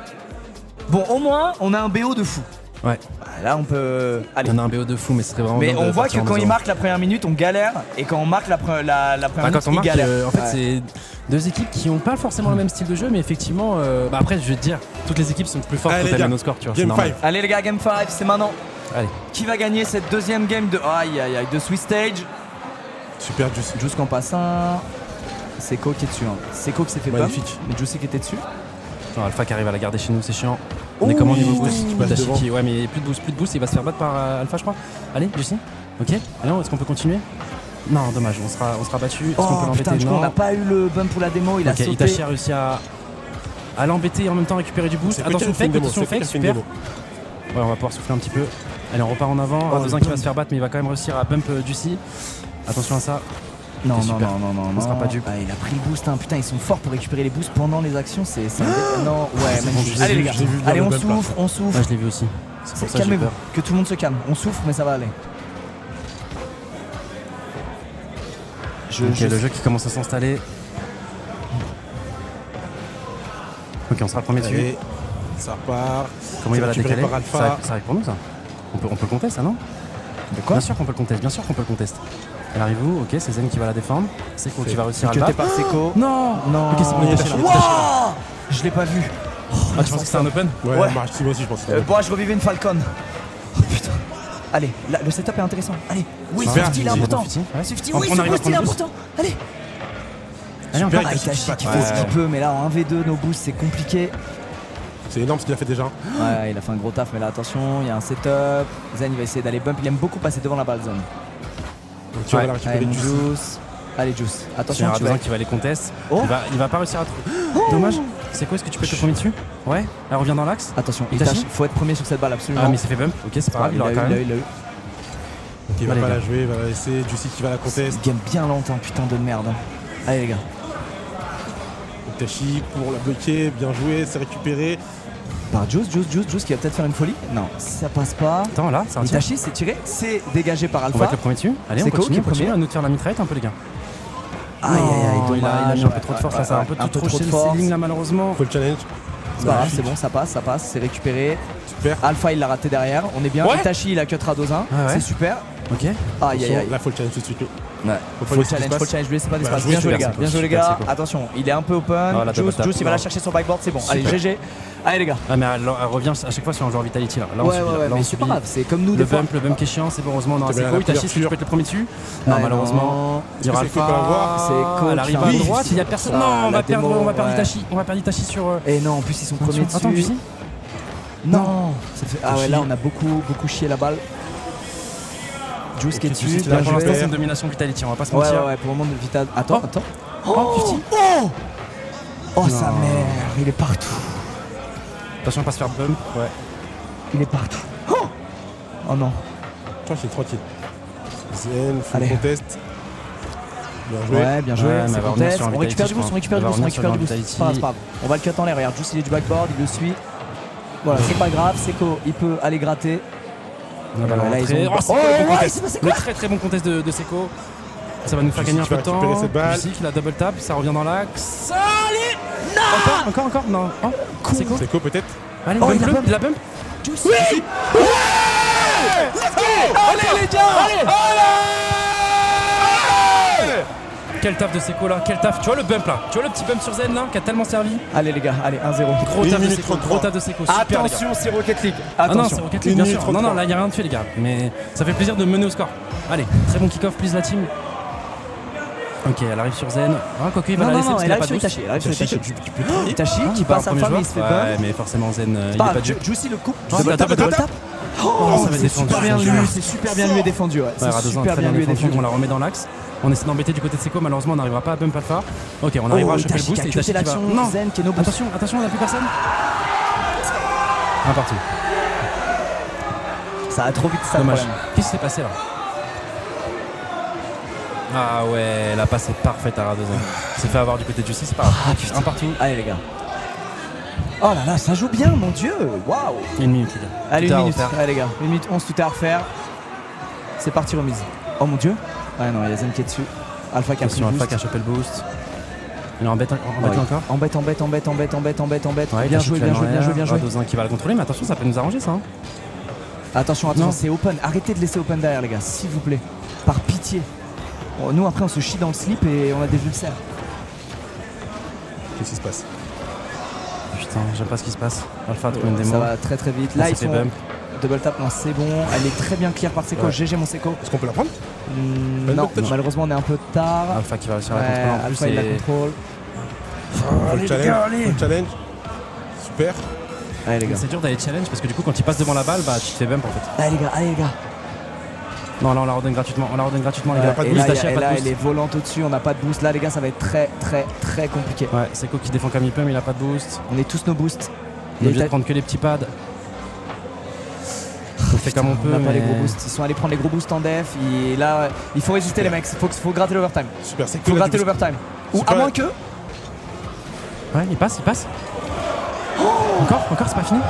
Bon, au moins, on a un BO de fou. Ouais. Là, on peut... Allez. On a un BO de fou, mais ce serait vraiment Mais bien de on voit partir que en quand il 2-0. marque la première minute, on galère. Et quand on marque la première Bah, minute, quand on il marque, galère. en fait, Ouais. c'est deux équipes qui n'ont pas forcément le même style de jeu, mais effectivement, bah après, je vais te dire, toutes les équipes sont plus fortes Allez, quand les elles gars, mènent au score, tu vois. c'est Game normal. 5. Allez les gars, Game 5, c'est maintenant. Allez. Qui va gagner cette deuxième game de... Aïe, aïe, aïe, de Swiss Stage. Super juicy. Juice qu'en passe un. Seco qui est dessus. Hein. Seco qui s'est fait bump, Magnifique. mais Juicy qui était dessus. Non, Alpha qui arrive à la garder chez nous, c'est chiant. On est Ouh, comment au niveau boost tu passes Dashi devant. qui- Ouais, mais plus de boost, il va se faire battre par Alpha, je crois. Allez, Lucie. Ok. Allez, est-ce qu'on peut continuer? Non, dommage, on sera battu. Est-ce qu'on peut Oh l'embêter? putain, du coup, Non. on n'a pas eu le bump pour la démo, il a Ok, sauté. Itachi a réussi à l'embêter et en même temps récupérer du boost. C'est Attention, Peter qui fait fake, une démo, attention, c'est fake, Peter qui fait une super. démo. Ouais, on va pouvoir souffler un petit peu. Allez, on repart en avant. Oh, Radozan le qui va bump. se faire battre, mais il va quand même réussir à bump Juicy. Attention à ça. Non, Ok, non, super. non, non, non, On non. sera pas dupe. Ah, il a pris le boost, hein. Putain, ils sont forts pour récupérer les boosts pendant les actions. C'est non, ouais, C'est bon, magnifique. je l'ai Allez vu, les gars, je l'ai vu dans allez, le on bump, là. souffre, on souffre. Ouais, je l'ai vu aussi. C'est pour ça que j'ai Calmez-vous, peur. que tout le monde se calme. On souffre, mais ça va aller. Ok, le jeu qui commence à s'installer. Ok, on sera le premier dessus. Allez, ça repart. Comment il va la récupéré décaler? par Alpha. Ça arrive pour nous ça? On peut le contester ça, non? De quoi? Bien sûr qu'on peut le contester, bien sûr qu'on peut le contester. Elle arrive où? Ok, c'est Zen qui va la défendre. C'est quoi qui va réussir à le Cuté battre? par Seco. Non. Non. Ok, c'est bon, il est Itachi là. Wouah, je l'ai pas vu. Ah, tu penses que c'était un open? Ouais, Ouais. moi aussi, je pense. Bon, je revivais une Falcon. Oh putain. Allez, là, le setup est intéressant. Allez, oui, Super, Swifty, il est j'ai important. Swifty, ouais. Swifty, On oui, arrive à Swifty, il est prendre le boost. important. Allez. Allez, Super, encore. Ah, Itachi Itachi qui Ouais. fait ce qu'il peut, mais là en 1v2, nos boosts, c'est compliqué. C'est énorme ce qu'il a fait déjà. Ouais, il a fait un gros taf, mais là, attention, il y a un setup. Zen, il va essayer d'aller bump. Il aime beaucoup passer devant la balle, Zen. Donc tu vas Ouais. la Allez, récupérer mon juicy. Juice. Allez, Juice. Il y Attention, a tu vas. Radozan qui va les contester. Oh. Il va pas réussir à trouver. Dommage. C'est quoi? Est-ce que tu peux être le premier dessus? Ouais. Elle revient dans l'axe. Attention, Itachi. Itachi, faut être premier sur cette balle, absolument. Ah, mais il s'est fait bump. Ok, c'est pas grave, il aura quand même. il a eu. Donc il va Allez, pas les la gars. jouer, il va la laisser. Juicy qui va la contester. Game bien lente, hein, putain de merde. hein. Allez, les gars. Itachi pour la bloquer, bien joué, c'est récupéré. Par Juice qui va peut-être faire une folie. Non, ça passe pas. Attends, là, c'est un tir. Itachi s'est tiré, c'est dégagé par On va Alpha. être le premier dessus. Allez, on C'est Ko qui continue, est on continue premier. à nous de faire la mitraillette un peu, les gars. Aïe aïe aïe, Non, il a mis un dommage. peu trop de force là, ça a un peu un tout peu trop trop chez de le force. ceiling là, malheureusement. Faut le challenge. C'est pas grave, Magnifique. c'est bon, ça passe, c'est récupéré. Super. Alpha il l'a raté derrière, on est bien. Ouais. Itachi il a cut Radozan, Ah ouais. c'est super. Ok. Aïe aïe aïe. Là, faut le challenge tout de suite. Ouais. Faut pas Faut laisser challenge, d'espace. lui laissez pas d'espace. joué, Bien joué les super, gars, bien joué les super, gars. c'est cool. Attention, il est un peu open. Oh, la double tap. Juice il va Non. la chercher sur backboard, c'est bon. Allez, Super. GG. Allez les gars. Ah, mais elle revient à chaque fois sur un joueur Vitality là. Là, on Ouais, subit, ouais, là. ouais, Là, on mais c'est pas subit. grave, c'est comme nous Le des fois. bump qui est chiant, c'est bon, heureusement on aura T'as bien Seco. la Itachi, si tu couverture. peux être le premier dessus. Non, Ouais, malheureusement. non. Il y aura Est-ce que Seco peut l'avoir C'est Ko Elle arrive qui à arrive. droite, il y a personne. Ça, Non, on la va perdre démo, Itachi. On va perdre Itachi sur. Et non, en plus ils sont premiers dessus. Attends, Juicy. Non, ça fait... Ah ouais, là on a beaucoup chié la balle. Juice qui est Ok, dessus, Juicy, bien là, Pour l'instant, joué. c'est une domination Vitality, on va pas se Ouais, mentir. ouais, pour le moment, Vital. Attends, Oh. attends. Oh, 50. Oh, sa mère, il est partout. Attention à pas se faire bump. Ouais. Il est partout. Oh non. Toi, c'est tranquille. Zen, full Allez. contest. Bien joué. Ouais, bien joué, Ouais, mais c'est elle va revenir contest. sur un On récupère Vitality, du boost, je on récupère du crois. boost, on Elle va récupère du revenir boost. sur un C'est pas grave. On va le cut en l'air, regarde, Juice il est du backboard, il le suit. Voilà, c'est pas grave, Seco, il peut aller gratter. On va Là, ils rentrer. ont- Oh, c'est Oh, quoi le bon ouais, contest? c'est passé Le quoi très très bon contest de Seco. Ça va nous faire Juicy gagner un qui peu va de temps. récupérer cette balle. Juicy qui la double tap, ça revient dans l'axe. Allez. Encore, non. Oh, Seco. Seco peut-être. Allez, Oh, bump il a bleu, bump. il a bump. Juice Oui Allez les gars Quel taf de Seco là, quel taf. Tu vois le bump là, tu vois le petit bump sur Zen là qui a tellement servi. Allez les gars, allez, 1-0. Gros 1 taf de minute Seco, 33. gros taf de Seco. Super les gars. Attention, c'est Rocket League. Ah non, Attention. c'est Rocket League, bien 1 minute sûr. Non, 33. là, il n'y a rien de fait, les gars. Mais ça fait plaisir de mener au score. Allez, très bon kick-off, please la team. Ok, elle arrive sur Zen. Ah, Coco, il va Non, la non, laisser non, parce elle qu'il a arrive pas sur de boost. Itachi, elle arrive sur Itachi, Itachi. tu peux travailler. Itachi qui Pas un passe à premier femme, joueur. il se fait Ouais, bump. mais forcément Zen, il est Pas pas du. Juicy le coupe. Double tap, double tap. Oh, ça va c'est défendre. super bien Défendu. lui, c'est super bien lui défendu. Ouais. Ouais, C'est Radozan super très bien lui défendu. On défendu. la remet dans l'axe. On essaie d'embêter du côté de Seco. Malheureusement, on n'arrivera pas à bump Alpha. Ok, on arrivera à choper le Itachi boost. qui a Et Itachi cuté qui va. l'action, Non, Zen qui est no boost. attention, on n'a plus personne. Un partout. Ça va trop vite ça le Dommage. problème. Qu'est-ce qui s'est passé là? Ah ouais, la passe est parfaite à Radozan. Il s'est fait avoir du côté de Juicy, c'est pas grave. Un partout. Allez les gars. Oh là là, ça joue bien, mon dieu. Waouh. Une minute, les gars. Allez, Tout une à minute. refaire. Allez, les gars. 1 minute 11, tout est à refaire. C'est parti, remise. Oh mon dieu. Ouais, non, il y a Zen qui est dessus. Alpha qui a pris Attention, le Alpha boost. qui a chopé le boost. Il embête encore. Embête. Ouais, Bien joué. Radozin qui va le contrôler, mais attention, ça peut nous arranger ça. Hein. Attention, Non. c'est open. Arrêtez de laisser open derrière, les gars, s'il vous plaît. Par pitié. Bon, nous, après, on se chie dans le slip et on a des ulcères. Qu'est-ce qui se passe? Putain, j'aime pas ce qui se passe. Alpha a trouvé une démo. Ça va très très vite. On Là, s'est ils fait sont. bump. Double tap, non, c'est bon. Elle est très bien clear par Seco. Ouais. GG, mon Seco. Est-ce qu'on peut la prendre? Non, touch. malheureusement, on est un peu tard. Alpha qui va réussir à la Ouais, contrôler en plus. Alpha, il la et- contrôle. Full challenge. Full challenge. Super. Allez, les gars. C'est dur d'aller challenge parce que du coup, quand il passe devant la balle, bah tu te fais bump en fait. Allez, les gars. Non, là on la redonne gratuitement. Les Ouais, gars. pas de et boost, là, Tachi a et pas de là, boost. elle est volante au-dessus, on n'a pas de boost. Là, les gars, ça va être très très très compliqué. Ouais, Seco qui défend comme il peut, mais il a pas de boost. On est tous nos boosts. Il est Et obligé de t'as- prendre que les petits pads. On fait comme on peut. n'a pas les mais- gros boosts. Ils sont allés prendre les gros boosts en def. Et là, il faut résister, les mecs. Faut gratter l'overtime. Super. C'est Faut gratter l'overtime. Ou Super. à moins que. Ouais, il passe. Encore, c'est pas fini.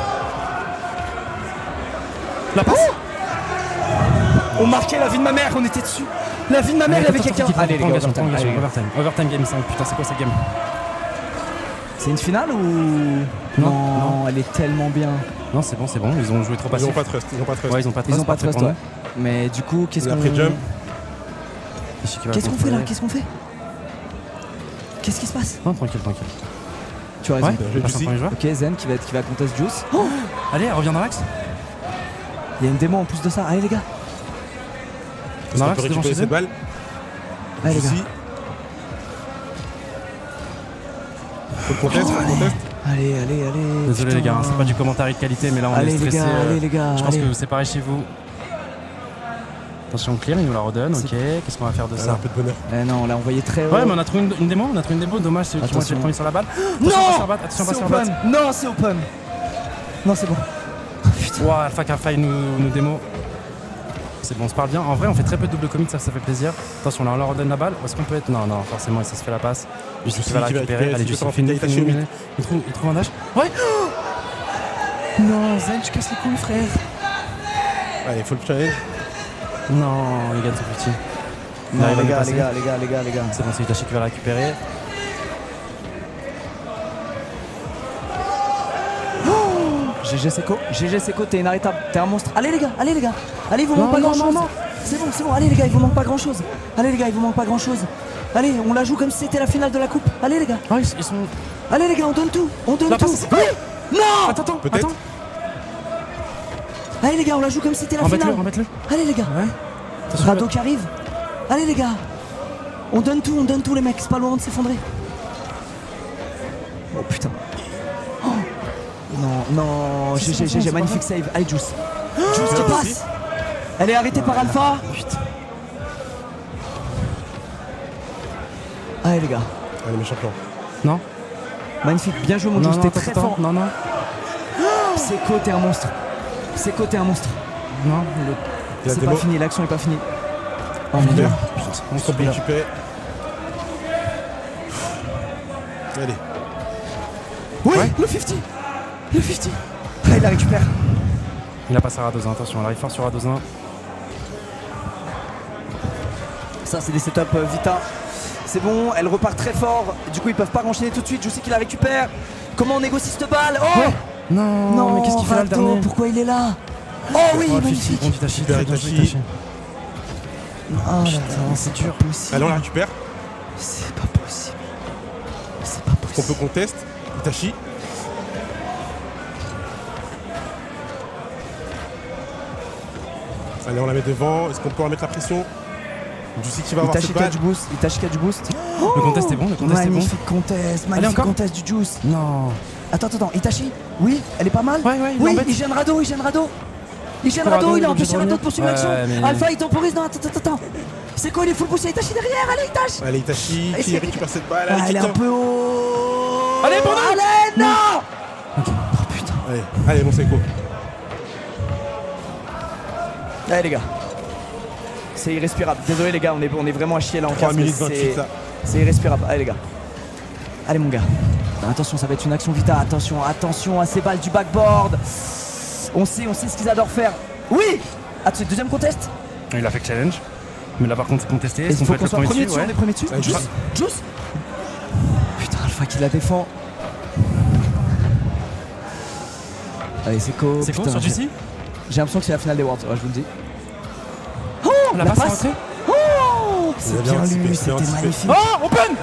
La passe. On marquait la vie de ma mère, on était dessus. La vie de ma mère, il y avait quelqu'un. Allez, les gars, overtime. Allez, les gars. Overtime game 5. Putain, c'est quoi cette game? C'est une finale ou. Non. Elle est tellement bien. Non, c'est bon. Ils ont joué trop Ils passif. ont pas trust. Ils ont pas trust. Ouais, ils ont pas de Ils ont pas de parfait trust, pour ouais. Mais du coup, qu'est-ce Et qu'on après jump. nous. Qu'est-ce qu'on fait là? Qu'est-ce qu'on fait? Qu'est-ce qui se passe? Non, tranquille. Tu as raison. Ouais, jeu passe du un si. premier joueur. Ok, Zen qui va contest Juice. Oh, Allez, reviens dans l'axe. il y a une démo en plus de ça. Allez, les gars. Est-ce Non, qu'on peut c'est devant récupérer chez eux. cette balle? Allez, les gars. Ici. Faut le contest. Allez. Désolé les Putain. gars, c'est pas du commentaire de qualité, mais là on Allez, est les stressé. gars, allez, les gars, Je pense allez. que c'est pareil chez vous. Attention, clear, il nous la redonne, ok. Qu'est-ce qu'on va faire de Un ça? peu de bonheur. Eh non, on l'a envoyé très haut. Ouais, mais on a trouvé une démo, dommage, c'est eux qui vont être Attention. les premiers sur la balle. Non, Attention, pas c'est sur la open. batte. Non, c'est open. Non, c'est bon. Ouah, Alpha qui a failli nous démo. C'est bon, on se parle bien. En vrai, on fait très peu de double commit, ça fait plaisir. Attention, là, on leur redonne la balle. Est-ce qu'on peut être. Non, forcément, ça se fait la passe. Juste qui va la qui va récupérer. récupérer, Allez, c'est juste peut-être fini. en finale, Il trouve un dash. Ouais. Non, Zen, tu casses les couilles, frère. Allez, full challenge. Non, les gars, c'est petit. Il Non, arrive à les nous gars, passer. les gars. C'est bon, c'est Itachi qui va la récupérer. GG Seco, t'es inarrêtable, t'es un monstre. Allez les gars, allez, il vous manque pas grand chose. C'est bon, allez les gars, il vous manque pas grand chose. Allez, on la joue comme si c'était la finale de la coupe. Allez les gars, Ah, ils sont. allez les gars, on donne tout. La passe, Oui. Non. Attends, Peut-être. Allez les gars, on la joue comme si c'était la finale. Embête-le. Allez les gars, Ouais. Rado qui arrive. Allez les gars, on donne tout les mecs, c'est pas le moment de s'effondrer. Oh putain. Oh. Non, Si, c'est bon, GG, c'est pas magnifique save. Allez Juice qui passe. Elle est arrêtée par Alpha. Putain. Allez les gars, Allez, mes champions. Non. magnifique, bien joué mon Non, Juice, t'es très fort. Non. Seco, t'es un monstre. Non. Il a C'est des pas mots. fini, l'action est pas finie. Oh mon dieu. On se récupérer. Allez. Oui, Ouais. le 50. Ah, il la récupère. Il a passé à Radozin, attention, on arrive fort sur Radozin. Ça, c'est des setups Vita. C'est bon, elle repart très fort. Du coup, ils peuvent pas enchaîner tout de suite. Je sais qu'il la récupère. Comment on négocie cette balle? Oh Non, mais qu'est-ce qu'il fait là le Rado, dernier? pourquoi il est là? Oh oui, Oh, magnifique. Bon, Itachi, Super très bien joué, Itachi. Itachi. Oh là là, c'est dur. possible. Allez, on la récupère. C'est pas possible. On peut contest. Itachi. Allez, on la met devant. Est-ce qu'on peut en mettre la pression? Juicy qui va avoir Itachi cette qui a balle. du boost. Le contest est bon, Magnifique contest, magnifique encore contest du Juice. Non. Attends, Itachi. Oui, elle est pas mal. Ouais, il Oui, embête. il gêne Rado. Il gêne Rado, Rado, il il a est obligé empêché de Rado de revenir. poursuivre l'action. Ouais, mais- Alpha, il temporise. Non, attends. C'est quoi, il est full poussé. Itachi derrière, allez, Itachi. Allez, Itachi Est-ce qui que- récupère cette balle. Ah, Allez, elle est un Titan. peu haut. Allez, bon, non. Allez, non. Oh putain. Allez, mon Seco. Allez, les gars. C'est irrespirable. Désolé, les gars, on est vraiment à chier là en 3 casque. minutes mais 28 là. C'est irrespirable. Allez, les gars. Allez mon gars. Attention, ça va être une action Vita. Attention à ces balles du backboard. On sait ce qu'ils adorent faire. Oui. Attends, deuxième contest. Il a fait challenge. Mais là par contre c'est contesté. Il faut qu'on soit premier dessus, dessus, on est premier dessus. Juice. Putain, Alpha qui la défend. Allez, c'est co. C'est con sur Juicy. J'ai l'impression que c'est la finale des Worlds, ouais, je vous le dis. Oh, la passe. Oh, c'est bien lu, c'était magnifique. Oh, open.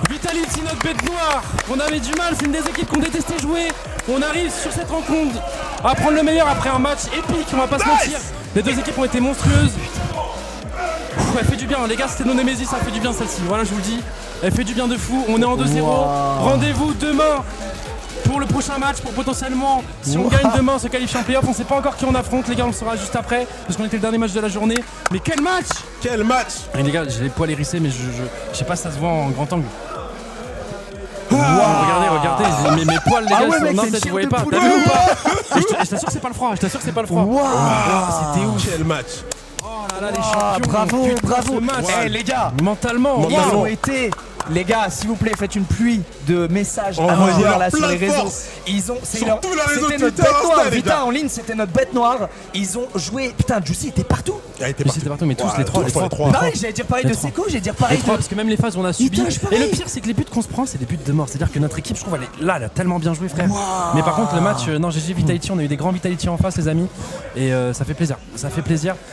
Vitality, notre bête noire. On avait du mal, c'est une des équipes qu'on détestait jouer. On arrive sur cette rencontre à prendre le meilleur après un match épique, on va pas se mentir. Les deux équipes ont été monstrueuses. Elle fait du bien, les gars, c'était nos Némésis, ça fait du bien celle-ci. Voilà, je vous le dis. Elle fait du bien de fou. On est en 2-0. Rendez-vous demain pour le prochain match, pour potentiellement, si on gagne demain, se qualifier en playoff. On sait pas encore qui on affronte, les gars, on le saura juste après, parce qu'on était le dernier match de la journée. Mais quel match! Quel match! Et les gars, j'ai les poils hérissés, mais je sais pas si ça se voit en grand angle. Regardez, mes poils, les gars, ouais, sur tête, vous voyez pas, t'as vu ou pas? Je t'assure que c'est pas le froid, C'était ouf. Quel match! Oh là là, les champions. Bravo. Ce match. Eh les gars, Mentalement. ils ont été. Les gars, s'il vous plaît, faites une pluie de messages à nous dire là sur les réseaux. Ils ont, c'était notre bête noire. Vita en ligne, c'était notre bête noire. Ils ont joué. Putain, Juicy était partout. C'était partout, mais tous les trois. Pareil, j'allais dire pareil de Seco, j'allais dire pareil de. Parce que même les phases on a subi. Et le pire, c'est que les buts qu'on se prend, c'est des buts de mort. C'est-à-dire que notre équipe, je trouve, elle a tellement bien joué, frère. Mais par contre, le match, non, GG Vitality, on a eu des grands Vitality en face, les amis. Et ça fait plaisir.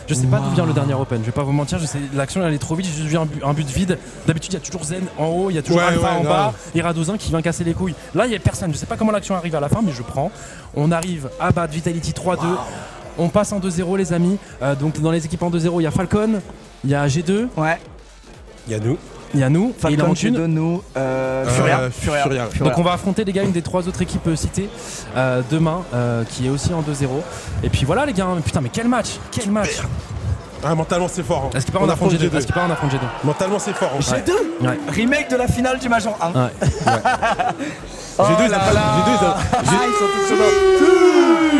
Je sais pas d'où vient le dernier Open. Je vais pas vous mentir, l'action elle allait trop vite. J'ai juste vu un but vide. D'habitude, il y a toujours Zen en haut, il y a toujours Alpha en bas, et Radozin qui vient casser les couilles. Là, il y a personne. Je sais pas comment l'action arrive à la fin, mais je prends. On arrive à battre Vitality 3-2. On passe en 2-0, les amis. Donc, dans les équipes en 2-0, il y a Falcon, il y a G2. Ouais. Il y a nous. Falcon, et il en manque une. de nous. Furia. Donc on va affronter les gars une des trois autres équipes citées demain qui est aussi en 2-0. Et puis voilà les gars, putain mais quel match. Ah, mentalement c'est fort. Est-ce qu'il part en affronte G2? Mentalement c'est fort. G2 Ouais. Remake de la finale du Major 1. Ouais. G2 ils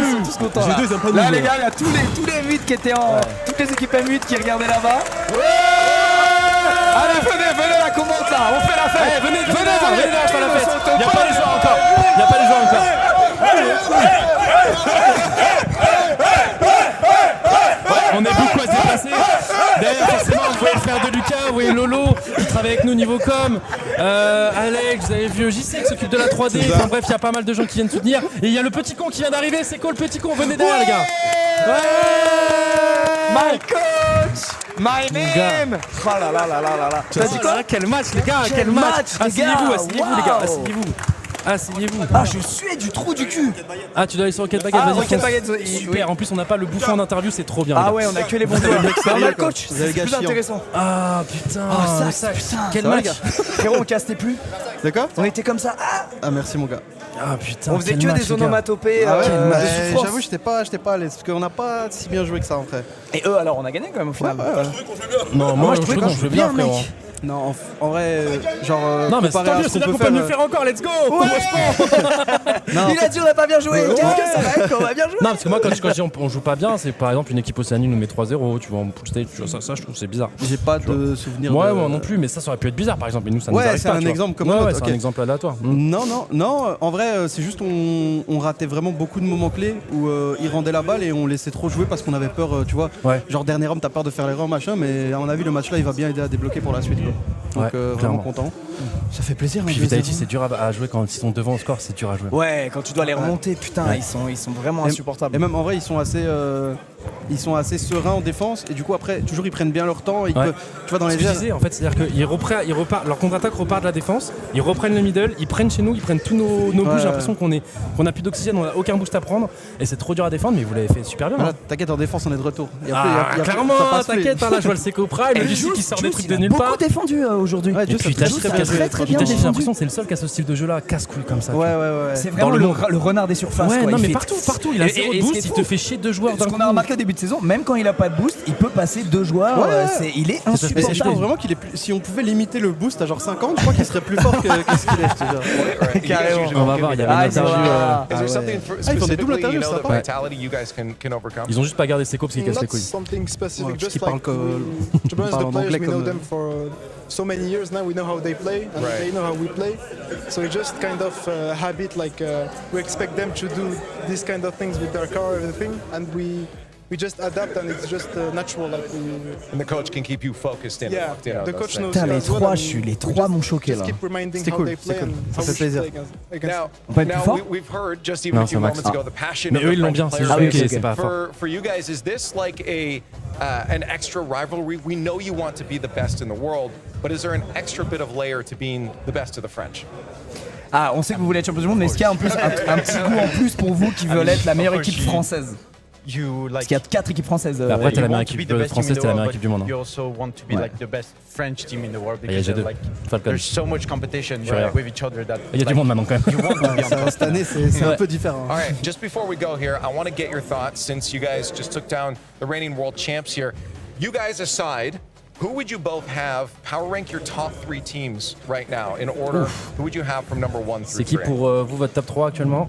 sont tous contents. G2 ils aiment pas nous. Là les gars, il y a tous les M8 qui étaient en. Toutes les équipes M8 qui regardaient là-bas. Allez, venez la commente là, on fait la fête. Venez, on fait la fête. Il n'y a pas les joueurs encore. On est beaucoup à se déplacer. D'ailleurs, forcément, vous voyez le frère de Lucas, vous voyez Lolo qui travaille avec nous niveau com. Alex, vous avez vu JC qui s'occupe de la 3D. Enfin bref, il y a pas mal de gens qui viennent soutenir. Et il y a le petit con qui vient d'arriver. C'est quoi le petit con? Venez derrière, les gars. My coach, my name. Oh là là. T'as dit quoi? Quel match, les gars, quel match. Asseyez-vous, les gars, asseyez-vous. Ah, je suais du trou du cul. Ah, tu dois aller sur Rocket Baguette, vas-y. Rocket Baguette, super, en plus on n'a pas le bouffon en interview, c'est trop bien. Ah ouais, on a que les bons joueurs. On a le coach, c'est plus intéressant. Ah putain, putain. Quel match. Frérot, on castait plus. D'accord? On était comme ça. Ah merci mon gars. Ah putain, on faisait que des onomatopées. J'avoue, j'étais pas à l'aise parce qu'on n'a pas si bien joué que ça en vrai. Et eux alors, on a gagné quand même au final. Non, moi je trouve qu'on joue bien, frérot. Non, en vrai, non, mais c'est tant mieux, c'est là qu'on peut mieux faire encore, let's go! Ouais. Il a dit on a pas bien joué, qu'est-ce que ça va être qu'on va bien jouer? Non, parce que moi, quand je dis on joue pas bien, c'est par exemple une équipe Océanie nous met 3-0, tu vois, en pool stage, tu vois, ça je trouve c'est bizarre. J'ai pas de souvenir. Moi non plus, mais ça aurait pu être bizarre par exemple, et nous ça nous arrive pas. Ouais, c'est un exemple comme ouais, c'est un exemple aléatoire. Non, en vrai, c'est juste on ratait vraiment beaucoup de moments clés où ils rendaient la balle et on laissait trop jouer parce qu'on avait peur, tu vois. Genre dernier homme, t'as peur de faire l'erreur, machin, mais à mon avis, le match là, il va bien aider à débloquer pour la suite, quoi. Donc vraiment content. Ça fait plaisir. Puis Vitality, c'est dur à jouer quand ils sont devant au score, c'est dur à jouer. Ouais, quand tu dois les remonter, putain, ils sont vraiment insupportables. Et même en vrai, ils sont assez sereins en défense et du coup après toujours ils prennent bien leur temps. Tu vois dans les airs. En fait, c'est-à-dire qu'ils repartent, leur contre-attaque repart de la défense, ils reprennent le middle, ils prennent chez nous, ils prennent tous nos boosts. J'ai l'impression qu'on a plus d'oxygène, on a aucun boost à prendre et c'est trop dur à défendre, mais vous l'avez fait super bien. Voilà, t'inquiète, en défense on est de retour. Clairement, t'inquiète, là je vois le Seco Prime, le JC qui sort des trucs de nulle part. Beaucoup défendu aujourd'hui. Et puis très bien j'ai l'impression que c'est le seul qui a ce style de jeu là, casse-couille comme ça. Ouais. C'est vraiment le renard des surfaces. Ouais, non mais partout, il a zéro boost, il te fait chier deux joueurs d'un coup. Ce qu'on a remarqué au début de saison, même quand il a pas de boost, il peut passer 2 joueurs. Il est insupportable. Je pense vraiment qu'il est plus. Si on pouvait limiter le boost à genre 50, je crois qu'il serait plus fort que ce qu'il est. Je te jure. Carrément. On va voir, il y avait une interview. Ils font des doubles interviews, ça va. Ils ont juste pas gardé Seco parce qu'ils cassent les couilles. Something specific, Ouais, just qui parle like que- to be honest, parle the en players anglais we know comme- them for so many years now. We know how they play, and they know how we play. So it's just kind of habit. Like we expect them to do these kind of things with their car, everything, and we just adapt, and it's just natural. Like And the coach can keep you focused in. yeah, You know, the those coach things. knows. Putain, as les well, trois, and les we trois m'ont just- choqué just là. keep reminding C'était how cool, they c'était play cool. and Ça how fait we should plaisir. play against. Now, On peut être plus fort we've heard just even Non, a few c'est Max. moments ago the passion Mais of eux the ils l'ont French bien, c'est players. juste oui, que ok. c'est pas fort. For you guys, is this like an extra rivalry? We know you want to be the best in the world, but is there an extra bit of layer to being the best of the French? Ah, on sait que vous voulez être champion du monde, mais est-ce qu'il y a en plus un petit goût en plus pour vous qui veulent être la meilleure équipe française? Parce qu'il y a 4 équipes françaises. Bah après, t'as la meilleure want to be équipe the best team française, in t'as la the meilleure world, équipe du monde. but you also want to be Ouais. like the best French team in the world Il y a because G2, like Falcon. there's so much competition Furia. with each other that Il y a du like, monde maintenant quand même. you want to be on top. Cette année, c'est un peu différent. All right, just before we go here, I want to get your thoughts since you guys just took down the reigning world champs here. You guys aside, who would you both have power rank your top 3 teams right now in order? Who would you have from number 1 through C'est qui 3? pour vous votre top 3 actuellement?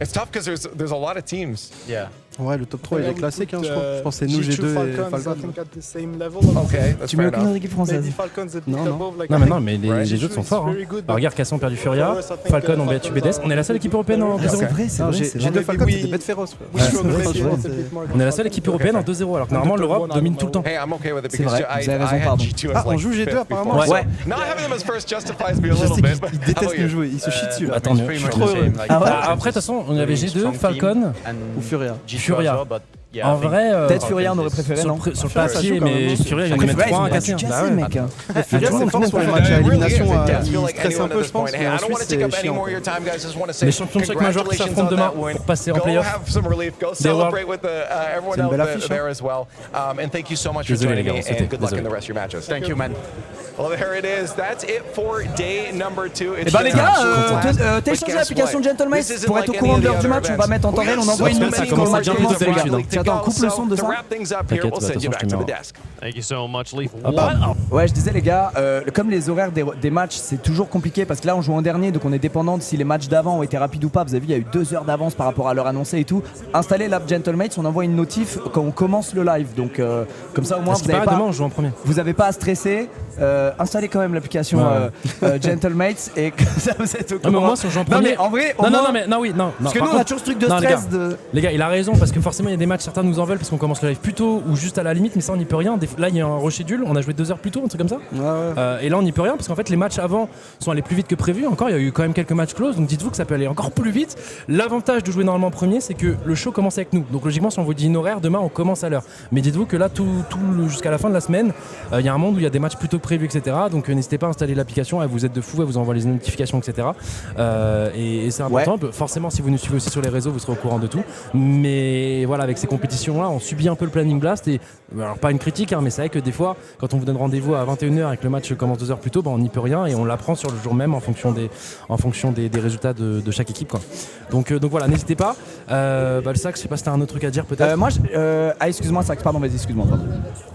It's tough because there's a lot of teams. Yeah. Ouais, le top 3 il I est would classique, put, hein, je crois. Je pense que c'est nous, G2 G2 et Falcons, I Falcon. think at the same level. Okay, that's Tu fair mets aucune enough. autre équipe française. Maybe Falcons a bit Non, non. above. Like Non I mais think non mais Right. les autres sont forts. Hein. Very good, Bah, regarde Cassan perdu Furia, For us, I think, Falcon ont battu Falcons BDS. On est la seule équipe européenne en 2-0. C'est vrai, c'est Non, vrai. J'ai deux Falcons, c'est des bêtes féroces. quoi. we struggle vrai, maybe c'est a vrai. little bit more On est la than seule équipe Falcons. européenne en 2-0 alors que normalement l'Europe domine tout le temps. Hey, I'm okay with it C'est because vrai, I vous avez raison, had pardon. G2 as Ah, on like joue G2 fifth apparemment. before, so Ouais. not having them as first justifies me a Je little sais bit. qu'il but il how déteste about nous you? jouer, il se chie dessus là. Bah, tant mieux. Pretty Je much suis the trop same, heureux. like, Ah ouais Bah, après de toute façon on avait very G2, strong Falcon. team and Ou Furia. G2 Furia. as well, but yeah, En I think vrai, Peut-être Furia on aurait préféré, sur non? le sur le Furia, ça papier, joue quand même, mais hein. Furia il y en a Après, mis Furia, ils 3 ont à pas casser. dû Bah casser, ouais. mec. Furia, c'est fort sur les It matchs à really élimination, is. It does il feel like stresse un anyone peu, at je this point. pense, Hey, mais I don't ensuite want to take c'est up any chiant. more of your time, guys. I just want to say Les champions de chaque major qui congratulations s'affrontent on demain that win. pour passer en Go playoff. have some relief. Go Des Worlds. celebrate with everyone C'est une else belle affiche, there as well. And thank you so much for Désolé, joining les gars, me, c'était- and good luck in désolé. the rest of your matches. thank you, man. Well, there it is. That's it for day number 2. Eh ben les gars, téléchargez l'application Gentlemate pour être au courant de l'heure du match. On va mettre en temps réel, on envoie une Ça notification commence quand le à match bien commence. vite d'habitude, hein. Attends, coupe le son de ça. T'inquiète, bah, de toute façon, je te mets en- Thank you so much, Leaf. Ouais, je disais les gars, comme les horaires des matchs, c'est toujours compliqué parce que là on joue en dernier, donc on est dépendant de si les matchs d'avant ont été rapides ou pas. Vous avez vu, il y a eu 2 heures d'avance par rapport à l'heure annoncée et tout. Installez l'app Gentlemates, on envoie une notif quand on commence le live. Donc comme ça au moins Parce vous qu'il avez paraît pas, demain on joue en premier. vous avez pas à stresser. Installez quand même l'application Gentlemates et comme ça vous êtes au Non mais courant. au moins si on joue en Non premier. mais en vrai, au Non moins- non mais non oui non. parce que par nous on a contre- toujours ce truc de non, les stress gars. de. Les gars, il a raison parce que forcément il y a des matchs, certains nous en veulent parce qu'on commence le live plus tôt ou juste à la limite, mais ça on n'y peut rien. Là il y a un reschedule, on a joué 2 heures plus tôt, un truc comme ça. Ouais, ouais. Et là on n'y peut rien parce qu'en fait les matchs avant sont allés plus vite que prévu. Encore il y a eu quand même quelques matchs close, donc dites-vous que ça peut aller encore plus vite. L'avantage de jouer normalement premier, c'est que le show commence avec nous. Donc logiquement si on vous dit une horaire, demain on commence à l'heure. Mais dites-vous que là jusqu'à la fin de la semaine, il y a un monde où il y a des matchs plutôt prévus, etc. Donc n'hésitez pas à installer l'application, vous êtes de fou, elle vous envoie les notifications, etc. Et c'est important. Forcément si vous nous suivez aussi sur les réseaux, vous serez au courant de tout. Mais voilà, avec ces compétitions là, on subit un peu le planning blast et alors pas une critique, hein, mais c'est vrai que des fois quand on vous donne rendez-vous à 21h et que le match commence 2 heures plus tôt, on n'y peut rien et on l'apprend sur le jour même en fonction des résultats de chaque équipe, quoi. Donc voilà, n'hésitez pas. Le sac, je sais pas si t'as un autre truc à dire peut-être. Excuse-moi, Sax, pardon, vas-y, excuse-moi. Pardon.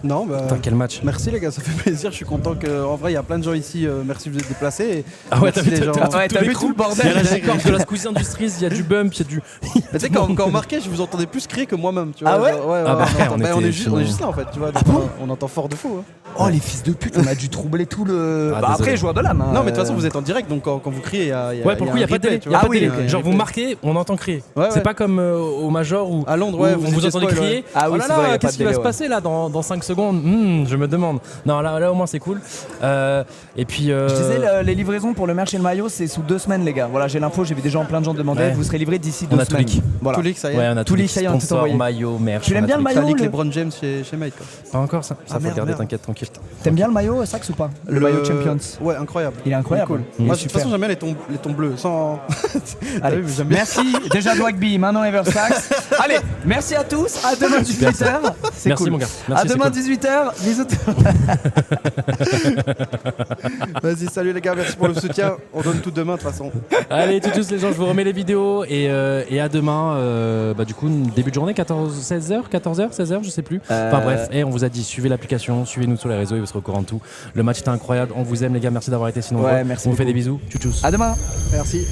Non, bah. Putain, quel match. Merci les gars, ça fait plaisir. Je suis content qu'en vrai il y a plein de gens ici. Merci de vous êtes déplacés. Et Ah ouais, merci les gens. T'as vu tout le Il y a bordel. la G-Corp de la Squeezie Industries, il y a du bump, il y a du. Mais tu sais, quand on marquait, je vous entendais plus crier que moi-même. Tu vois, Ah ouais genre, Ah bah, on, entend- on bah, on était est juste, chez on est nous. juste là en fait. Tu vois, donc, on entend fort de fou. Hein. Oh les fils de pute, on a dû troubler tout le. Ah, Bah désolé. après, joueur de l'âme. Non, mais de toute façon, vous êtes en direct, donc quand vous criez, il y a. Ouais, pour le coup, il n'y a pas de délai. tu Y a vois. pas de délai. oui, ok. Genre, vous marquez, on entend crier. Ouais, C'est ouais. pas comme au Major où, À Londres, ouais, où vous on vous étiez entendait spoil, crier. ouais. Ah oui, oh c'est là vrai, y a là, pas qu'est-ce de qui va délai, se ouais. passer là dans 5 secondes Je me demande. Non, là au moins, c'est cool. Et puis. Je disais, les livraisons pour le merch et le maillot, c'est sous 2 semaines, les gars. Voilà, j'ai l'info, j'ai vu déjà plein de gens demander. Ouais. Vous serez livrés d'ici On 2 a semaines. Toulik. Voilà. Toulik, ça y est. Ouais, on a Tous les les clients ont tout sponsors, envoyé. maillot, merch. Tu l'aimes on a bien le Toulik. maillot T'as leak le- les Brown James chez Mike. Quoi. Pas encore ça. Ça Ah, faut merde, regarder, merde. t'inquiète, tranquille. T'aimes bien le maillot Sax ou pas? Le maillot Champions. Ouais, incroyable. Il est incroyable. Cool. Il est Moi, de toute super. façon, j'aime bien les tons bleus. Sans... Allez, T'as vu, j'aime bien. merci déjà Dwagby, maintenant Eversax. Allez, merci à tous, à demain 18h. C'est Merci cool. mon gars. Merci, À c'est demain cool. 18h, bisous. Vas-y, salut les gars, merci pour le soutien. On donne tout demain de toute façon. Allez, tous les gens, je vous remets les vidéos et à demain. Du coup, début de journée, 16h, 16h, je sais plus. Enfin bref, et on vous a dit, suivez l'application, suivez-nous sur les réseaux et vous serez au courant de tout. Le match était incroyable, on vous aime les gars, merci d'avoir été si nombreux. Ouais, merci on vous fait beaucoup. des bisous. Tchou tchous. À demain. Merci.